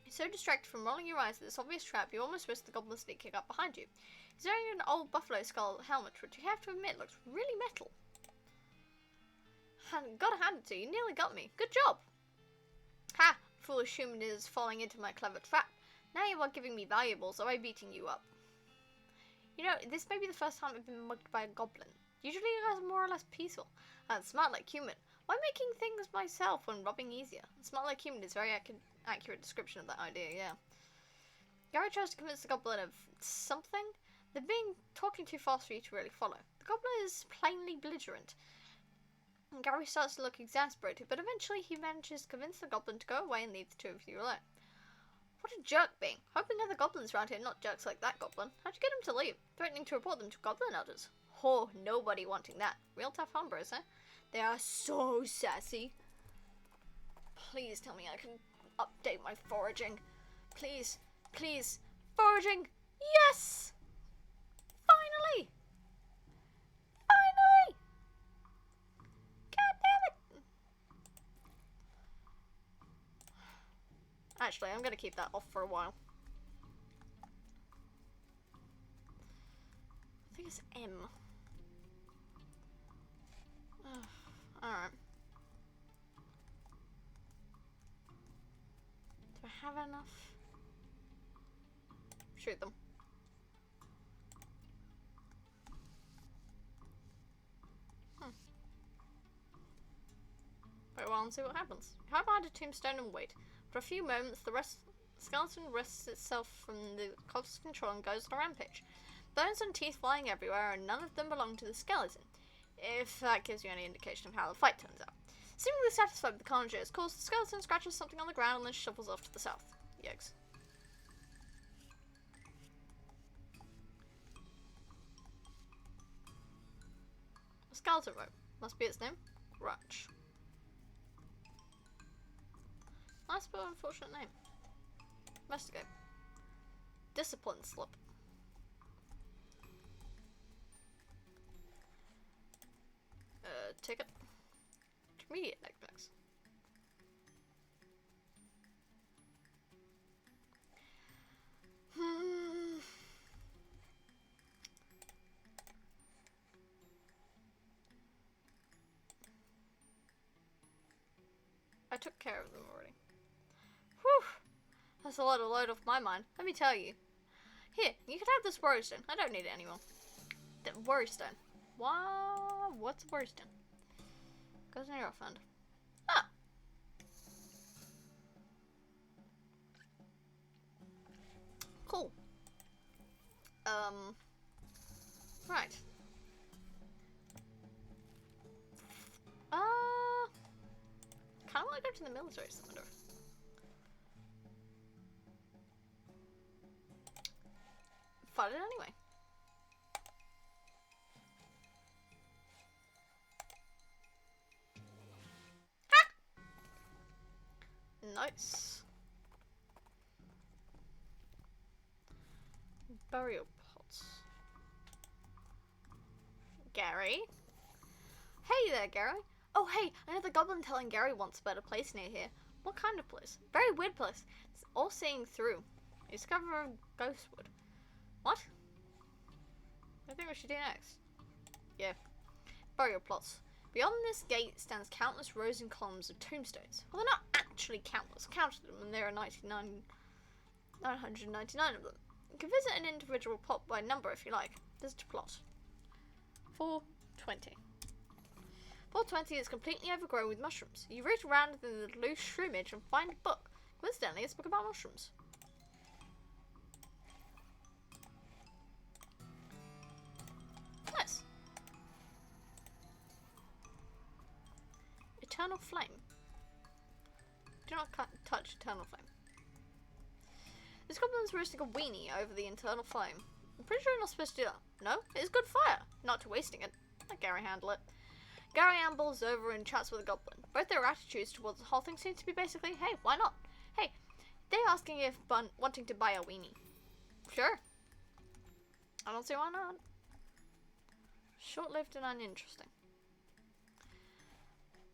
You're so distracted from rolling your eyes at this obvious trap, you almost risk the goblin sneaking up behind you. He's wearing an old buffalo skull helmet, which you have to admit looks really metal. And gotta hand it to you, nearly got me. Good job! Ha! Foolish human is falling into my clever trap. Now you are giving me valuables, or I'm beating you up. You know, this may be the first time I've been mugged by a goblin. Usually you guys are more or less peaceful, and smart like human. Why making things myself when robbing easier? Smart like human is a very accurate description of that idea, yeah. Gary tries to convince the goblin of something. They're talking too fast for you to really follow. The goblin is plainly belligerent. And Gary starts to look exasperated, but eventually he manages to convince the goblin to go away and leave the two of you alone. What a jerk being. Hoping other goblins around here, not jerks like that goblin. How'd you get him to leave? Threatening to report them to goblin elders. Oh, nobody wanting that. Real tough hombres, eh? They are so sassy. Please tell me I can update my foraging. Please, please. Foraging! Yes! Finally! Finally! God damn it! Actually, I'm gonna keep that off for a while. I think it's M. Alright. Do I have enough? Shoot them. Very well, and see what happens. You hide behind a tombstone and wait. For a few moments, the skeleton rests itself from the close control and goes on a rampage. Bones and teeth flying everywhere, and none of them belong to the skeleton. If that gives you any indication of how the fight turns out. Seemingly satisfied with the carnage's course, the skeleton scratches something on the ground and then shuffles off to the south. Yikes. A skeleton rope. Must be its name. Grudge. Nice but unfortunate name. Investigate. Discipline slip. ticket. Intermediate backpacks. I took care of them already. Whew! That's a lot of load off my mind, let me tell you. Here, you can have this worry stone. I don't need it anymore. The worry stone. What's a worry stone? Goes in your fund. Ah! Cool. Right. Kinda wanna go to the military center. Fight it anyway. Ha! Nice. Burial pots. Gary? Hey there, Gary. Oh, hey, another goblin telling Gary wants a better place near here. What kind of place? Very weird place. It's all seeing through. You discover a ghost wood. What? I think we should do next. Yeah. Burial plots. Beyond this gate stands countless rows and columns of tombstones. Well, they're not actually countless. I counted them and there are 999 of them. You can visit an individual plot by number if you like. Visit a plot. 420. 420 is completely overgrown with mushrooms. You root around in the loose shroomage and find a book. Coincidentally, it's a book about mushrooms. Nice. Eternal Flame. Do not touch Eternal Flame. This goblin's roasting a weenie over the Eternal Flame. I'm pretty sure you're not supposed to do that. No, it's good fire. Not to wasting it. Let Gary handle it. Gary ambles over and chats with the goblin. Both their attitudes towards the whole thing seem to be basically, hey, why not? Hey, they're asking if wanting to buy a weenie. Sure. I don't see why not. Short-lived and uninteresting.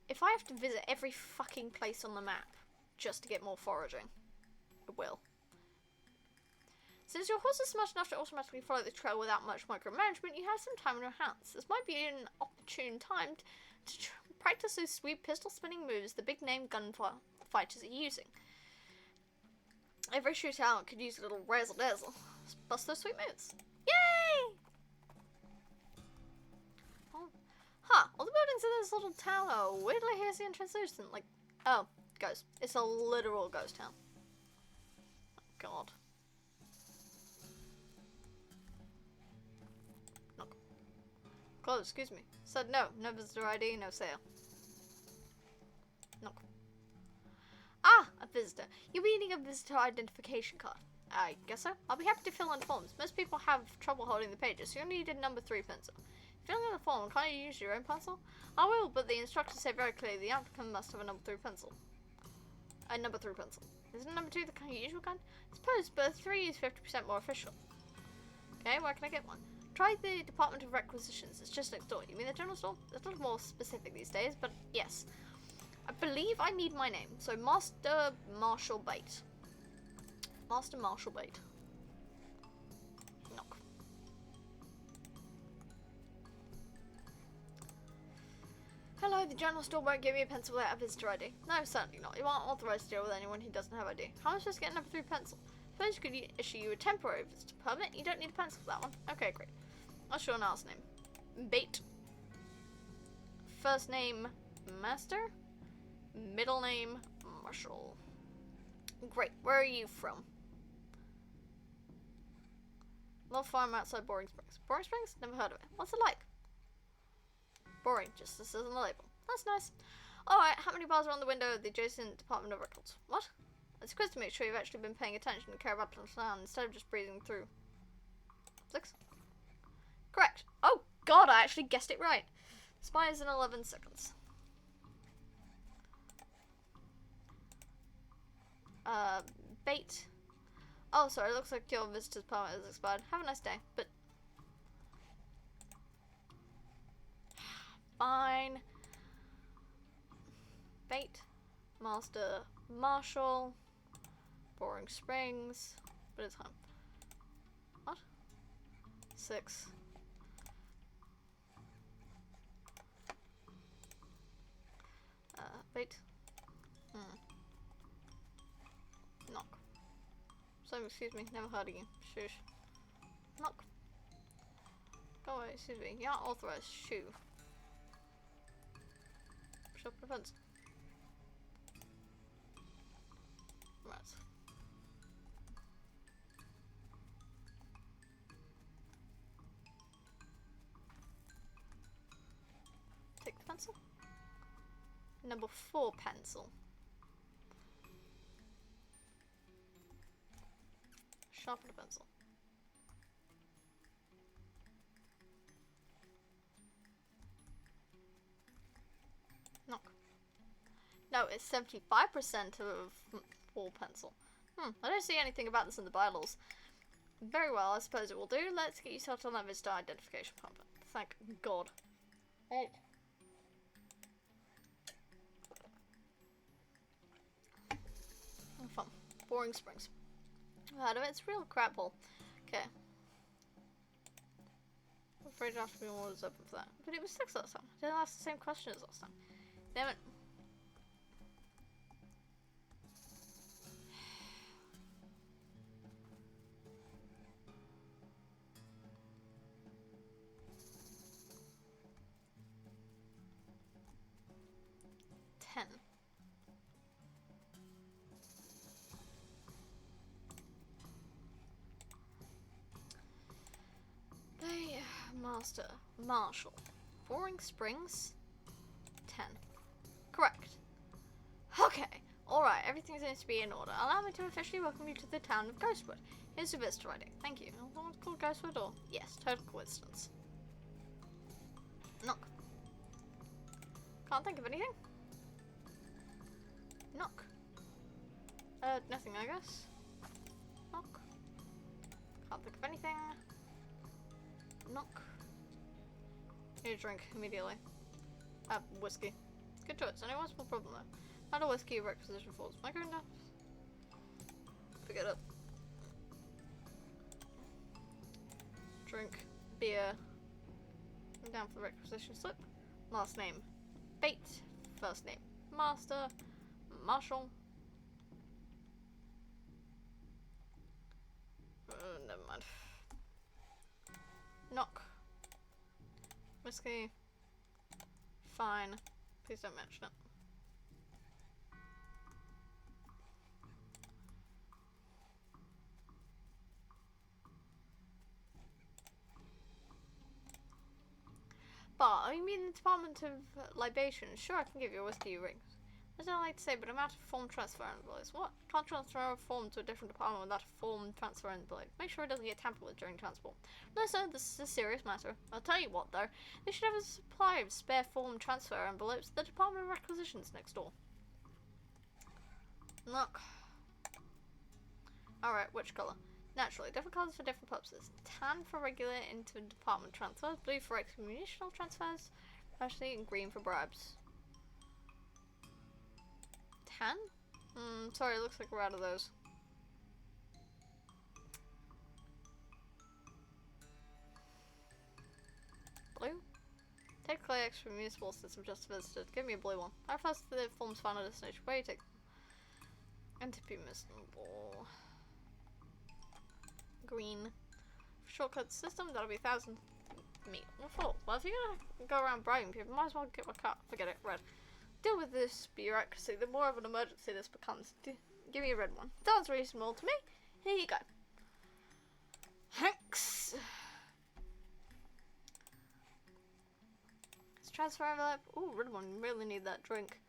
If I have to visit every fucking place on the map just to get more foraging, I will. Since your horse is smart enough to automatically follow the trail without much micromanagement, you have some time on your hands. This might be an opportune time to practice those sweet pistol-spinning moves the big-name gunfighters are using. Every shootout could use a little razzle-dazzle. Bust those sweet moves. Yay! Oh. Huh, all the buildings in this little town are weirdly hazy and translucent. Like, oh, ghost. It's a literal ghost town. Oh, God. Close, excuse me. Said no. No visitor ID, no sale. No. Ah, a visitor. You'll be needing a visitor identification card. I guess so. I'll be happy to fill in forms. Most people have trouble holding the pages, so you'll need a number 3 pencil. Filling in the form, can't you use your own pencil? I will, but the instructions say very clearly the applicant must have a number 3 pencil. A number 3 pencil. Isn't number 2 the kind of usual kind? I suppose, but 3 is 50% more official. Okay, where can I get one? Try the Department of Requisitions. It's just next door. You mean the general store? It's a little more specific these days, but yes. I believe I need my name. So Master Marshall Bate. Master Marshall Bate. Knock. Hello, the general store won't give me a pencil without a visitor ID. No, certainly not. You aren't authorized to deal with anyone who doesn't have ID. How am I supposed to get a number 3 pencil? Suppose you could issue you a temporary visitor permit. You don't need a pencil for that one. Okay, great. I'll show an last name. Bate. First name, Master. Middle name, Marshall. Great. Where are you from? Little farm outside Boring Springs. Boring Springs? Never heard of it. What's it like? Boring, just as says on the label. That's nice. Alright, how many bars are on the window of the adjacent Department of Records? What? It's quiz to make sure you've actually been paying attention and care about the plan instead of just breezing through. 6? Correct. Oh god, I actually guessed it right. Expires in 11 seconds. Bait. Oh, sorry, it looks like your visitor's permit has expired. Have a nice day, but... Fine. Master Marshall. Boring Springs. But it's home. What? 6. Wait. Knock. So, excuse me, never heard of you. Shush. Knock. Go away, excuse me. You're not authorized. Shoo. Shop defense. Right. Take the pencil. Number 4 pencil. Sharpen the pencil. Knock. No, it's 75% of 4 pencil. I don't see anything about this in the bylaws. Very well, I suppose it will do. Let's get you started on that visitor identification pump. Thank God. Right. Fun. Boring Springs. Heard of it? It's a real crap hole. Okay. I'm afraid I have to be more open for that. But it was 6 last time. I didn't ask the same question as last time. Damn it. Master Marshall. Boring Springs. 10. Correct. Okay. Alright, everything seems to be in order. Allow me to officially welcome you to the town of Ghostwood. Here's your visitor ID. Thank you. Someone's called Ghostwood or? Yes, total coincidence. Knock. Can't think of anything. Knock. Nothing, I guess. Knock. Can't think of anything. Knock. Need a drink immediately. Whiskey. Good choice. Only one small problem though. Not a whiskey requisition falls. Am I going down? Forget it. Drink. Beer. I'm down for the requisition slip. Last name. Bait. First name. Master. Marshall. Never mind. Knock. Whiskey. Fine. Please don't mention it. Bar, you mean the Department of Libation? Sure, I can give you a whiskey ring. I don't like to say, but I'm out of form transfer envelopes. What? Can't transfer a form to a different department without a form transfer envelope. Make sure it doesn't get tampered with during transport. No, sir, this is a serious matter. I'll tell you what, though. They should have a supply of spare form transfer envelopes at the Department of Requisitions next door. Look. Alright, which colour? Naturally, different colours for different purposes. Tan for regular inter-department transfers, blue for excommunicational transfers, especially, and green for bribes. Tan? Sorry, it looks like we're out of those. Blue? Technically, extra municipal system just visited. Give me a blue one. That refers to the form's final destination. Where do you take? Anti-municipal. Green. Shortcut system, that'll be 1,000 meat. What for? Well, if you're gonna go around bribing people, might as well get my car. Forget it, red. Deal with this bureaucracy. The more of an emergency this becomes. Give me a red one. Sounds reasonable to me. Here you go. Thanks. Let's transfer envelope. Ooh, red one. Really need that drink.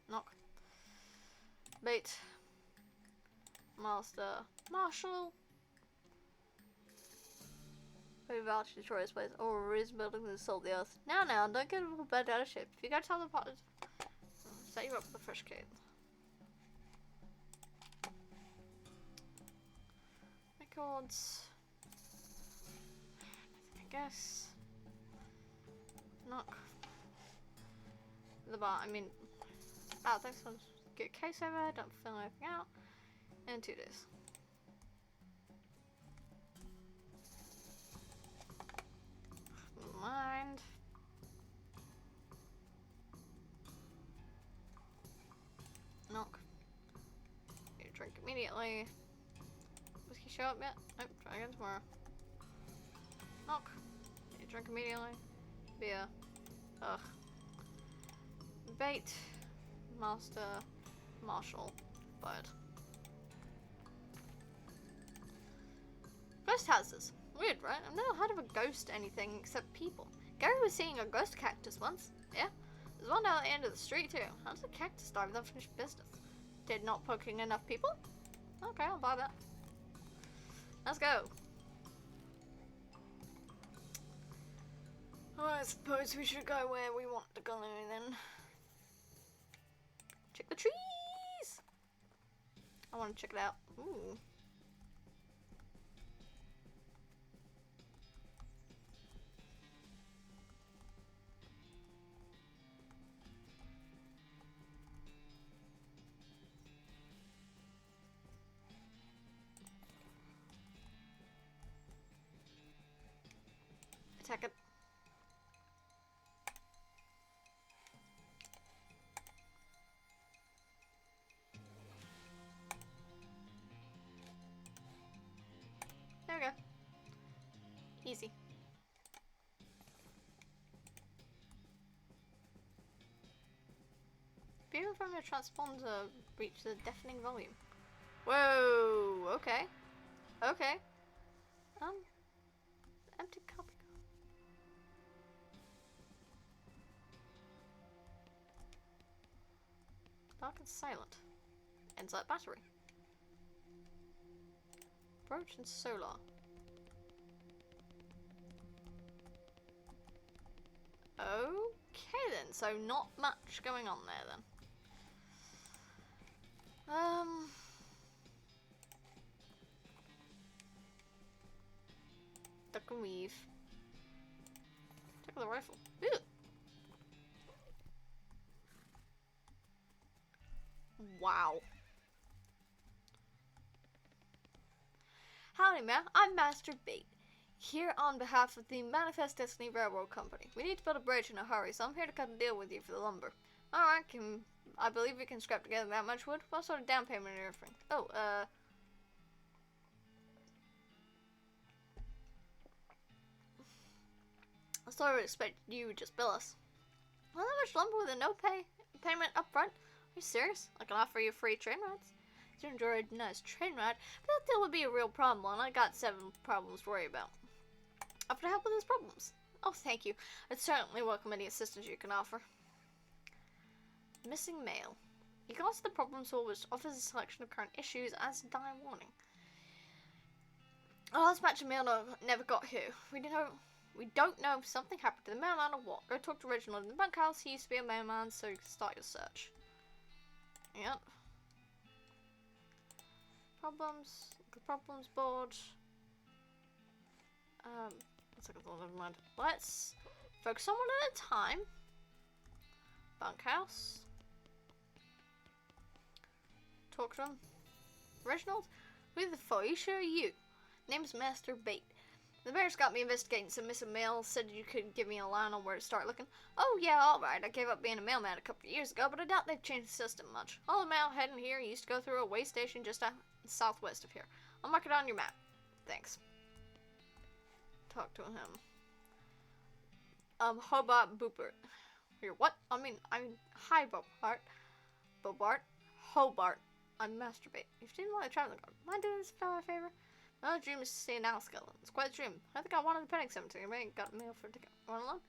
Knock. Bait. Master Marshall. We vouch to destroy this place. Or raise buildings and salt the earth. Now, don't get a bad attitude. If you go tell the partners, set you up with a fresh cake. Records. guess. Knock the bar. I mean, thanks for get case over. Don't fill anything out. And 2 days. Mind. Knock. You drink immediately. Whiskey show up yet? Nope, try again tomorrow. Knock. You drink immediately. Beer. Ugh. Bait. Master. Marshall. Bird. Ghost houses. Weird, right? I've never heard of a ghost anything except people. Gary was seeing a ghost cactus once. Yeah. There's one down at the end of the street too. How does a cactus die without finished business? Did not poking enough people? Okay, I'll buy that. Let's go. Oh, I suppose we should go where we want to go then. Check the trees! I want to check it out. Ooh. Attack it. There we go. Easy. People from your transponder reach the deafening volume. Whoa, okay. Okay. Empty copy. Dark and silent. Insert battery. Brooch and solar. Okay then, so not much going on there then. Duck and weave. Check the rifle. Ew. Wow. Howdy, man. I'm Master Bait. Here on behalf of the Manifest Destiny Railroad Company. We need to build a bridge in a hurry, so I'm here to cut a deal with you for the lumber. Alright, I believe we can scrap together that much wood. What sort of down payment are you offering? Oh, I sort of expect you would just bill us. Well, that much lumber with a no payment up front? Are you serious? I can offer you free train rides. You enjoy a nice train ride, but that deal would be a real problem, and I got 7 problems to worry about. Offer to help with those problems. Oh, thank you. I'd certainly welcome any assistance you can offer. Missing mail. You can answer the problem solver, which offers a selection of current issues as a die warning. Oh, this batch of mail never got here. We don't know if something happened to the mailman or what. Go talk to Reginald in the bunkhouse. He used to be a mailman, so you can start your search. Yep. The problems board. Never mind. Let's focus on one at a time. Bunkhouse. Talk to him. Reginald? Who the fuck are you? Name's Master Bait. The mayor's got me investigating some missing mail. Said you could give me a line on where to start looking. Oh yeah, alright. I gave up being a mailman a couple of years ago, but I doubt they've changed the system much. All the mail heading here used to go through a way station just southwest of here. I'll mark it on your map. Thanks. Talk to him. Hobart Boopert. Here, what? Hi, Bobart. Hobart. I'm Master Bait. If you didn't want to travel, mind doing this fella a favor? My dream is to see an owl skeleton. It's quite a dream. I think I wanted the petting cemetery. I got mail for a ticket. Want alone?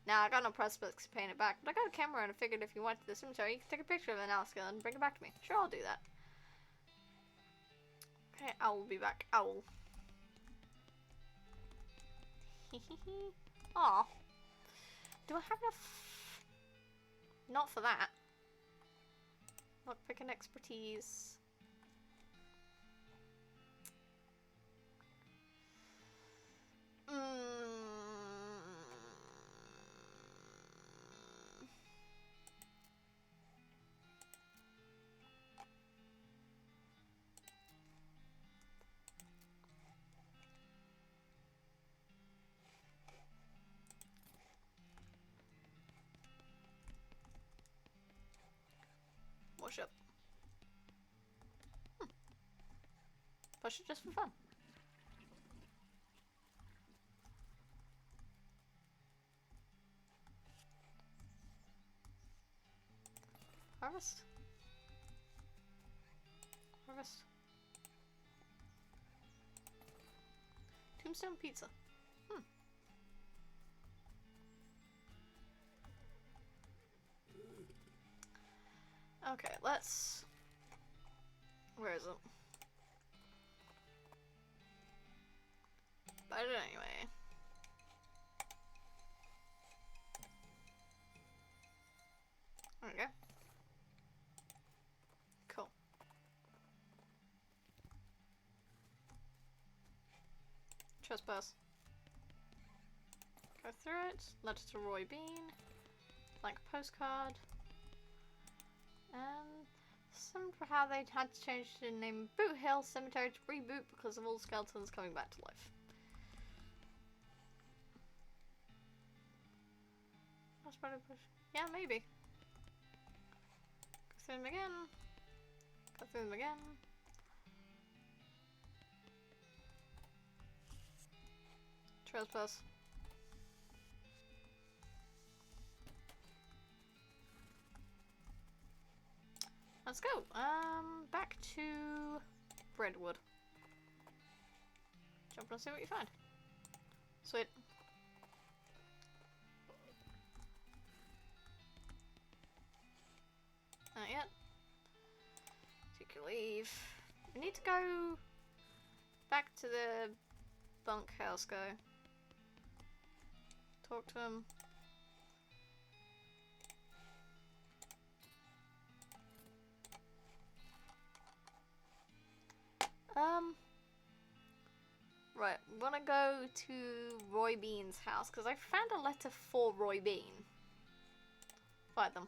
Nah, I got no prospects to paying it back, but I got a camera and I figured if you went to the cemetery, you could take a picture of an owl skeleton and bring it back to me. Sure, I'll do that. Okay, Owl will be back. Owl. Hehehe. Aw. Do I have enough? Not for that. Lockpicking expertise. Wash up. Wash it just for fun. Harvest. Harvest. Tombstone pizza. Okay, let's... Where is it? But anyway. There we go. Cool. Trespass. Go through it. Letter to Roy Bean. Blank postcard. Some for how they had to change the name Boot Hill Cemetery to Reboot because of all skeletons coming back to life. That's probably push. Yeah, maybe. Go through them again. Go through them again. Trespass. Let's go. Back to Breadwood. Jump and see what you find. Sweet. Not yet. Take your leave. We need to go back to the bunkhouse guy. Talk to him. Right, we want to go to Roy Bean's house because I found a letter for Roy Bean. Fight them.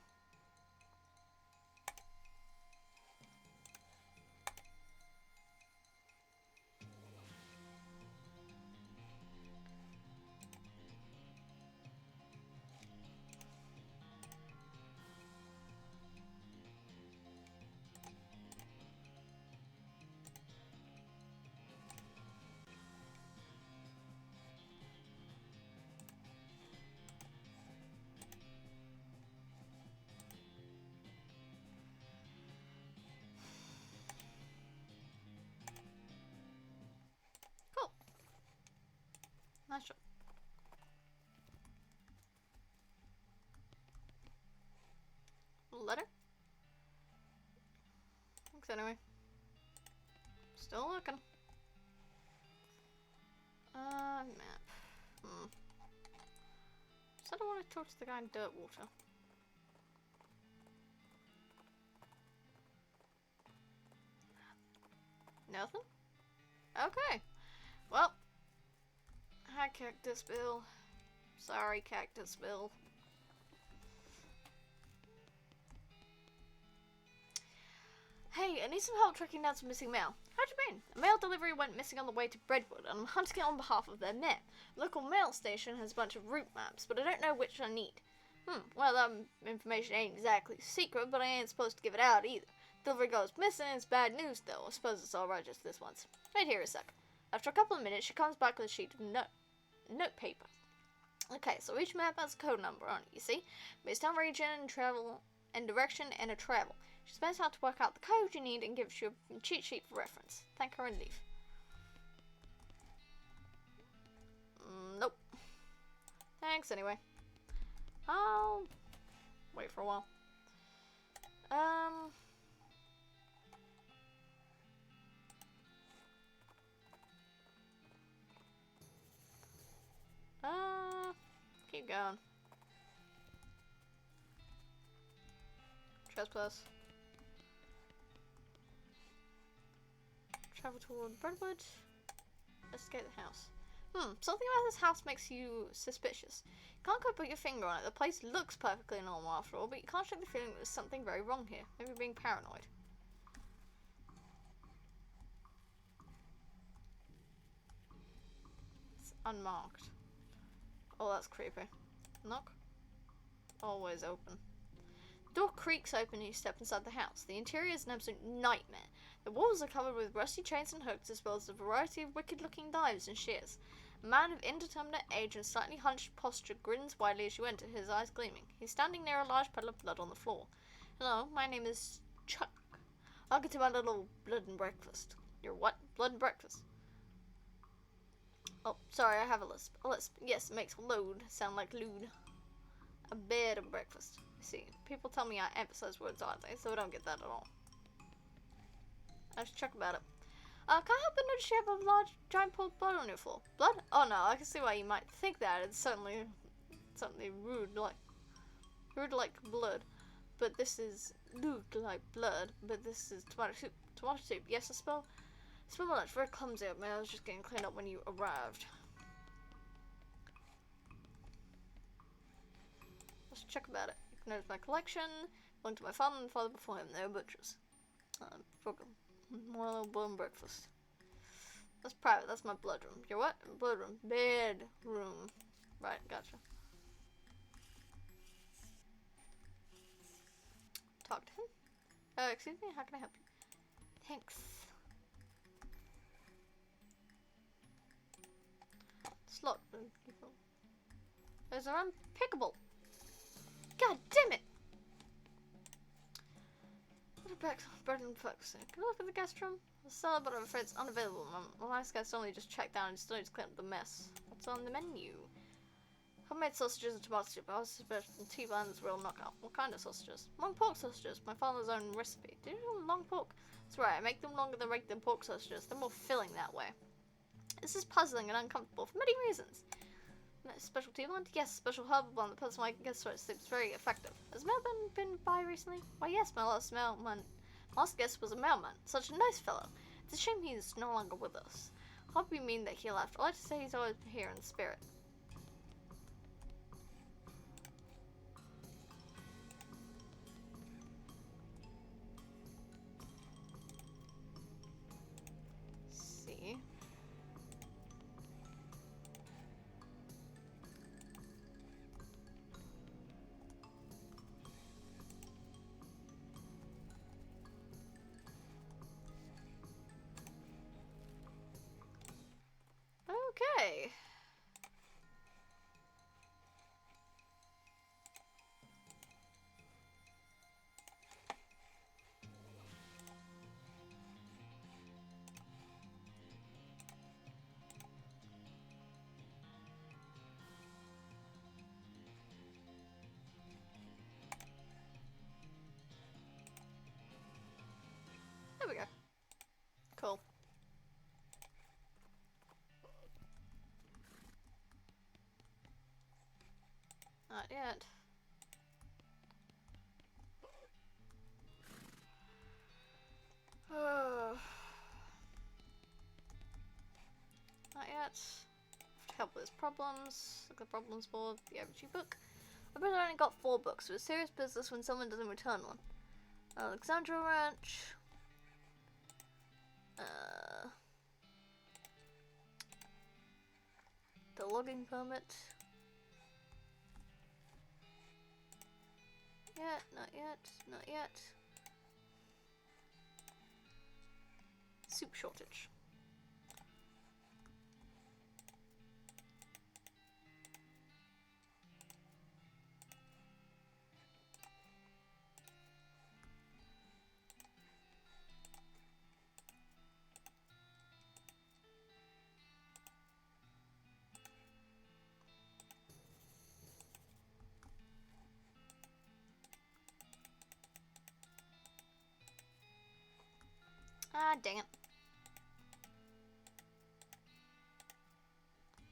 Nice job. Letter? Thanks anyway. Still looking. Map. Said I want to talk to the guy in Dirtwater. Nothing? Okay. Well. Hi, Cactus Bill. Sorry, Cactus Bill. Hey, I need some help tracking down some missing mail. How do you mean? A mail delivery went missing on the way to Breadwood, and I'm hunting it on behalf of their mayor. The local mail station has a bunch of route maps, but I don't know which I need. Well, that information ain't exactly secret, but I ain't supposed to give it out either. Delivery goes missing, it's bad news though. I suppose it's alright just this once. Wait here a sec. After a couple of minutes, she comes back with a sheet of note paper. Okay, so each map has a code number on it, you see? Based on region and travel and direction and a travel. She spends out to work out the code you need and gives you a cheat sheet for reference. Thank her and leave. Nope. Thanks anyway. I'll wait for a while. Keep going. Trespass. Travel toward Breadwood. Investigate the house. Something about this house makes you suspicious. You can't quite put your finger on it. The place looks perfectly normal after all, but you can't shake the feeling that there's something very wrong here. Maybe being paranoid. It's unmarked. Oh, that's creepy. Knock. Always open. Door creaks open and you step inside the house. The interior is an absolute nightmare. The walls are covered with rusty chains and hooks, as well as a variety of wicked-looking knives and shears. A man of indeterminate age and slightly hunched posture grins widely as you enter, his eyes gleaming. He's standing near a large puddle of blood on the floor. Hello, my name is Chuck. I'll get to my little blood and breakfast. Your what? Blood and breakfast. Oh, sorry, I have a lisp. A lisp. Yes, it makes load sound like lewd. A bed of breakfast. See, people tell me I emphasize words oddly, so I don't get that at all. I should check about it. Can I help you notice you have a large giant pool of blood on your floor? Blood? Oh no, I can see why you might think that. It's certainly rude like blood. But this is looked like blood, but this is tomato soup. Tomato soup. Yes, I smell blood. It's very clumsy of me. I was just getting cleaned up when you arrived. Let's check about it. You can notice my collection. Belonged to my father and father before him. They were butchers. More little blood and breakfast. That's private. That's my blood room. Your what? Blood room. Bed room. Right, gotcha. Talk to him. Excuse me, how can I help you? Thanks. Slot. Those are unpickable. God damn it! Bread and folks. Can I look at the guest room? The cellar, but I'm afraid it's unavailable. My last guest only just checked down and still needs to clean up the mess. What's on the menu? Homemade sausages and tomato soup. I was suspecting T-Bland's real knockout. What kind of sausages? Long pork sausages. My father's own recipe. Do you know long pork? That's right. I make them longer than regular pork sausages. They're more filling that way. This is puzzling and uncomfortable for many reasons. Special T-Bland? Yes, special herbal blend. The person I guess so it's very effective. Has Mel been by recently? Why yes, my last guest was a mailman. Such a nice fellow. It's a shame he's no longer with us. Hope you mean that he left. I like to say he's always here in spirit. See. Okay. There we go. Cool. Not yet. Not yet. Help with his problems. Look at the problems board. The overdue book. I bet I only got 4 books. It was serious business when someone doesn't return one. Alexandra Ranch. The logging permit. Yet, not yet, not yet. Soup shortage. Ah, dang it.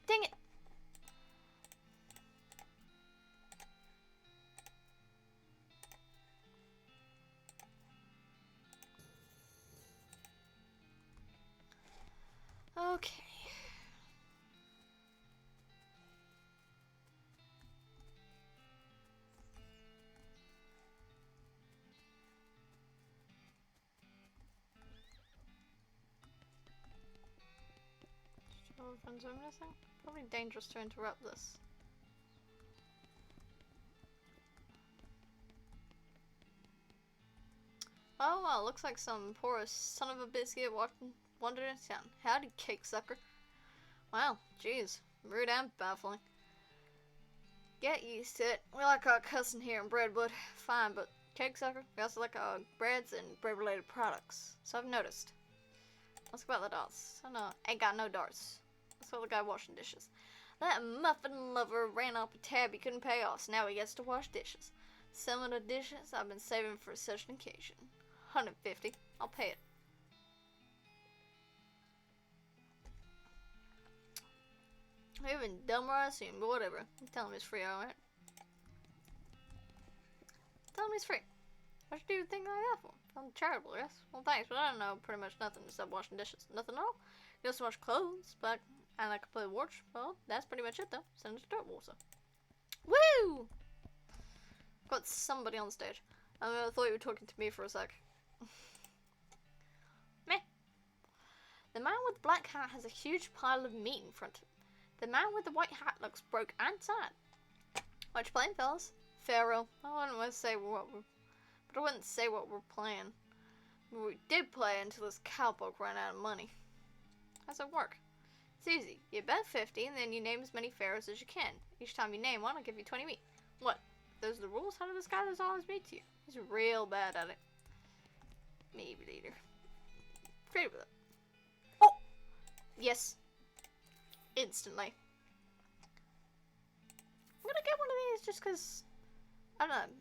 Dang it! Okay. Friends are missing? Probably dangerous to interrupt this. well, looks like some poor son of a biscuit wandered into town. Howdy, cake sucker. Well, jeez, rude and baffling. Get used to it. We like our cussing here in Breadwood. Fine, but cake sucker, we also like our breads and bread-related products. So I've noticed. Let's go about the darts. Oh no, ain't got no darts. Let's go the guy washing dishes. That muffin lover ran up a tab he couldn't pay off, so now he gets to wash dishes. Some of the dishes I've been saving for such an occasion. 150. I'll pay it. Even dumber I assume, but whatever. Tell him it's free, alright? Tell him it's free. What you do a thing like that for? I'm charitable, yes? Well, thanks, but I don't know pretty much nothing except washing dishes. Nothing at all? Just wash clothes, but and I can play watch. Well, that's pretty much it, though. Send it to dirt water. Woo! Got somebody on stage. I thought you were talking to me for a sec. Meh. The man with the black hat has a huge pile of meat in front of him. The man with the white hat looks broke and sad. What you playing, fellas? Pharaoh. I wouldn't say what we're playing. We did play until this cowboy ran out of money. How's it work? It's easy. You bet 50 and then you name as many pharaohs as you can. Each time you name one, I'll give you 20 meat. What? Those are the rules? How did this guy lose all his meat to you? He's real bad at it. Maybe later. Great with it. Oh! Yes. Instantly. I'm gonna get one of these just because, I don't know,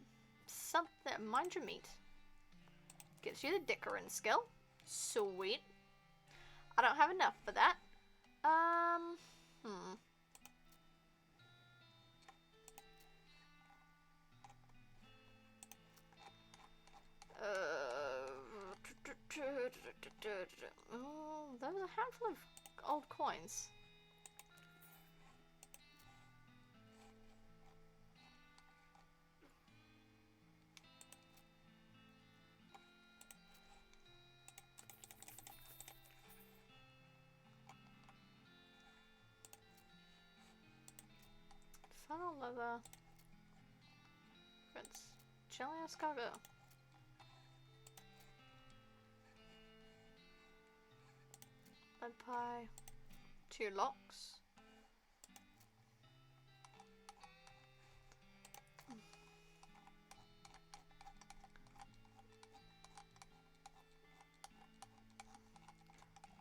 something, mind your meat. Gives you the dickering skill. Sweet. I don't have enough for that. Oh, there was a handful of old coins. Funnel leather. Prince. Jelly escargot. Lead pie. 2 locks.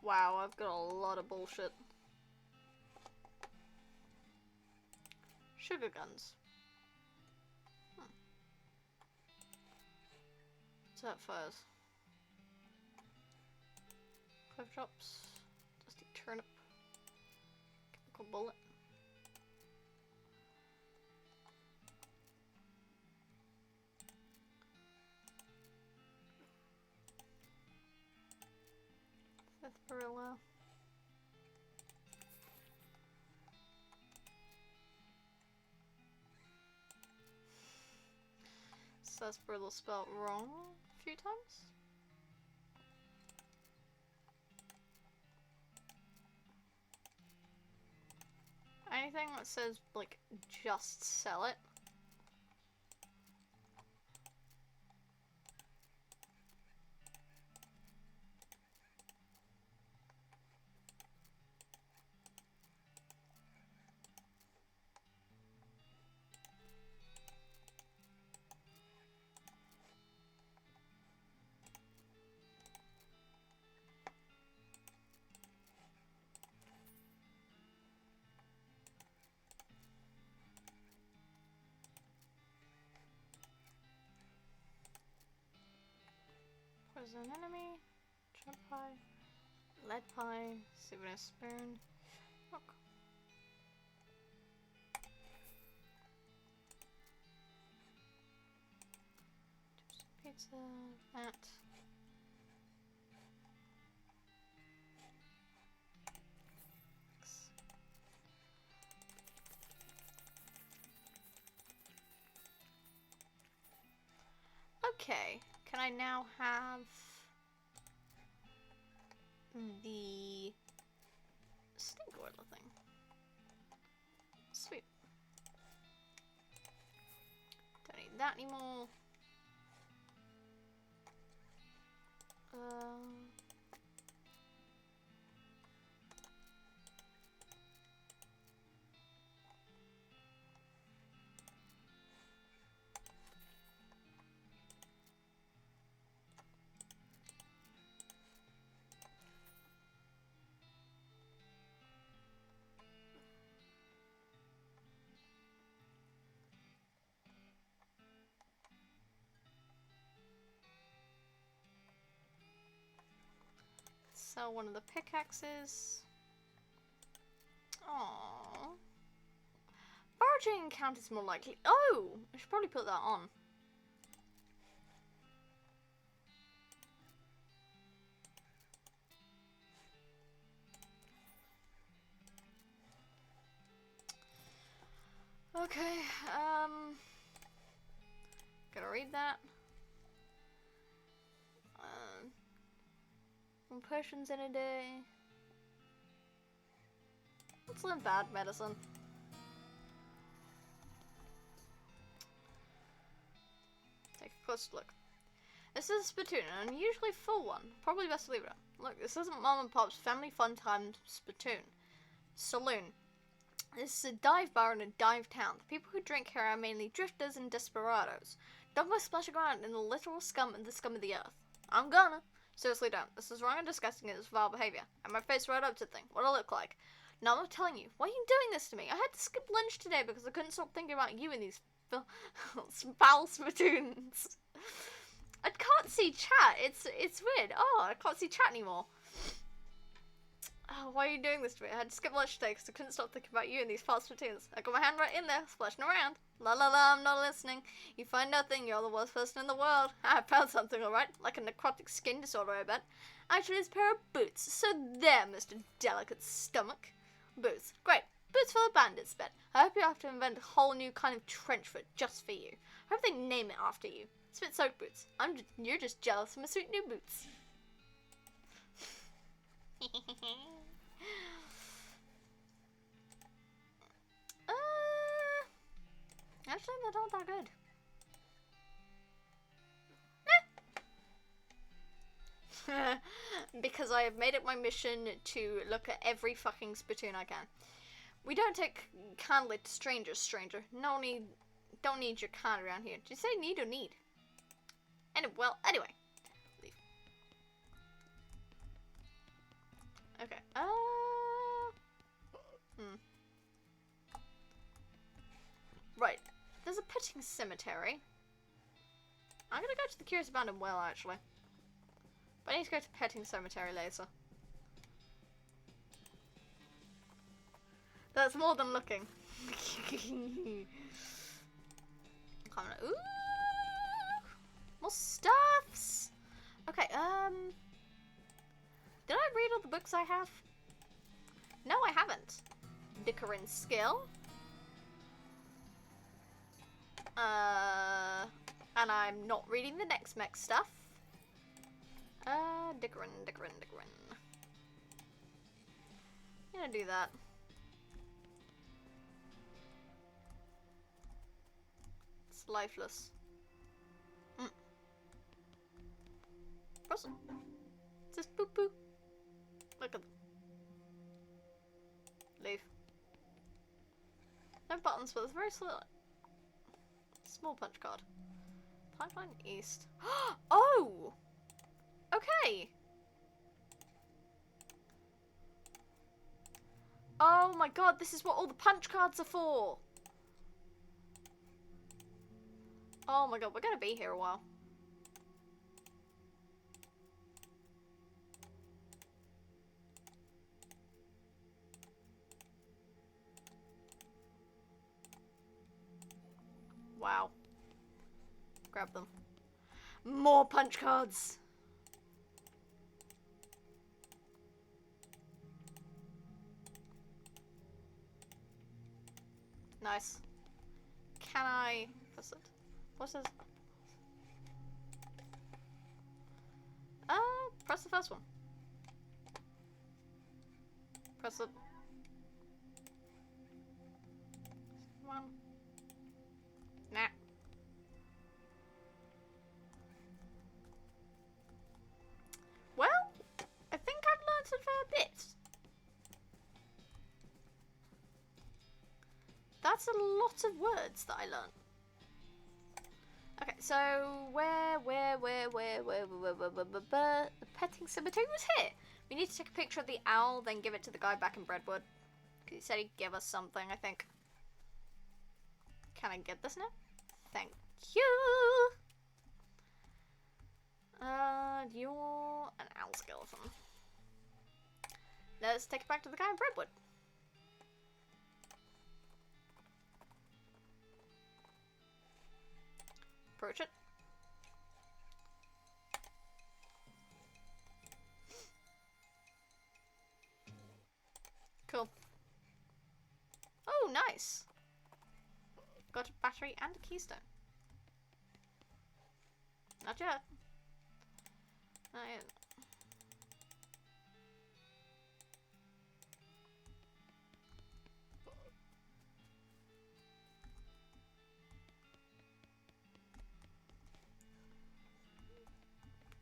Wow, I've got a lot of bullshit. Sugar guns. What's that fires? Cliff drops. Dusty turnip. Chemical bullet. Sarsaparilla. Sarsaparilla spelled wrong a few times. Anything that says, like, just sell it. Poison enemy, chop pie, lead pie, souvenir spoon. Look. Pizza, that. Okay, can I now have the snake oil thing? Sweet. Don't need that anymore. Sell one of the pickaxes. Aww. Foraging encounters more likely. Oh! I should probably put that on. Okay, gotta read that. One potions in a day. Let's learn bad medicine. Take a close look. This is a spittoon, an unusually full one. Probably best to leave it up. Look, this isn't Mom and Pop's family fun time spittoon. Saloon. This is a dive bar in a dive town. The people who drink here are mainly drifters and desperados. Don't go splashing around in the literal scum and the scum of the earth. I'm gonna. Seriously don't. This is wrong and disgusting and it's vile behaviour. And my face right up to the thing. What'll it look like? Now I'm telling you. Why are you doing this to me? I had to skip lunch today because I couldn't stop thinking about you and these foul spittoons. I can't see chat. It's weird. Oh, I can't see chat anymore. Oh, why are you doing this to me? I had to skip lunch today because I couldn't stop thinking about you and these foul spittoons. I got my hand right in there, splashing around. La la la, I'm not listening. You find nothing, you're the worst person in the world. I found something, alright? Like a necrotic skin disorder, I bet. Actually, it's a pair of boots. So there, Mr. Delicate Stomach. Boots. Great. Boots for the bandits, bet. I hope you have to invent a whole new kind of trench foot just for you. I hope they name it after you. Spit-soaked boots. You're just jealous of my sweet new boots. Actually, they're not that good. Because I have made it my mission to look at every fucking spittoon I can. We don't take candlelit to strangers, stranger. Don't need your kind around here. Did you say need or need? Anyway. Leave. Okay. Right. There's a petting cemetery. I'm gonna go to the Curious Abandoned Well, actually. But I need to go to petting cemetery later. That's more than looking. Ooh! More stuffs! Okay, did I read all the books I have? No, I haven't. Bickering skill. And I'm not reading the next mech stuff. Dickerin. I'm gonna do that. It's lifeless. Awesome. It says boop boop. Look at them. Leave. No buttons, but it's very slow. Small punch card. Pipeline East. Oh! Okay! Oh my god, this is what all the punch cards are for! Oh my god, we're gonna be here a while. Wow. Grab them. More punch cards! Nice. Can I press it? What is? Press the first one. Press it. One. Nah. bit. That's a lot of words that I learned. Okay, so where, the petting cemetery was here. We need to take a picture of the owl, then give it to the guy back in Brentwood. Because he said he'd give us something, I think. Can I get this now? Thank you! You're an owl skeleton. Let's take it back to the guy in Brentwood. Approach it. Cool. Oh, nice. Got a battery and a keystone. Not yet. Not yet.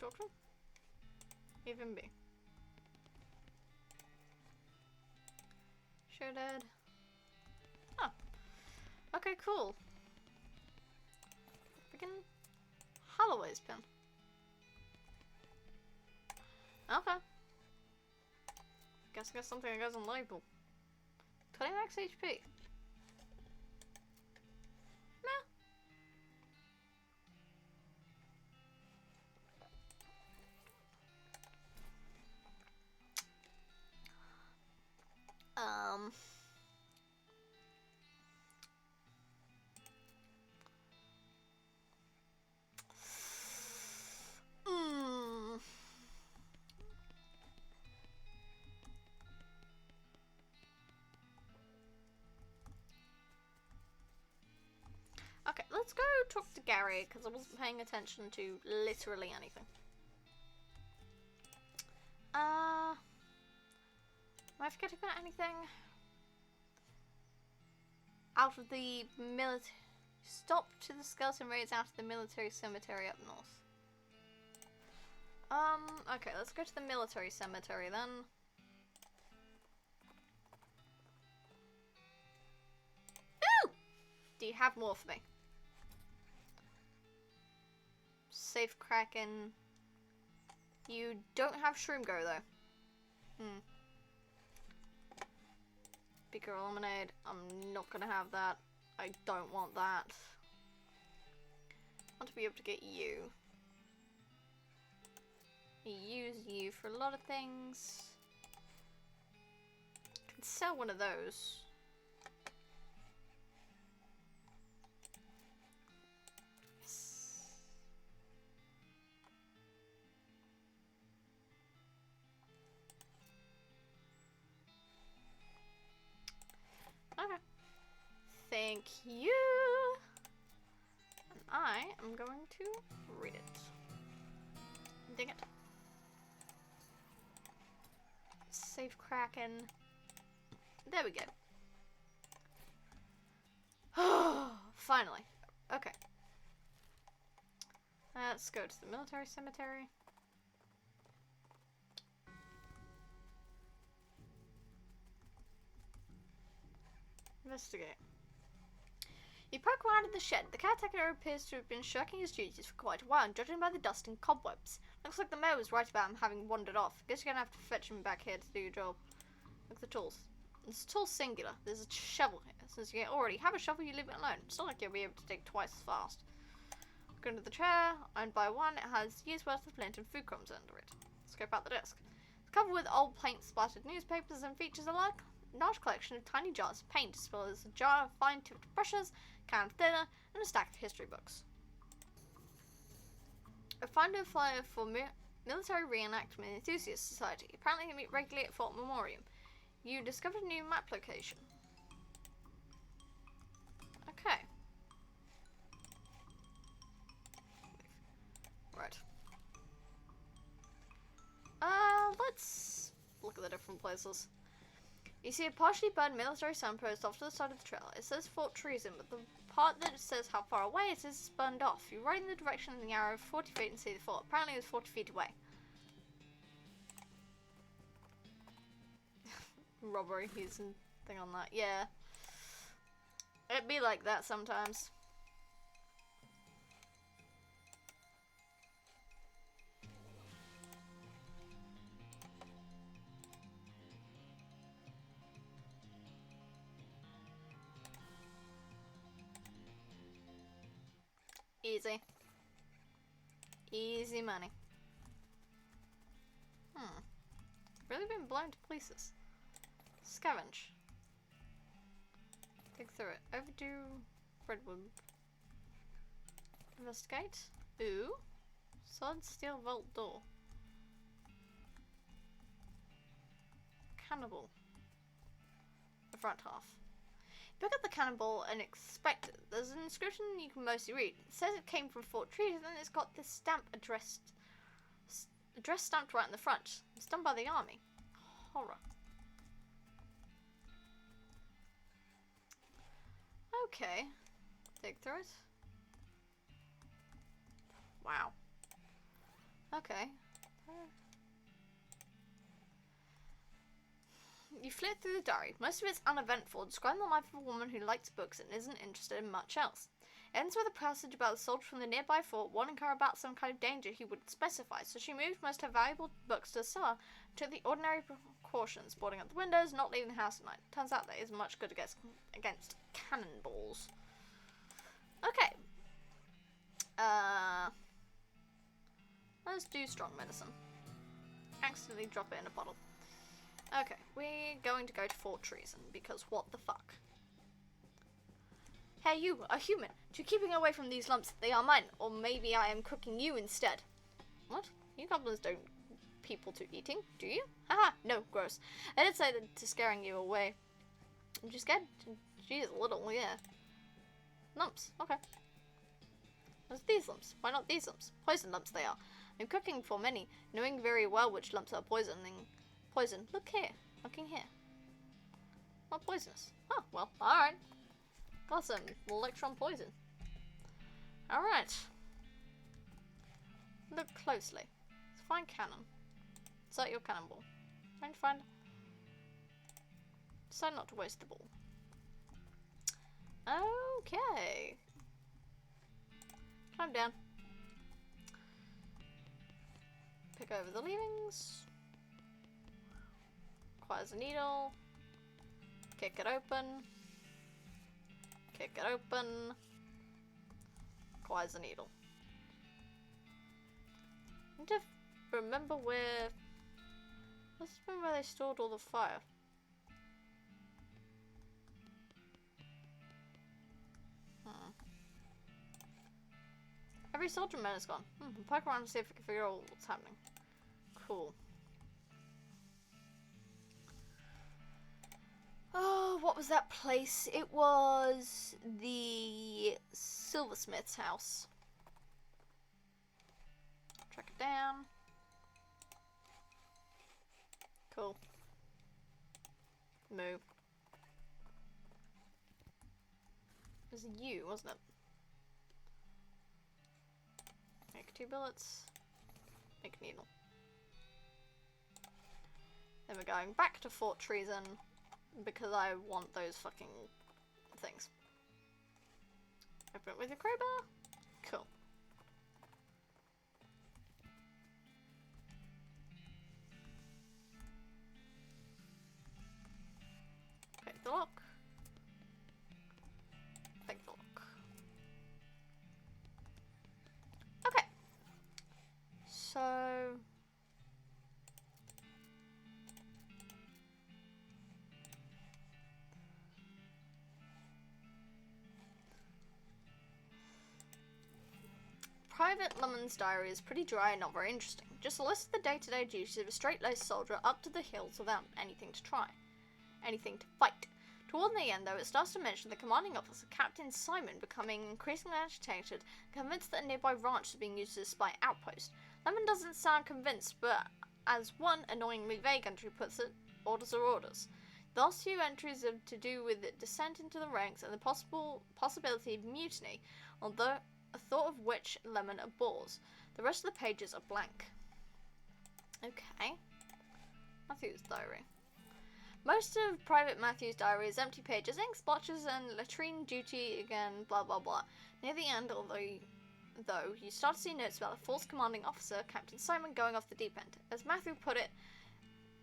Doctor? Even be. Sure dead. Oh. Okay, cool. Freaking Holloway's pin. Okay. Guess I got something that goes on label. 20 max HP. Okay, let's go talk to Gary, because I wasn't paying attention to literally anything. Am I forgetting about anything? Out of the military... Stop to the skeleton raids out of the military cemetery up north. Okay, let's go to the military cemetery then. Ooh! Do you have more for me? Safe Kraken. You don't have Shroom Go though. Beaker Lemonade. I'm not gonna have that. I don't want that. I want to be able to get you. Use you for a lot of things. Can sell one of those. Yes. Okay. Thank you. And I am going to read it. Dang it. Save Kraken. There we go. Finally. Okay. Let's go to the military cemetery. Investigate. You poke around in the shed. The caretaker appears to have been shirking his duties for quite a while, and judging by the dust and cobwebs. Looks like the mayor was right about him having wandered off. Guess you're gonna have to fetch him back here to do your job. Look at the tools. It's a tool singular. There's a shovel here. Since you already have a shovel, you leave it alone. It's not like you'll be able to dig twice as fast. Go into the chair. Owned by one, it has years worth of lint and food crumbs under it. Scope out the desk. It's covered with old paint splattered newspapers and features a large collection of tiny jars of paint, as well as a jar of fine-tipped brushes, can of thinner, and a stack of history books. A finder flyer for Military Reenactment Enthusiast Society. Apparently they meet regularly at Fort Memoriam. You discovered a new map location. Okay. Right. Let's look at the different places. You see a partially burned military signpost off to the side of the trail. It says Fort Treason, but the part that says how far away it is burned off. You ride in the direction of the arrow 40 feet and see the fort. Apparently it was 40 feet away. robbery. He's a thing on that. Yeah. It'd be like that sometimes. Easy. Easy money. Really been blown to pieces. Scavenge. Dig through it. Overdue redwood. Investigate. Ooh. Solid steel vault door. Cannibal. The front half. Pick up the cannonball and expect it. There's an inscription you can mostly read. It says it came from Fort Trees and it's got this stamp address stamped right in the front. It's done by the army. Horror. Okay. Dig through it. Wow. Okay. You flit through the diary. Most of it's uneventful, describing the life of a woman who likes books and isn't interested in much else. It ends with a passage about a soldier from the nearby fort warning her about some kind of danger he wouldn't specify, so she moved most of her valuable books to the cellar, took the ordinary precautions, boarding up the windows, not leaving the house at night. Turns out that isn't much good against cannonballs. Okay. Let's do strong medicine. Accidentally drop it in a bottle. Okay, we're going to go to Fort Treason, because what the fuck? Hey you, a human, to keeping away from these lumps, they are mine, or maybe I am cooking you instead. What? You goblins don't people to eating, do you? Haha, no, gross. I did say that to scaring you away. I'm just scared? She's a little, yeah. Lumps, okay. What's these lumps? Why not these lumps? Poison lumps they are. I'm cooking for many, knowing very well which lumps are poison. Look here. Looking here. Not poisonous. Oh, well, alright. Got some electron poison. Alright. Look closely. Let's find cannon. Insert your cannonball. Trying to find... Decide not to waste the ball. Okay. Climb down. Pick over the leavings. Requires a needle. Kick it open. Kick it open. Requires a needle. I need to remember where... Let's remember where they stored all the fire. Every soldier man is gone. I'll poke around and see if I can figure out what's happening. Cool. Oh, what was that place? It was the silversmith's house. Track it down. Cool. Move. It was you, wasn't it? Make 2 bullets. Make a needle. Then we're going back to Fort Treason because I want those fucking things. Open it with your crowbar. Cool. Pick the lock. Pick the lock. Okay. So... Private Lemon's diary is pretty dry and not very interesting. Just a list of the day-to-day duties of a straight-laced soldier up to the hills without anything to try. Anything to fight. Toward the end, though, it starts to mention the commanding officer, Captain Simon, becoming increasingly agitated, convinced that a nearby ranch is being used as a spy outpost. Lemon doesn't sound convinced, but as one annoyingly vague entry puts it, orders are orders. The last few entries are to do with descent into the ranks and the possibility of mutiny, although a thought of which Lemon abhors. The rest of the pages are blank. Okay. Matthew's diary. Most of Private Matthew's diary is empty pages, ink splotches, and latrine duty again, blah blah blah. Near the end, though, you start to see notes about a false commanding officer, Captain Simon, going off the deep end. As Matthew put it,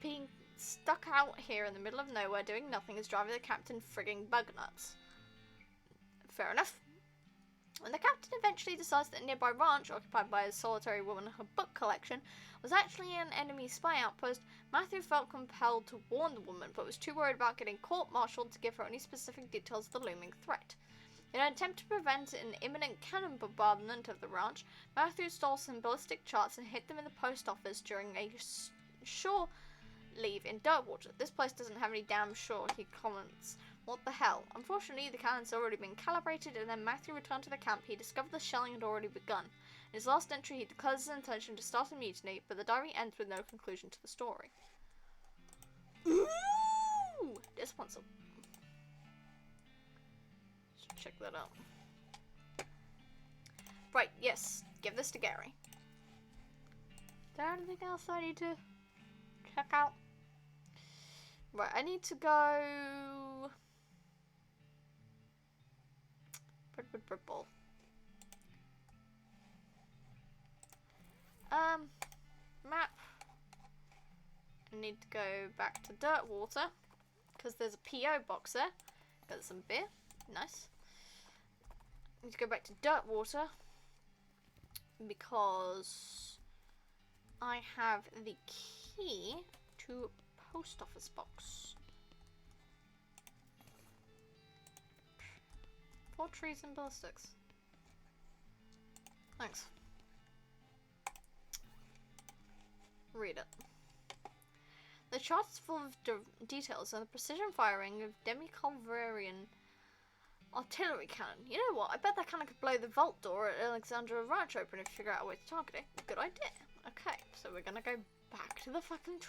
being stuck out here in the middle of nowhere doing nothing is driving the captain frigging bug nuts. Fair enough. When the captain eventually decides that a nearby ranch, occupied by a solitary woman and her book collection, was actually an enemy spy outpost, Matthew felt compelled to warn the woman, but was too worried about getting court-martialed to give her any specific details of the looming threat. In an attempt to prevent an imminent cannon bombardment of the ranch, Matthew stole some ballistic charts and hid them in the post office during a shore leave in Dirtwater. This place doesn't have any damn shore, he comments. What the hell? Unfortunately, the cannon's already been calibrated, and then Matthew returned to the camp. He discovered the shelling had already begun. In his last entry, he declares his intention to start a mutiny, but the diary ends with no conclusion to the story. Ooh! Disappointing. Should check that out. Right, yes. Give this to Gary. Is there anything else I need to check out? Right, I need to go... Ball. Map. I need to go back to Dirtwater because there's a PO box there. Got some beer. Nice. I need to go back to Dirtwater because I have the key to post office box. 4 trees and ballistics. Thanks. Read it. The chart is full of details on the precision firing of demi-culverarian artillery cannon. You know what? I bet that cannon could blow the vault door at Alexandra Ranch open if you figure out a way to target it. Good idea. Okay, so we're gonna go back to the fucking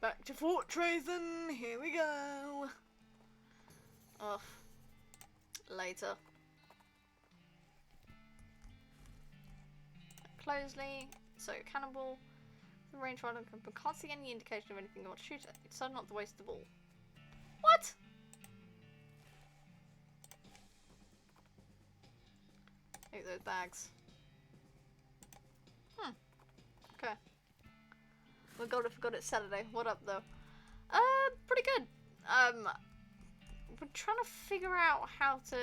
back to Fort Treason. Here we go. Ugh. Later. Closely. So, cannibal. The range runner can't see any indication of anything you want to shoot at. It's not to waste the ball. What? Take those bags. Okay. We forgot it's Saturday. What up, though? Pretty good. We're trying to figure out how to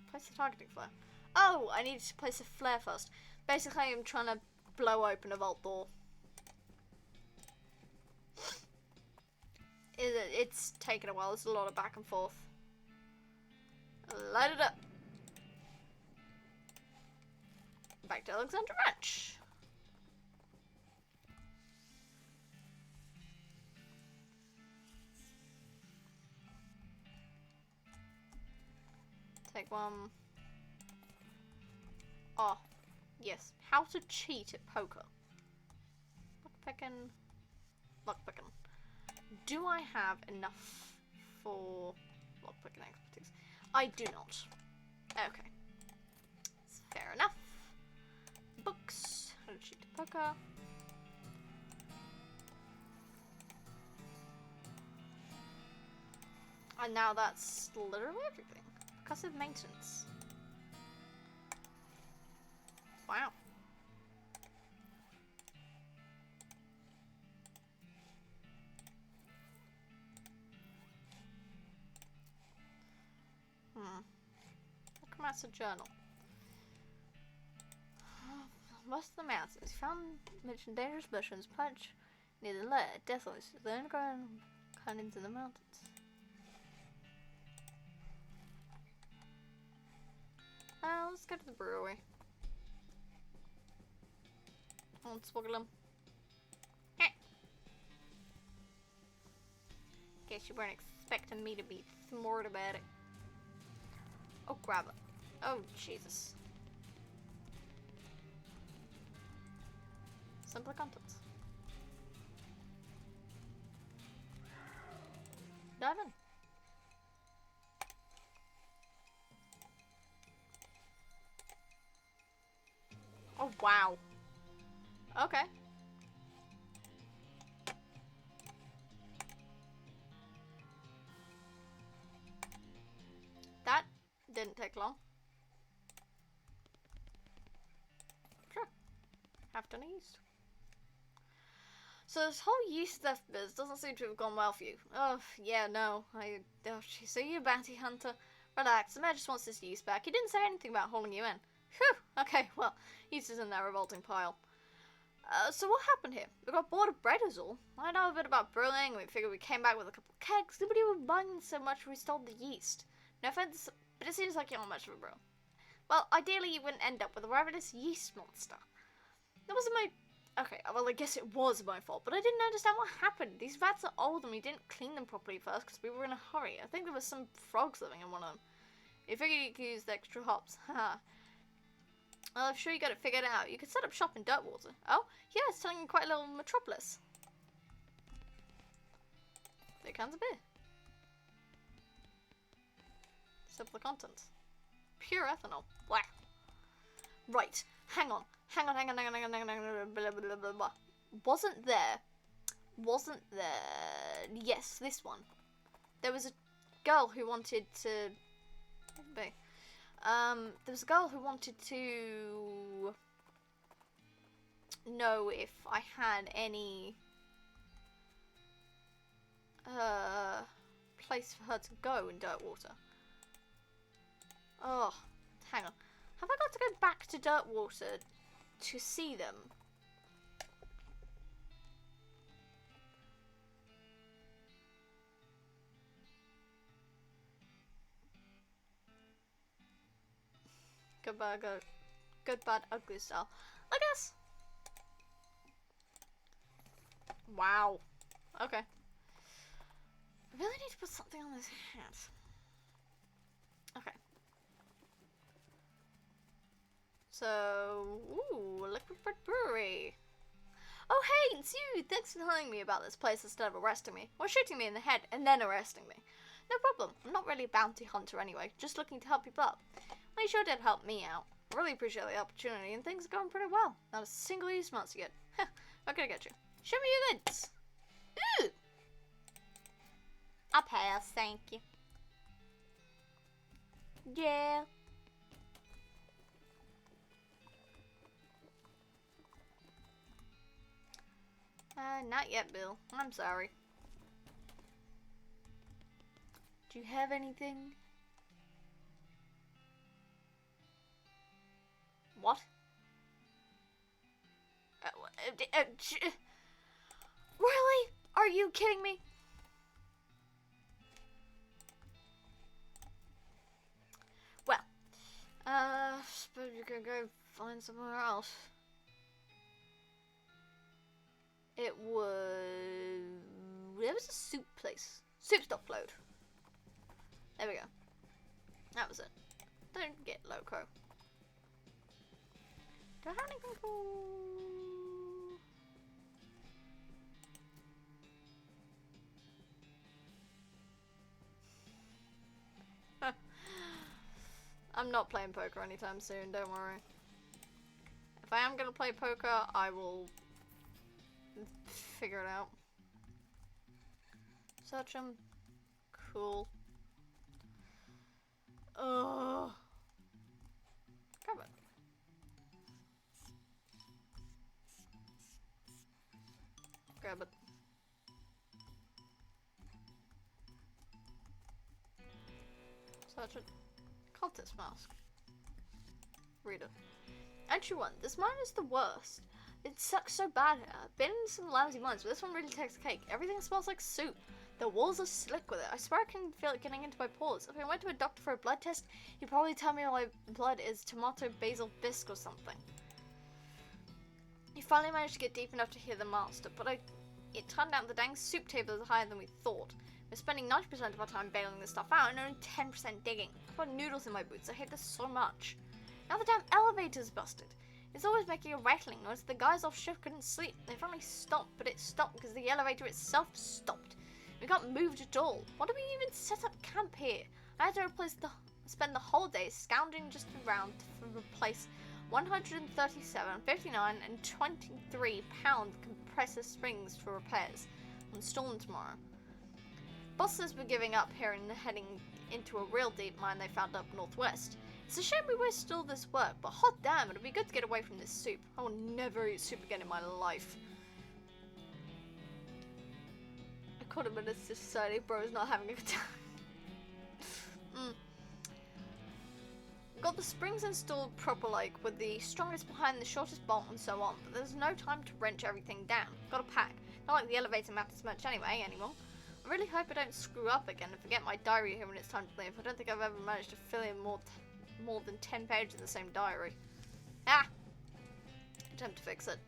place the targeting flare. Oh, I need to place a flare first. Basically, I'm trying to blow open a vault door. It's taken a while. There's a lot of back and forth. Light it up. Back to Alexandra Ranch. Take one. Oh, yes. How to cheat at poker. Lockpicking. Lockpicking. Do I have enough for lockpicking expertise? I do not. Okay. That's fair enough. Books. How to cheat at poker. And now that's literally everything. Because of maintenance. Wow. Necromancer journal. West of the mountains. Found mentioned dangerous missions. Punch near the lair. Desolate. The underground canyons in the mountains. Let's go to the brewery. Let's swoggle them. Guess you weren't expecting me to be smart about it. Oh, grab it. Oh, Jesus. Simple contents. Dive in. Oh, wow. Okay. long. Sure. Half done yeast. So this whole yeast theft biz doesn't seem to have gone well for you. Oh, yeah, no. So you're a bounty hunter? Relax, the mayor just wants his yeast back. He didn't say anything about holding you in. Phew, okay, well, yeast is in that revolting pile. So what happened here? We got bored of bread is all. I know a bit about brewing, and we figured we came back with a couple of kegs. Nobody would mind so much we stole the yeast. No offense, but it seems like you're not much of a brewer. Well, ideally you wouldn't end up with a ravenous yeast monster. That wasn't my... Okay, well I guess it was my fault, but I didn't understand what happened. These vats are old and we didn't clean them properly first because we were in a hurry. I think there was some frogs living in one of them. You figured you could use the extra hops. Haha. Well, I'm sure you got it figured out. You could set up shop in Dirtwater. Oh, yeah, it's telling you quite a little metropolis. 3 cans of beer. Simple contents. Pure ethanol. Wow. Right. Hang on. Hang on. Blah, blah, blah, blah. Wasn't there... Yes, this one. There was a girl who wanted to... There was a girl who wanted to know if I had any place for her to go in Dirtwater. Oh, hang on. Have I got to go back to Dirtwater to see them? Good, bad, ugly style, I guess. Wow. Okay. I really need to put something on this hat. Okay. So, ooh, Liquid Bread Brewery. Oh, hey, it's you! Thanks for telling me about this place instead of arresting me. Or shooting me in the head and then arresting me. No problem. I'm not really a bounty hunter anyway, just looking to help people out. Well, you sure did help me out. Really appreciate the opportunity, and things are going pretty well. Not a single use monster yet. Heh, what can I get you? Show me your goods. Ooh! I'll pass, thank you. Yeah. Not yet, Bill. I'm sorry. Do you have anything? What? Really? Are you kidding me? Well, suppose you can go find somewhere else. There was a soup place. Soup stock load. There we go. That was it. Don't get loco. Do I have anything for... I'm not playing poker anytime soon, don't worry. If I am gonna play poker, I will figure it out. Search them. Cool. Ugh. Grab it. Grab it. Search it. Cultist mask. Read it. Entry 1. This mine is the worst. It sucks so bad here. I've been in some lousy mines, but this one really takes the cake. Everything smells like soup. The walls are slick with it. I swear I can feel it getting into my pores. If I went to a doctor for a blood test, he'd probably tell me my blood is tomato basil bisque or something. He finally managed to get deep enough to hear the master, but it turned out the dang soup table is higher than we thought. We're spending 90% of our time bailing this stuff out and only 10% digging. I've got noodles in my boots. I hate this so much. Now the damn elevator's busted. It's always making a rattling noise. The guys off shift couldn't sleep. They finally stopped, but it stopped because the elevator itself stopped. We can't move at all. Why do we even set up camp here? I had to spend the whole day scrounging just around to replace 137, 59, and 23 pound compressor springs for repairs. I'm installing tomorrow. Boss says we're giving up here and heading into a real deep mine they found up northwest. It's a shame we wasted all this work, but hot damn, it'll be good to get away from this soup. I will never eat soup again in my life. I caught him in this society, bro's not having a good time. Got the springs installed proper, like, with the strongest behind the shortest bolt and so on, but there's no time to wrench everything down. Gotta pack. Not like the elevator matters much anymore. I really hope I don't screw up again and forget my diary here when it's time to leave. I don't think I've ever managed to fill in more than 10 pages of the same diary. Ah! Attempt to fix it.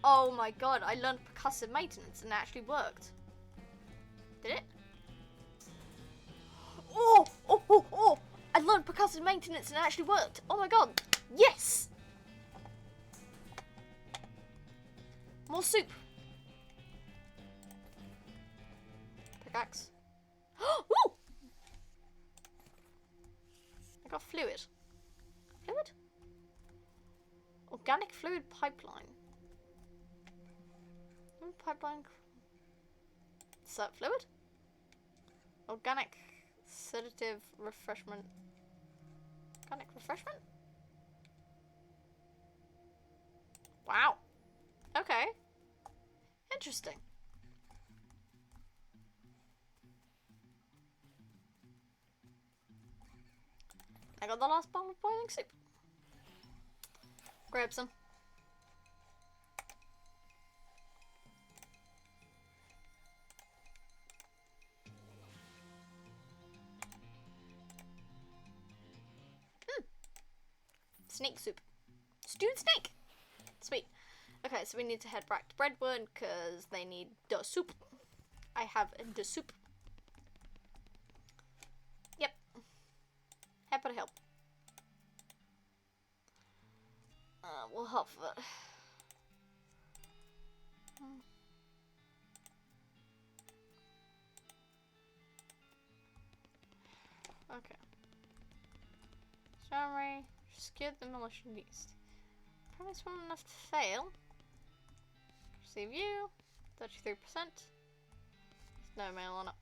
Oh my god, I learned percussive maintenance and it actually worked. Did it? Oh! I learned percussive maintenance and it actually worked. Oh my god. Yes! More soup. Pickaxe. Woo! I got fluid. Fluid? Organic fluid pipeline. Pipeline. Is that fluid? Organic sedative refreshment. Organic refreshment? Wow. Okay. Interesting. I got the last bowl of boiling soup. Grab some. Snake soup. Stewed snake! Sweet. Okay, so we need to head back to Breadwood because they need the soup. I have the soup. Yep. Happy to help. We'll help with it. Okay. Summary. Scared the militia least. Probably small enough to fail. Receive you. 33%. There's no mail on it.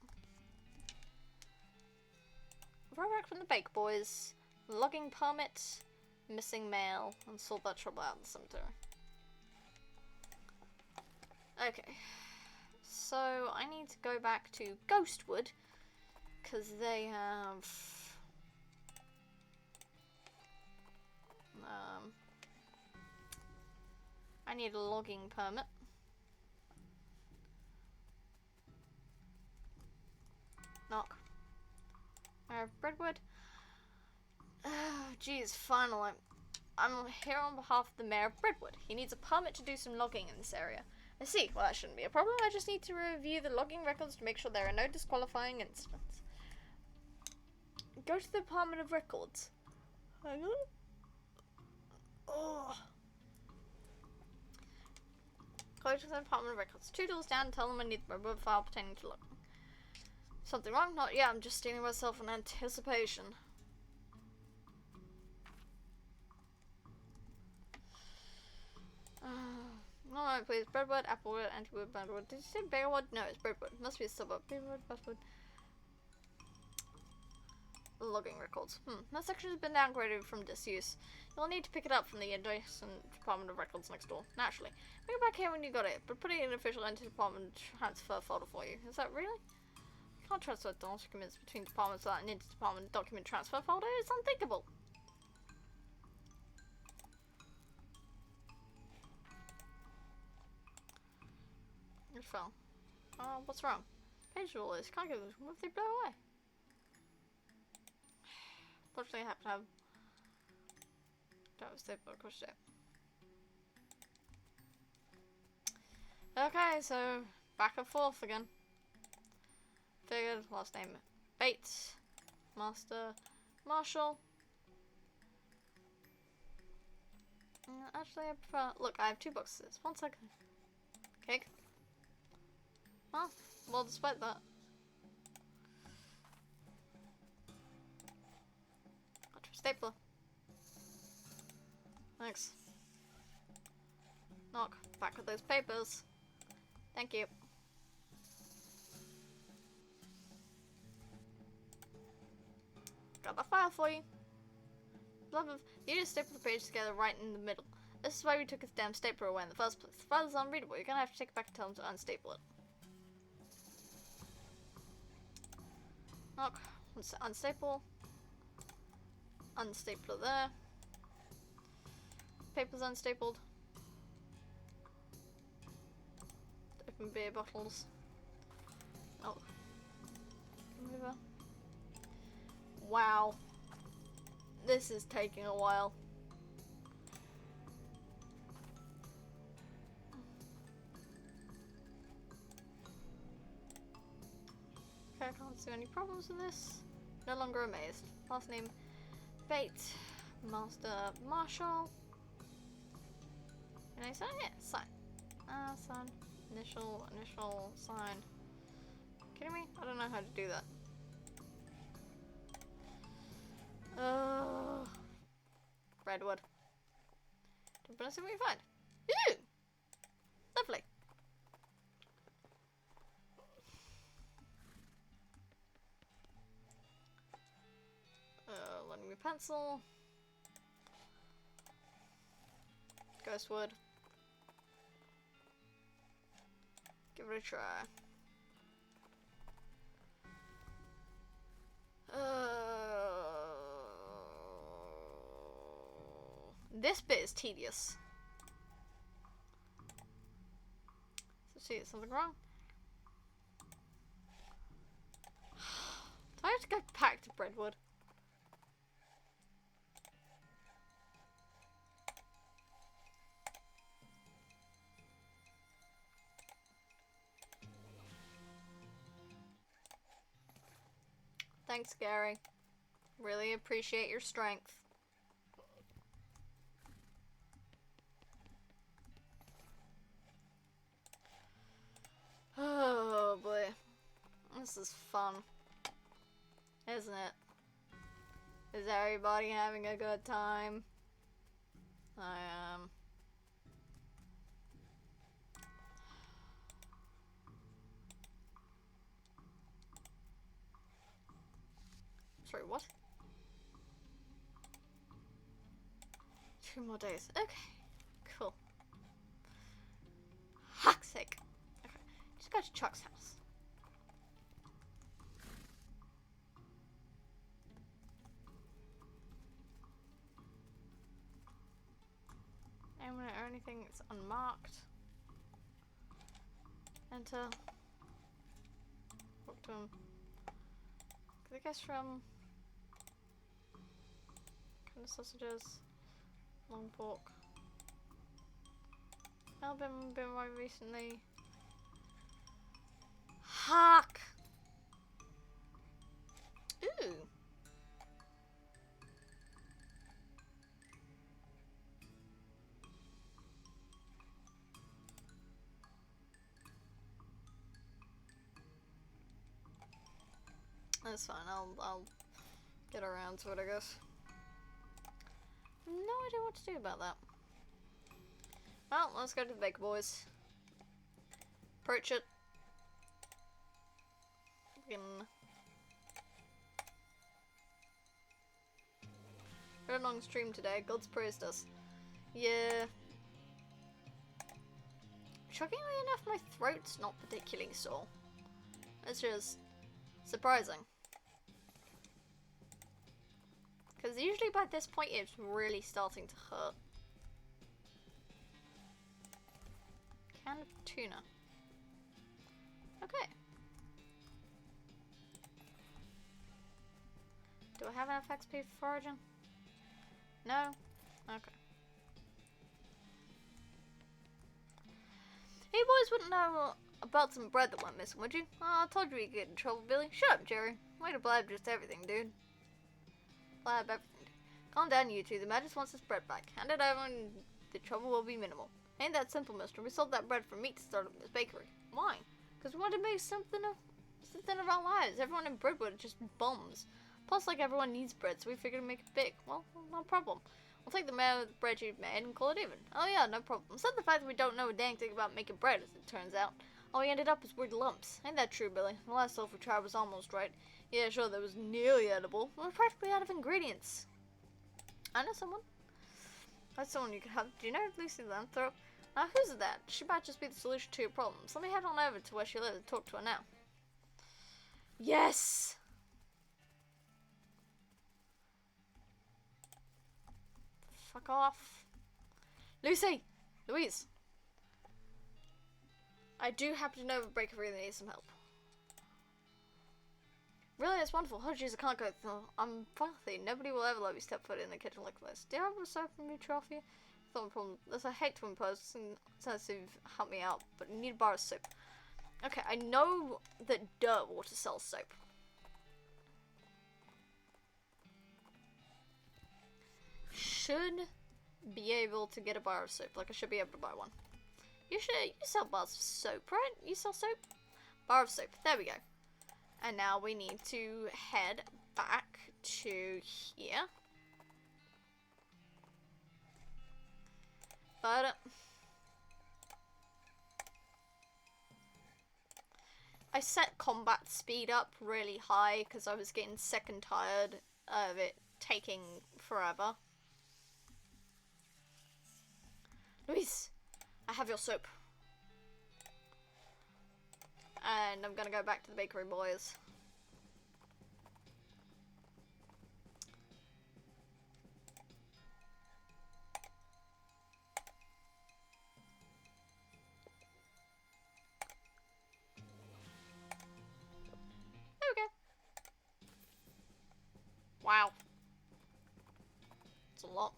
Rollback from the Bake Boys. Logging permit. Missing mail. And sort that trouble out in the cemetery. Okay. So I need to go back to Ghostwood. Because they have... I need a logging permit. Knock. I have Breadwood. Geez, finally. I'm here on behalf of the Mayor of Breadwood. He needs a permit to do some logging in this area. I see. Well, that shouldn't be a problem. I just need to review the logging records to make sure there are no disqualifying incidents. Go to the Department of Records. Hang on. Oh. Go to the Department of Records. 2 doors down, tell them I need the Breadwood file pertaining to logging. Something wrong? Not yet, I'm just stealing myself in anticipation. No, please. Breadwood, Applewood, Antiwood, Bandwood. Did you say Bearwood? No, it's Breadwood. It must be a suburb. Bearwood, Bestwood. Logging records. That section has been downgraded from disuse. You'll need to pick it up from the adjacent Department of Records next door. Naturally. Bring it back here when you got it, but put it in an official inter-department transfer folder for you. Is that really? You can't transfer documents between departments without an inter-department document transfer folder. It's unthinkable. It fell. What's wrong? Page all this. Can't get this. What if they blow away? Fortunately, I happen to have. That was the push it. Okay, so back and forth again. Figured, last name Bates, Master, Marshall. Actually, I prefer. Look, I have 2 boxes. 1 second. Cake. Well, despite that. Got your stapler. Thanks. Knock. Back with those papers. Thank you. Got the file for you. Love of you just staple the page together right in the middle. This is why we took his damn stapler away in the first place. The file is unreadable. You're gonna have to take it back and tell him to unstaple it. Look, unstaple. Unstapler there. Paper's unstapled. Open beer bottles. Oh. Mover. Wow. This is taking a while. Okay, I can't see any problems with this. No longer amazed. Last name Bates. Master Marshall. Can I sign it? Sign. Sign. Initial, sign. Kidding me? I don't know how to do that. Redwood. Let's see what we find. Ooh! Lovely. Lending me pencil. Ghostwood. Give it a try. This bit is tedious. So see, is something wrong? Do I have to go back to Brentwood? Thanks, Gary. Really appreciate your strength. Oh boy. This is fun. Isn't it? Is everybody having a good time? I am. Sorry, what? 2 more days. Okay. Cool. Fuck's sake. Okay. Just go to Chuck's house. Anyone or anything that's unmarked? Enter. Talk to him. I guess from kind of sausages, long pork. I've been right recently. Hark! Ooh. That's fine, I'll get around to it, I guess. No idea what to do about that. Well, let's go to the Baker Boys. Approach it. Fucking. Very long stream today, God's praised us. Yeah. Shockingly enough, my throat's not particularly sore. It's just surprising. Because usually by this point it's really starting to hurt. Can of tuna. Okay. Do I have enough XP for foraging? No? Okay. You boys wouldn't know about some bread that went missing, would you? Oh, I told you we'd get in trouble, Billy. Shut up, Jerry. Way to blab just everything, dude. Blab everything. Calm down, you two. The man just wants his bread back. Hand it over and the trouble will be minimal. Ain't that simple, mister. We sold that bread for meat to start up this bakery. Why? Because we wanted to make something of our lives. Everyone in Brentwood are just bums. Plus, like, everyone needs bread, so we figured to make it big. Well, no problem. We'll take the man with the bread you've made and call it even. Oh yeah, no problem. Except the fact that we don't know a dang thing about making bread, as it turns out. All we ended up was weird lumps. Ain't that true, Billy? The last stuff we tried was almost right. Yeah, sure, that was nearly edible. We're practically out of ingredients. I know someone. That's someone you could have. Do you know Lucy Lanthrop? Now, who's that? She might just be the solution to your problems. Let me head on over to where she lives and talk to her now. Yes! Fuck off. Lucy! Louise! I do happen to know of a break if really needs some help. Really, that's wonderful. Oh, jeez, I can't go. I'm filthy. Nobody will ever let me step foot in the kitchen like this. Do you have a soap and me trophy? Thought problem. I hate to impose, since you've helped me out, but I need a bar of soap. Okay, I know that dirt water sells soap. Should be able to get a bar of soap. Like, I should be able to buy one. You sell bars of soap, right? You sell soap? Bar of soap. There we go. And now we need to head back to here. But I set combat speed up really high because I was getting sick and tired of it taking forever. Louise, I have your soap. And I'm gonna go back to the bakery boys. There we go. Wow. It's a lot.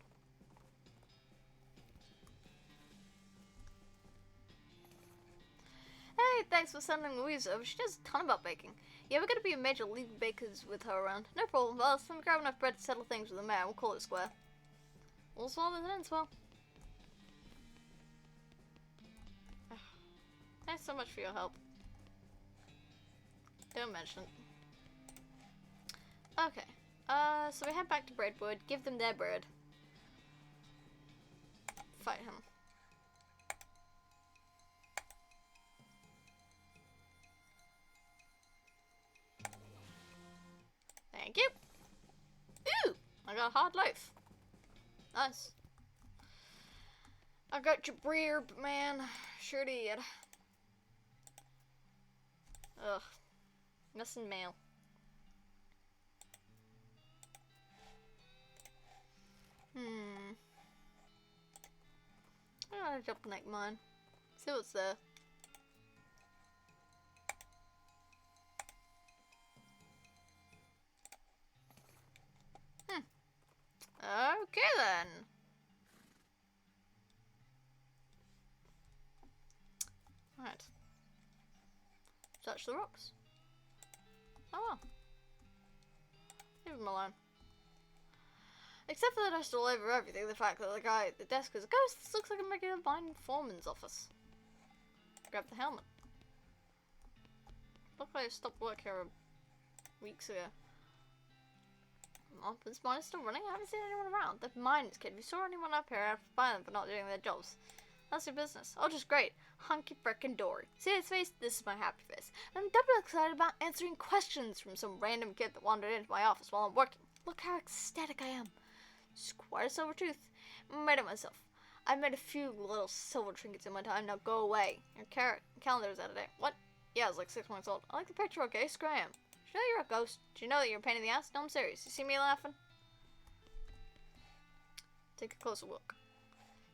Hey, thanks for sending Louise over. She knows a ton about baking. Yeah, we're gonna be a major league bakers with her around. No problem. Well, let me grab enough bread to settle things with the mayor. We'll call it square. All's well that ends well. Thanks so much for your help. Don't mention it. Okay. So we head back to Breadwood, give them their bread. Fight him. Thank you. Ooh! I got a hard loaf. Nice. I got your bread, man. Sure did. Ugh. Missing mail. I gotta jump neck mine. See what's there. Okay then. Right. Touch the rocks. Oh well. Leave them alone. Except for the dust all over everything, the fact that the guy at the desk is a ghost, this looks like a regular mine foreman's office. Grab the helmet. Looked like I stopped work here weeks ago. Oh, this mine is still running? I haven't seen anyone around. The mines kid. If you saw anyone up here, I'd fire them for not doing their jobs. That's your business. Oh, just great. Hunky frickin' dory. See his face? This is my happy face. And I'm doubly excited about answering questions from some random kid that wandered into my office while I'm working. Look how ecstatic I am. Square silver tooth. Made it myself. I've made a few little silver trinkets in my time. Now go away. Your calendar's out of date. What? Yeah, I was like 6 months old. I like the picture, okay? Scram. Do you know you're a ghost? Do you know that you're a pain in the ass? No, I'm serious. You see me laughing? Take a closer look.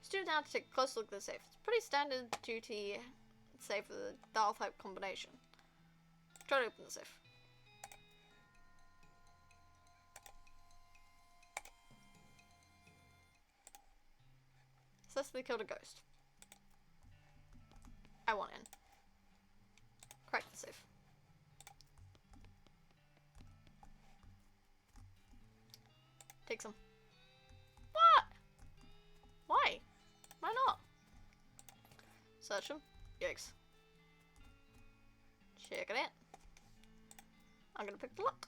Stood down to take a closer look at the safe. It's pretty standard duty safe with a dial type combination. Try to open the safe. Successfully killed a ghost. I want in. Crack the safe. Take some. What? Why? Why not? Search them. Yikes. Check it out. I'm gonna pick the lock.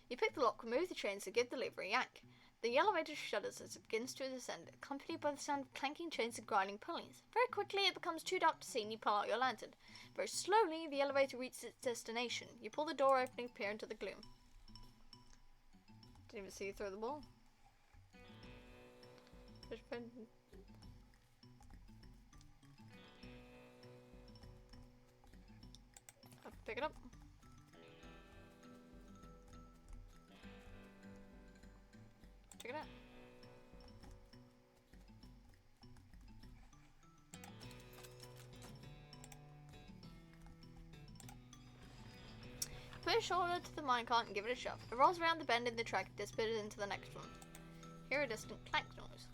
You pick the lock, remove the chains, and give the lever a yank. The elevator shudders as it begins to descend, accompanied by the sound of clanking chains and grinding pulleys. Very quickly, it becomes too dark to see, and you pull out your lantern. Very slowly, the elevator reaches its destination. You pull the door open and peer into the gloom. Didn't even see you throw the ball. I'll pick it up. Check it out. Put a shoulder to the minecart and give it a shove. It rolls around the bend in the track and disappears into the next one. Hear a distant clank noise.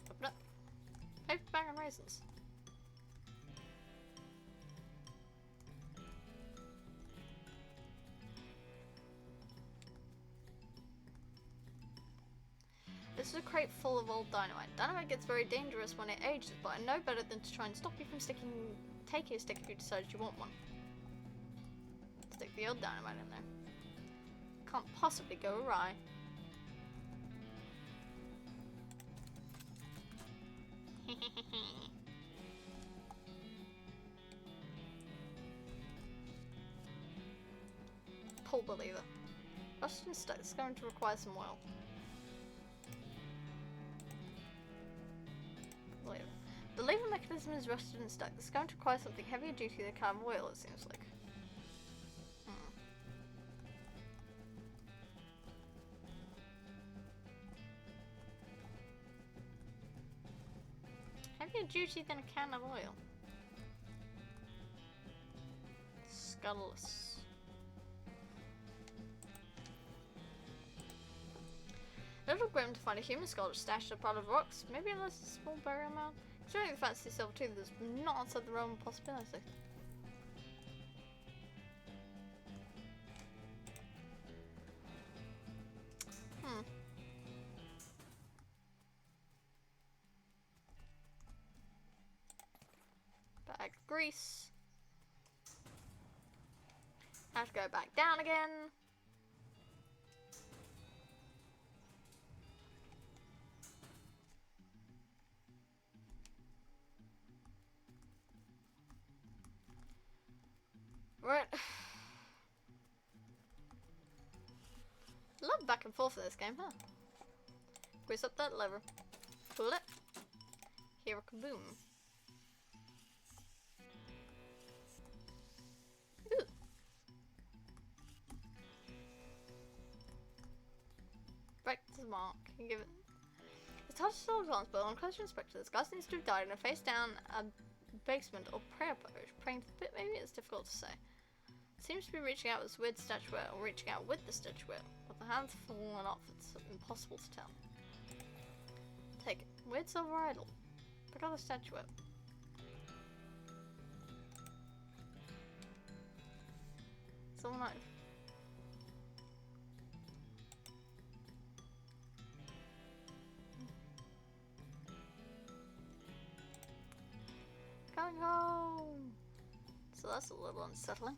Open up. Paper bag and raisins. This is a crate full of old dynamite. Dynamite gets very dangerous when it ages, but I know better than to try and stop you from taking a stick if you decide you want one. Stick the old dynamite in there. Can't possibly go awry. Pull the lever. Rusted and stuck. It's going to require some oil. The lever mechanism is rusted and stuck. This is going to require something heavier duty than a can of oil, it seems like. Heavier duty than a can of oil. Scuttleless. A little grim to find a human skull stashed in a pile of rocks. Maybe unless it's a small burial mound. Considering the fancy silver tooth, there's not outside the realm of possibility. Bag of grease. Have to go back down again. Right. Love back and forth in this game, huh? Grease up that lever. Pull it. Hear a kaboom. Ooh. Right to the mark. You give it. It's hard to tell at glance, but on closer inspection, this guy seems to have died in a face down basement or prayer pose. Praying to the pit, maybe? It's difficult to say. Seems to be reaching out with this weird statuette, or reaching out with the statuette. With the hands fallen off, it's impossible to tell. Take it. Weird silver idol. Pick up the statuette. Silver knife. Going home! So that's a little unsettling.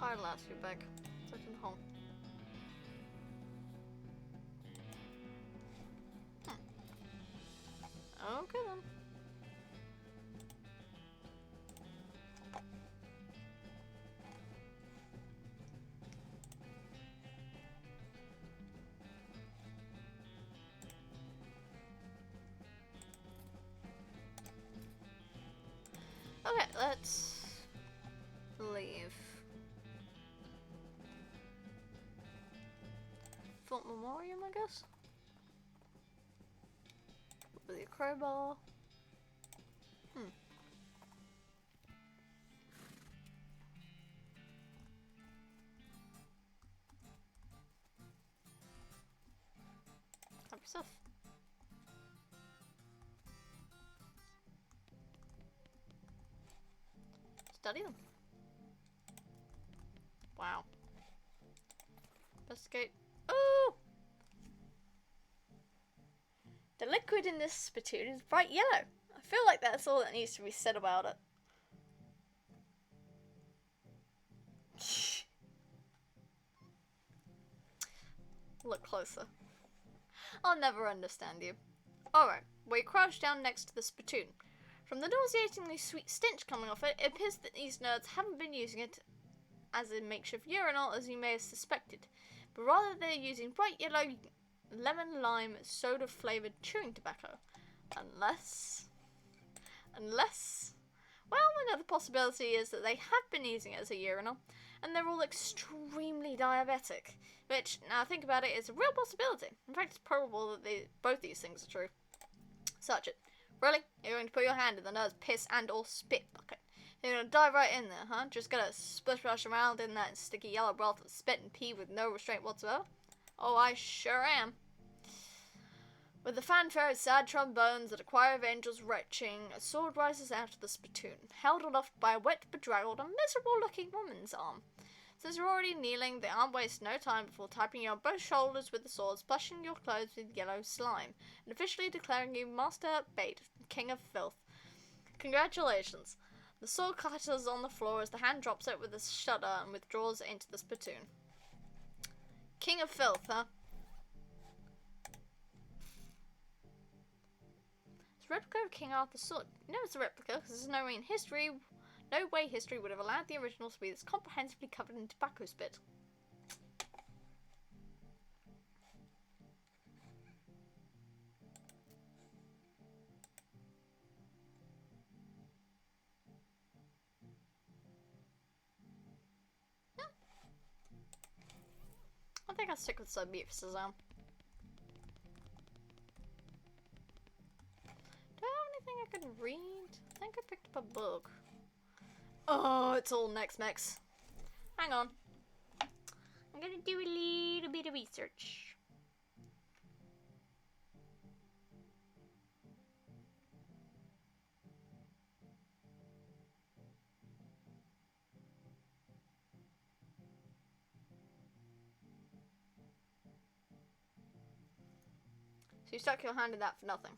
I'll ask you back. Second home. Okay then. Okay, let's leave. Fort Memoriam, I guess? With your crowbar. stuff. Study them. Wow. Investigate. Oh! The liquid in this spittoon is bright yellow. I feel like that's all that needs to be said about it. Look closer. I'll never understand you. Alright, we crouch down next to the spittoon. From the nauseatingly sweet stench coming off it, it appears that these nerds haven't been using it as a makeshift urinal as you may have suspected, but rather they're using bright yellow lemon lime soda flavoured chewing tobacco. Unless, well, another possibility is that they have been using it as a urinal, and they're all extremely diabetic, which, now think about it, is a real possibility. In fact, it's probable that both these things are true. Search it. Really? You're going to put your hand in the nerd's piss and or spit bucket? You're going to dive right in there, huh? Just gonna splish around in that sticky yellow broth of spit and pee with no restraint whatsoever? Oh, I sure am. With the fanfare of sad trombones and a choir of angels retching, a sword rises out of the spittoon, held aloft by a wet, bedraggled, and miserable-looking woman's arm. Since you're already kneeling, the arm wastes no time before tapping you on both shoulders with the sword, splashing your clothes with yellow slime, and officially declaring you Master Bait, King of Filth. Congratulations. The sword clatters on the floor as the hand drops it with a shudder and withdraws into the spittoon. King of Filth, huh? It's a replica of King Arthur's sword. You know it's a replica because there's no way history would have allowed the original to be this comprehensively covered in tobacco spit. I think I'll stick with Sibericism. Do I have anything I can read? I think I picked up a book. Oh, it's all next mex. Hang on. I'm gonna do a little bit of research. So you stuck your hand in that for nothing.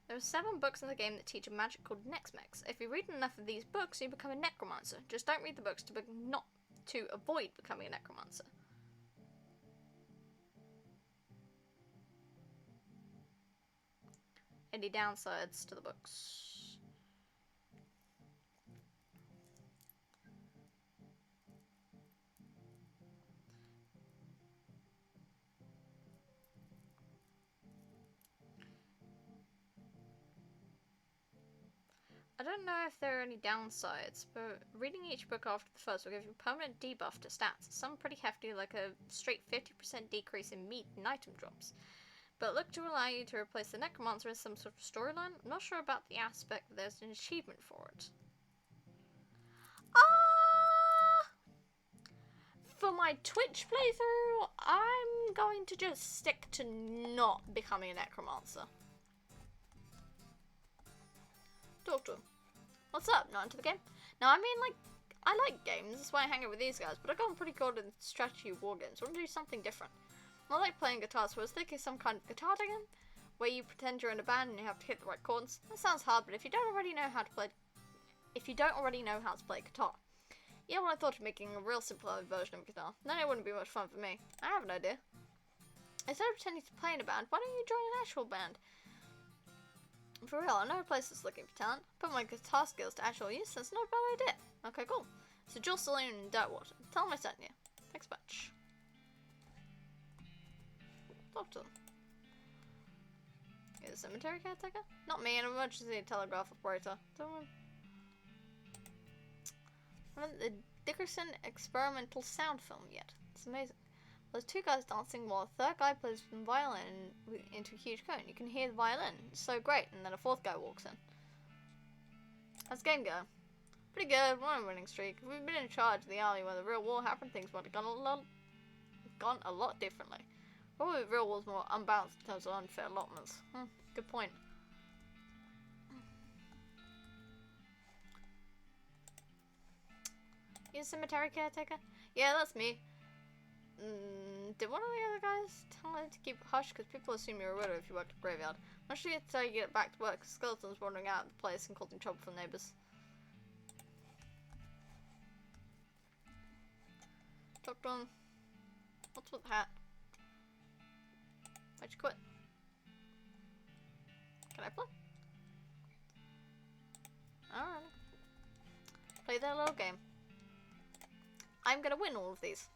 There are 7 books in the game that teach a magic called Nexmex. If you read enough of these books, you become a necromancer. Just don't read the books to avoid becoming a necromancer. Any downsides to the books? I don't know if there are any downsides, but reading each book after the first will give you a permanent debuff to stats. Some pretty hefty, like a straight 50% decrease in meat and item drops. But look to allow you to replace the necromancer in some sort of storyline. I'm not sure about the aspect that there's an achievement for it. For my Twitch playthrough, I'm going to just stick to not becoming a necromancer. Talk to him. What's up? Not into the game? No, I mean, like, I like games. That's why I hang out with these guys. But I've gotten pretty good in strategy war games. I want to do something different. I like playing guitar, so I was thinking some kind of guitar game where you pretend you're in a band and you have to hit the right chords. That sounds hard, but if you don't already know how to play guitar, yeah, well, I thought of making a real simplified version of guitar. Then it wouldn't be much fun for me. I have an idea. Instead of pretending to play in a band, why don't you join an actual band? For real, I know a place that's looking for talent. Put my guitar skills to actual use. That's not a bad idea. Okay, cool. So Jill Saloon in Dirtwater. Tell them I sent you. Thanks much. Talk to them. You're the cemetery caretaker? Not me, an emergency telegraph operator. I haven't the Dickerson experimental sound film yet. It's amazing. There's 2 guys dancing while a 3rd guy plays violin into a huge cone. You can hear the violin. It's so great. And then a 4th guy walks in. How's the game going? Pretty good. We're on a winning streak. If we'd been in charge of the alley where the real war happened, things would have gone a lot differently. Probably the real war's more unbalanced in terms of unfair allotments. Good point. You a cemetery caretaker? Yeah, that's me. Did one of the other guys tell him to keep it hush? Because people assume you're a widow if you work at the graveyard. I'm sure you have to tell you to get back to work. Skeletons wandering out of the place and causing trouble for neighbours. Doctor, what's with the hat? Why'd you quit? Can I play? Alright. Play that little game. I'm gonna win all of these.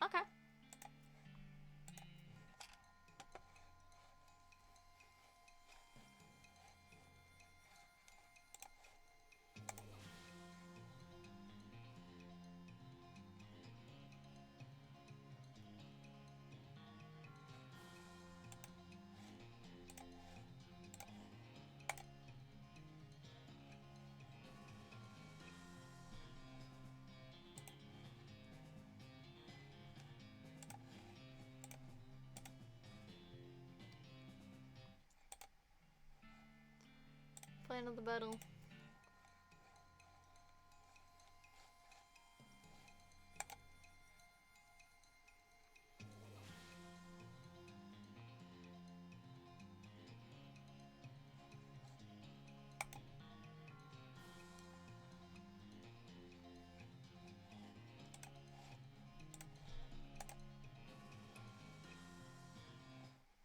Okay. Play another battle.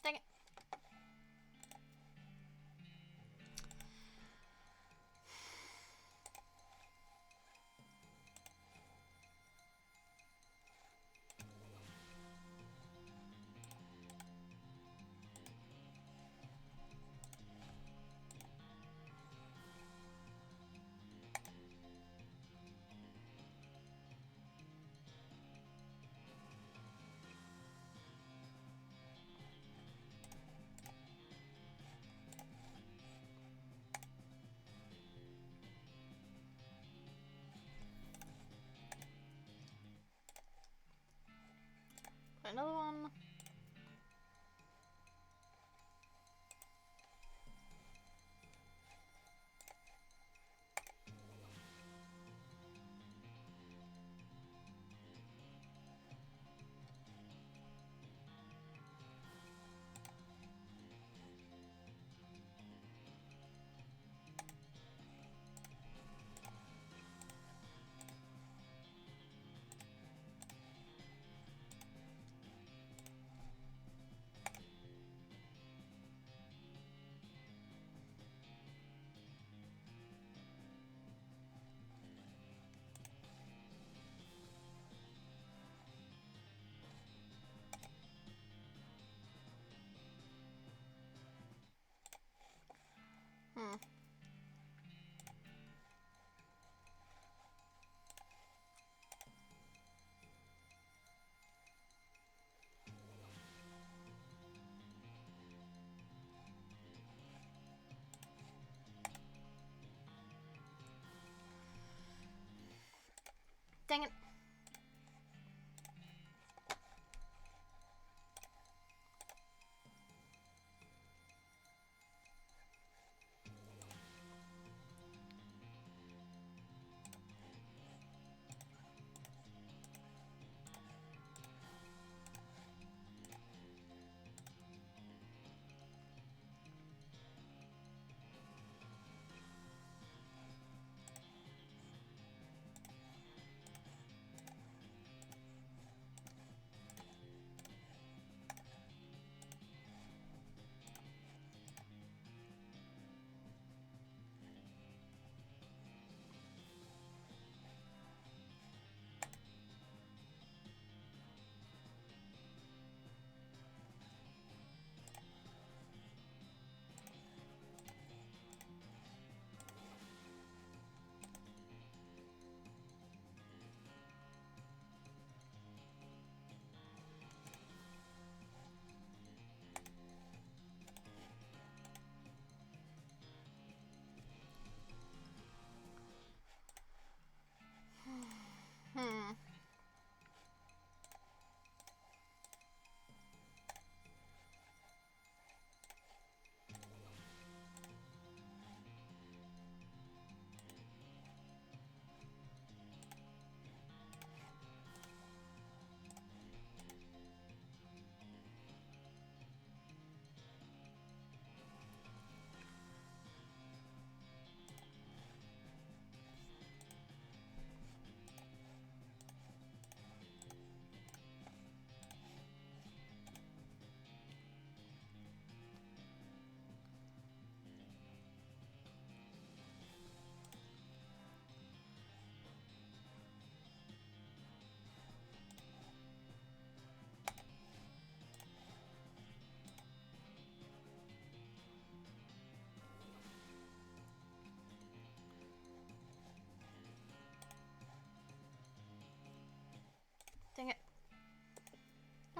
Dang it. Play another one. Dang it.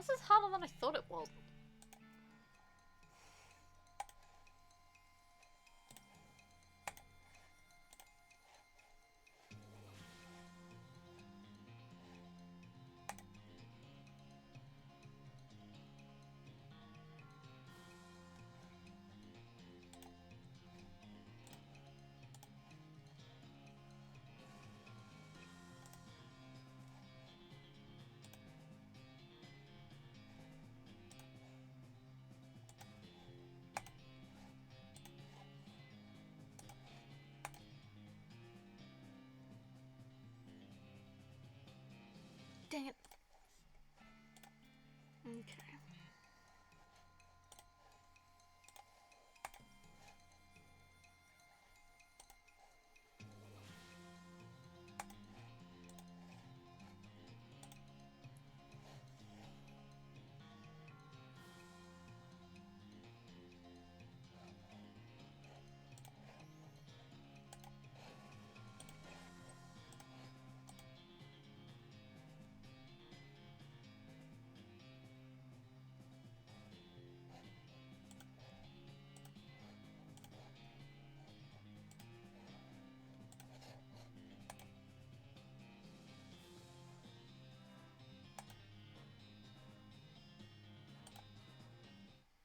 This is harder than I thought it was. Dang it. Okay.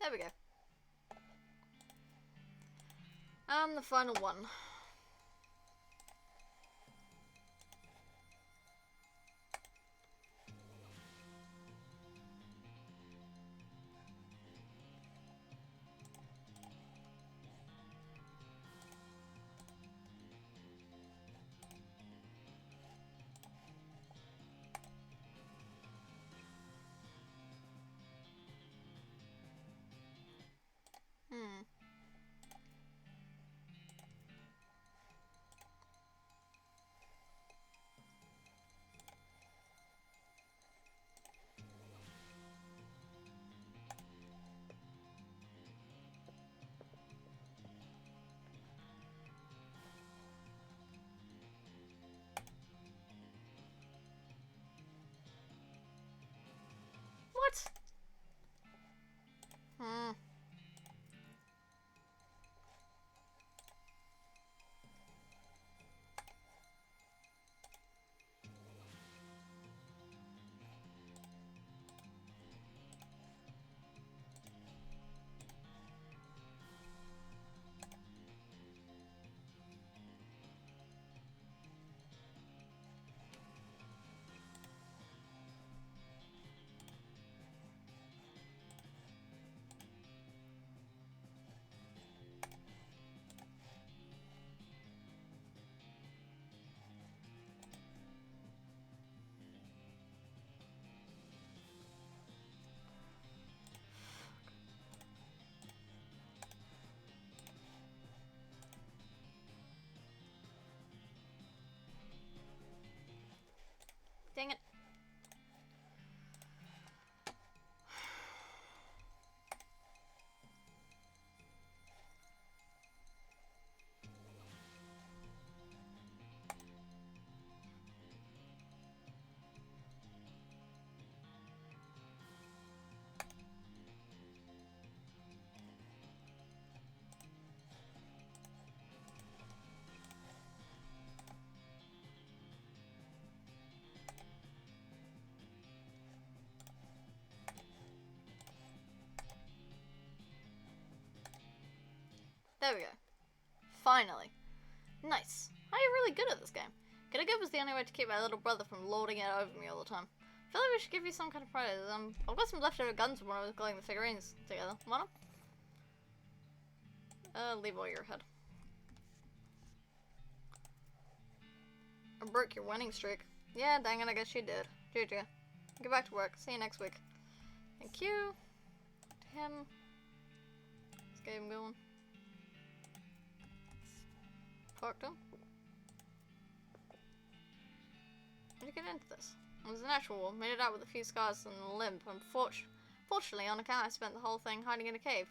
There we go. And the final one. What? Dang it. There we go. Finally. Nice. I'm really good at this game. Getting good was the only way to keep my little brother from lording it over me all the time. I feel like we should give you some kind of prize. I've got some leftover guns from when I was gluing the figurines together. Want them? Leave all your head. I broke your winning streak. Yeah, dang it, I guess you did. GG. Get back to work. See you next week. Thank you. To him. Let's get him going. Fucked him. How'd you get into this? It was a natural one. Made it out with a few scars and a limp. Fortunately, on account, I spent the whole thing hiding in a cave.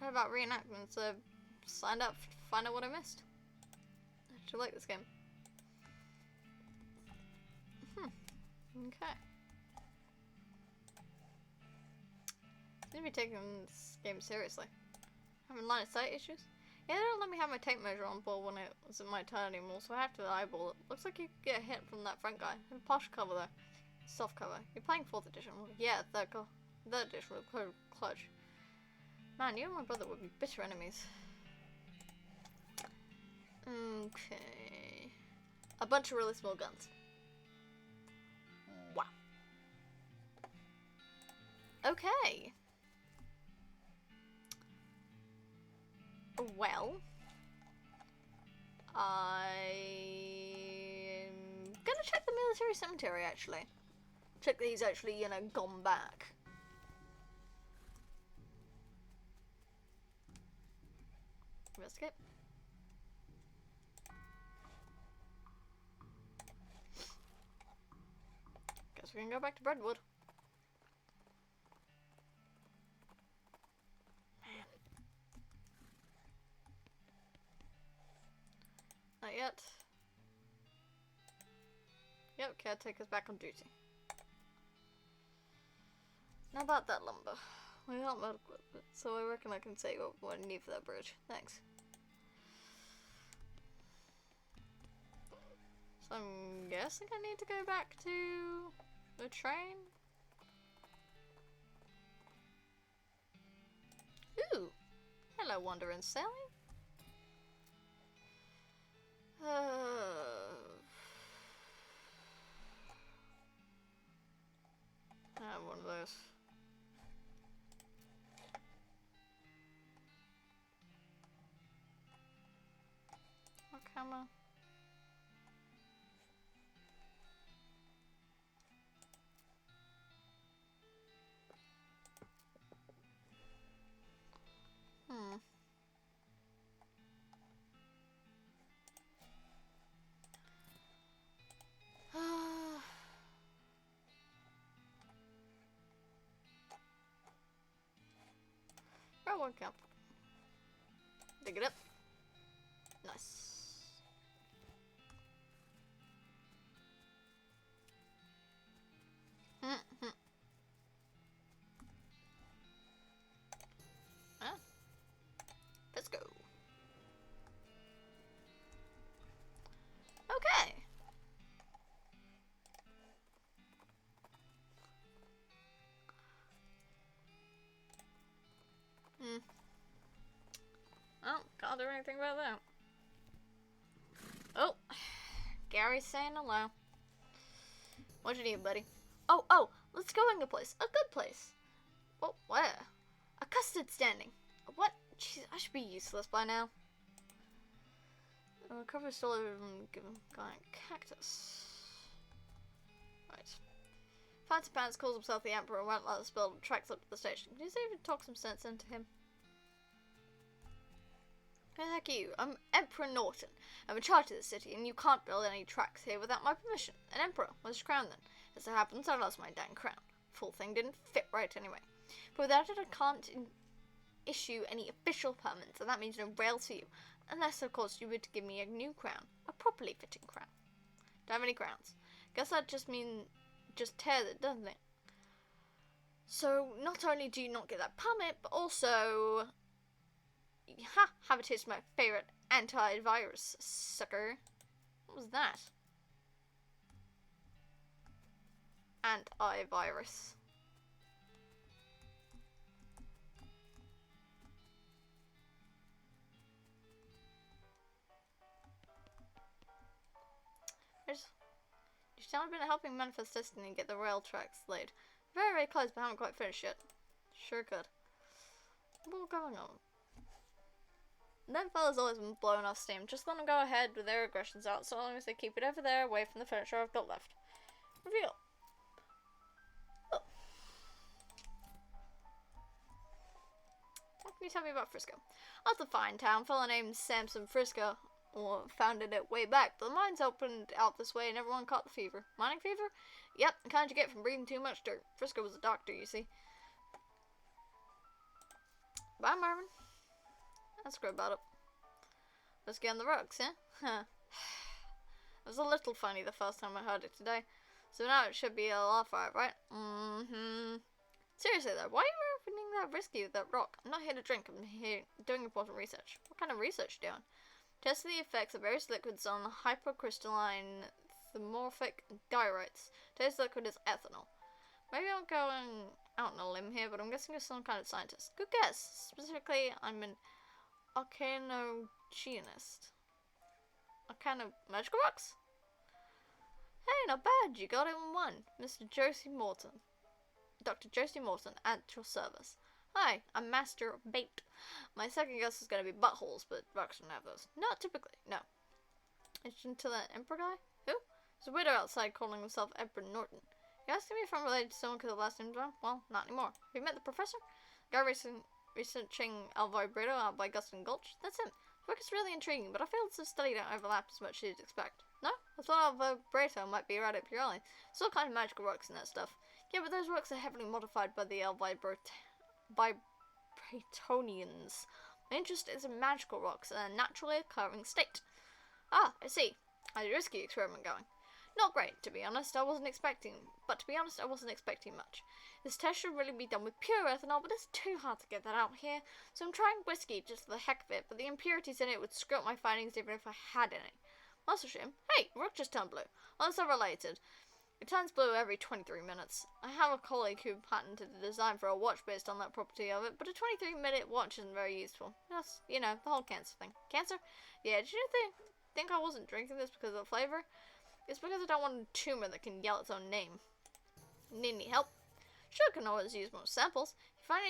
I heard about reenactments, so signed up to find out what I missed. I actually like this game. Okay. seem to be taking this game seriously. Having line of sight issues? Yeah, they don't let me have my tape measure on board when it wasn't my turn anymore, so I have to eyeball it. Looks like you could get a hit from that front guy. A posh cover though. Soft cover. You're playing 4th edition. Yeah, 3rd edition with clutch. Man, you and my brother would be bitter enemies. Okay. A bunch of really small guns. Wow. Okay. Well, I'm gonna check the military cemetery actually. Check that he's actually, you know, gone back. Investigate. Guess we can go back to Brentwood. Not yet. Yep, caretaker's back on duty. Now about that lumber. We got medical equipment, so I reckon I can say what I need for that bridge. Thanks. So I'm guessing I need to go back to the train. Ooh! Hello, Wandering Sally. I have one of those. What camera? One camp. Dig it up. Nice. Let's go. Okay. Oh, can't do anything about that. Oh, Gary's saying hello. What you need, buddy? Oh, let's go in a place. A good place. Oh, where? A custard standing. What? Jeez, I should be useless by now. Cover still given guy cactus. Right. Fancy Pants calls himself the Emperor and won't let us build tracks up to the station. Can you see if you talk some sense into him? Hey, heck you. I'm Emperor Norton. I'm in charge of the city, and you can't build any tracks here without my permission. An emperor. What's your crown then? As it happens, I lost my dang crown. Full thing didn't fit right anyway. But without it, I can't issue any official permits, and that means no rail to you. Unless, of course, you were to give me a new crown. A properly fitting crown. Don't have any crowns. Guess that just means just tears it, doesn't it? So, not only do you not get that permit, but also... Ha! Have a taste of my favorite antivirus, sucker. What was that? Antivirus. You've only been helping Manifest Destiny get the rail tracks laid. Very, very close, but haven't quite finished yet. Sure could. What's going on? Them fellas always been blowing off steam. Just let them go ahead with their aggressions out, so long as they keep it over there, away from the furniture I've got left. Reveal. Oh. What can you tell me about Frisco? Oh, it's a fine town. A fella named Samson Frisco founded it way back. The mines opened out this way and everyone caught the fever. Mining fever? Yep, the kind you get from breathing too much dirt. Frisco was a doctor, you see. Bye, Marvin. That's great about it. Let's get on the rugs, eh? Huh. It was a little funny the first time I heard it today. So now it should be a laugh at, right? Seriously though, why are you being that risky with that rock? I'm not here to drink. I'm here doing important research. What kind of research are you doing? Testing the effects of various liquids on hypercrystalline thermorphic diorites. Today's liquid is ethanol. Maybe I'm going out on a limb here, but I'm guessing you're some kind of scientist. Good guess. Specifically, I'm an arcanogenist. Arcano magical rocks? Hey, not bad. You got it in one. Mr. Josie Morton. Dr. Josie Morton, at your service. Hi, I'm Master Bait. My second guess is going to be buttholes, but rocks don't have those. Not typically, no. Attention to that Emperor guy? Who? There's a widow outside calling himself Emperor Norton. You asking me if I'm related to someone because the last name's wrong? Well, not anymore. Have you met the professor? The guy researching El Vibrato out by Gustin Gulch? That's him. His work is really intriguing, but our fields of study don't overlap as much as you'd expect. No? I thought El Vibrato might be right up your alley. There's all kind of magical rocks and that stuff. Yeah, but those rocks are heavily modified by the El Vibratonians. My interest is in magical rocks in a naturally occurring state. Ah, I see. How's your risky experiment going? Not great, to be honest. I wasn't expecting much. This test should really be done with pure ethanol, but it's too hard to get that out here. So I'm trying whiskey just for the heck of it, but the impurities in it would screw up my findings even if I had any. That's a shame. Hey, rock just turned blue. Well, it's unrelated. It turns blue every 23 minutes. I have a colleague who patented a design for a watch based on that property of it, but a 23-minute watch isn't very useful. Yes, you know, the whole cancer thing. Cancer? Yeah, did you think I wasn't drinking this because of the flavor? It's because I don't want a tumor that can yell its own name. Need any help? Sure, can always use more samples. If you find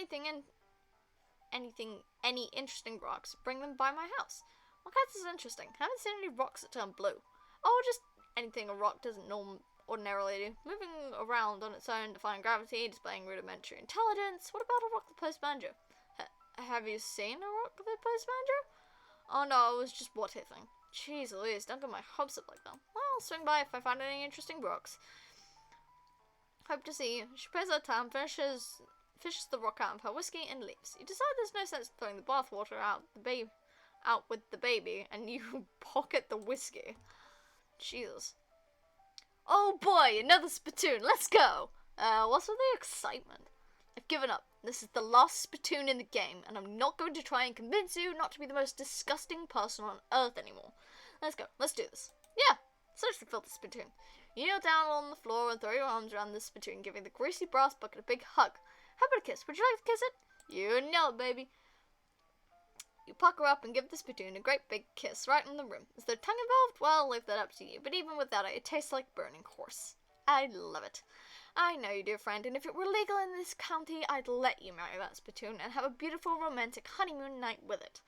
any interesting rocks, bring them by my house. What kinds is interesting? Haven't seen any rocks that turn blue. Oh, just anything a rock doesn't ordinarily do. Moving around on its own, defying gravity, displaying rudimentary intelligence. What about a rock that plays banjo? Have you seen a rock that plays banjo? Oh no, it was just water thing. Jeez Louise, don't get my hopes up like that. Well, I'll swing by if I find any interesting rocks. Hope to see you. She pays her time, fishes the rock out of her whiskey, and leaves. You decide there's no sense throwing the bathwater out with the baby, and you pocket the whiskey. Jesus. Oh boy, another spittoon. Let's go. What's with the excitement? I've given up. This is the last spittoon in the game, and I'm not going to try and convince you not to be the most disgusting person on earth anymore. Let's go. Let's do this. Yeah, search the filthy spittoon. You kneel down on the floor and throw your arms around the spittoon, giving the greasy brass bucket a big hug. How about a kiss? Would you like to kiss it? You know it, baby. You pucker up and give the spittoon a great big kiss right in the rim. Is there tongue involved? Well, I'll leave that up to you, but even without it, it tastes like burning horse. I love it. I know you do, friend, and if it were legal in this county, I'd let you marry that spittoon and have a beautiful romantic honeymoon night with it.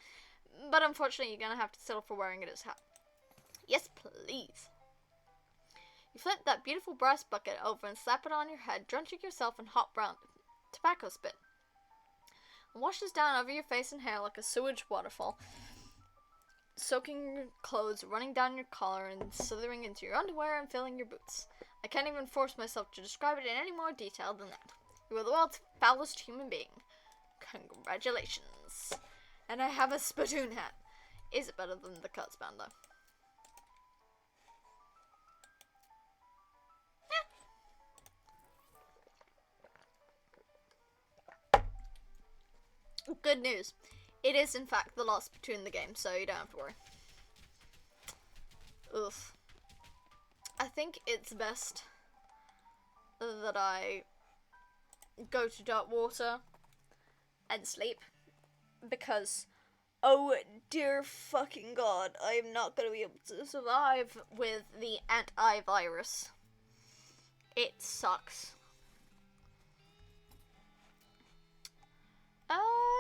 But unfortunately, you're gonna have to settle for wearing it as a hat. Yes, please. You flip that beautiful brass bucket over and slap it on your head, drenching yourself in hot brown tobacco spit. And washes down over your face and hair like a sewage waterfall, soaking your clothes, running down your collar, and slithering into your underwear and filling your boots. I can't even force myself to describe it in any more detail than that. You are the world's foulest human being. Congratulations. And I have a spittoon hat. Is it better than the Cuts band, though? Good news. It is, in fact, the last spittoon in the game, so you don't have to worry. Oof. I think it's best that I go to dark water and sleep, because, oh dear fucking god, I am not going to be able to survive with the antivirus. It sucks.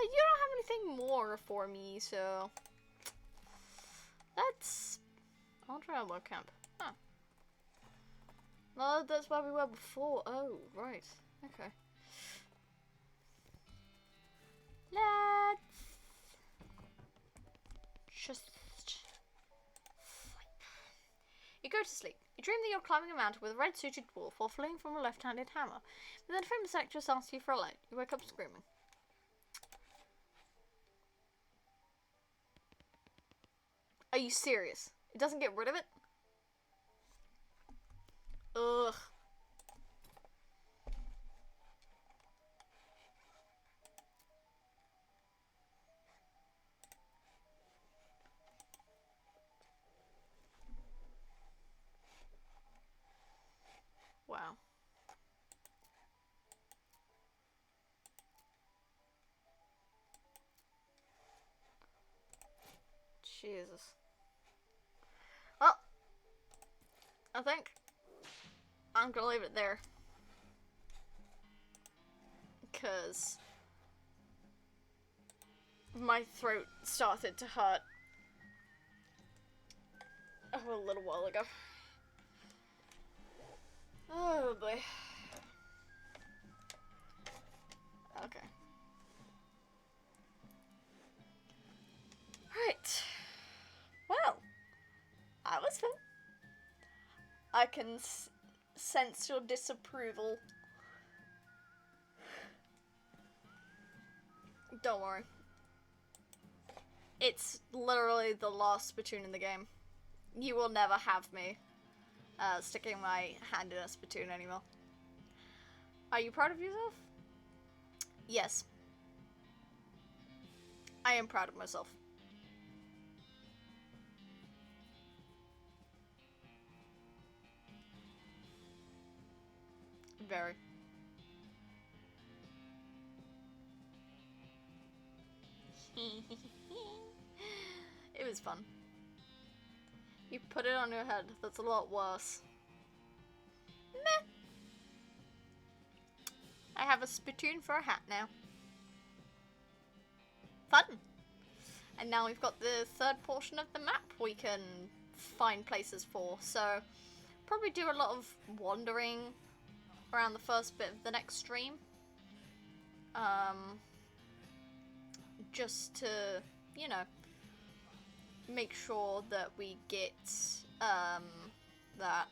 You don't have anything more for me, so I'll try a low camp. Huh. No, that's where we were before. Oh, right. Okay. Let's just sleep. You go to sleep. You dream that you're climbing a mountain with a red-suited dwarf while fleeing from a left-handed hammer. But then a famous actress asks you for a light. You wake up screaming. Are you serious? It doesn't get rid of it? Ugh. Wow. Jesus. Well, I think I'm gonna leave it there. Because my throat started to hurt a little while ago. Oh boy. Okay. Right. Well, that was fun. I can sense your disapproval. Don't worry. It's literally the last spittoon in the game. You will never have me sticking my hand in a spittoon anymore. Are you proud of yourself? Yes. I am proud of myself. Very. It was fun. You put it on your head. That's a lot worse. Meh. I have a spittoon for a hat now. Fun. And now we've got the third portion of the map we can find places for. So, probably do a lot of wandering around the first bit of the next stream. Just to, you know, make sure that we get, that.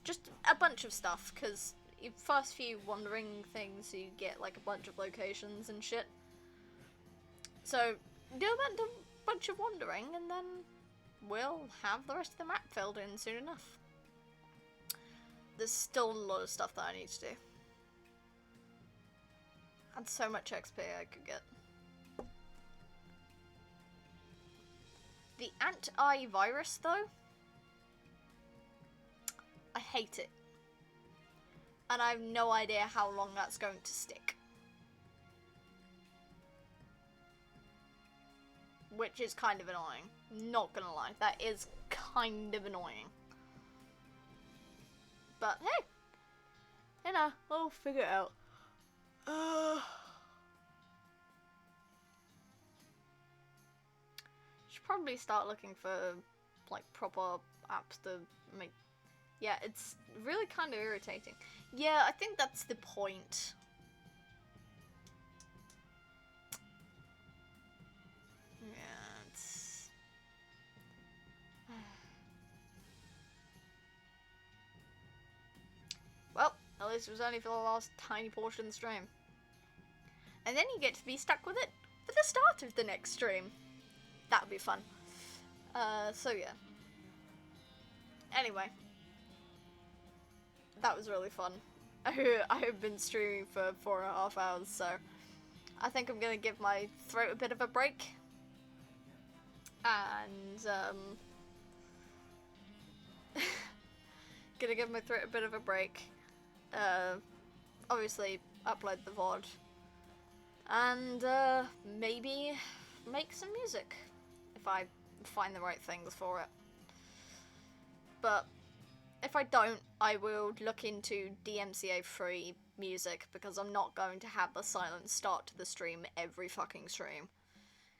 Just a bunch of stuff, because first few wandering things, you get, like, a bunch of locations and shit. So, do a bunch of wandering, and then we'll have the rest of the map filled in soon enough. There's still a lot of stuff that I need to do. And so much XP I could get. The antivirus, though, I hate it. And I have no idea how long that's going to stick. Which is kind of annoying. Not gonna lie, that is kind of annoying. But hey, you know, we'll figure it out. Should probably start looking for, like, proper apps to make. Yeah, it's really kind of irritating. Yeah, I think that's the point. Yeah, it's... Well, at least it was only for the last tiny portion of the stream. And then you get to be stuck with it for the start of the next stream. That would be fun. So yeah. Anyway. That was really fun. I have been streaming for 4.5 hours, so I think I'm gonna give my throat a bit of a break. And, gonna give my throat a bit of a break. Obviously, upload the VOD. And, maybe make some music. If I find the right things for it. But if I don't, I will look into DMCA-free music, because I'm not going to have a silent start to the stream every fucking stream.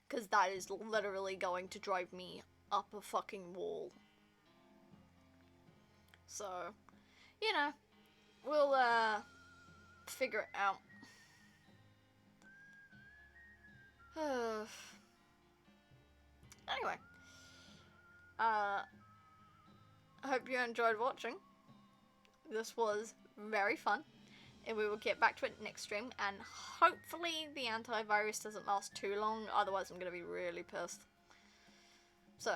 Because that is literally going to drive me up a fucking wall. So, you know, we'll, figure it out. Anyway. I hope you enjoyed watching. This was very fun. And we will get back to it next stream. And hopefully the antivirus doesn't last too long. Otherwise I'm going to be really pissed. So,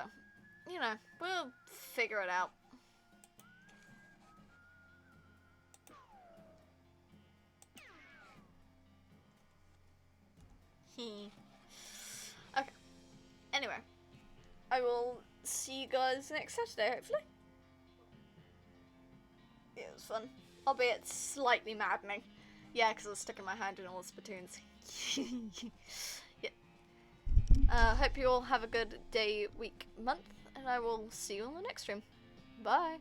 you know, we'll figure it out. Okay. Anyway. I will see you guys next Saturday, hopefully. It was fun. Albeit slightly maddening. Yeah, because I was sticking my hand in all the spittoons. Yeah. Hope you all have a good day, week, month, and I will see you on the next stream. Bye.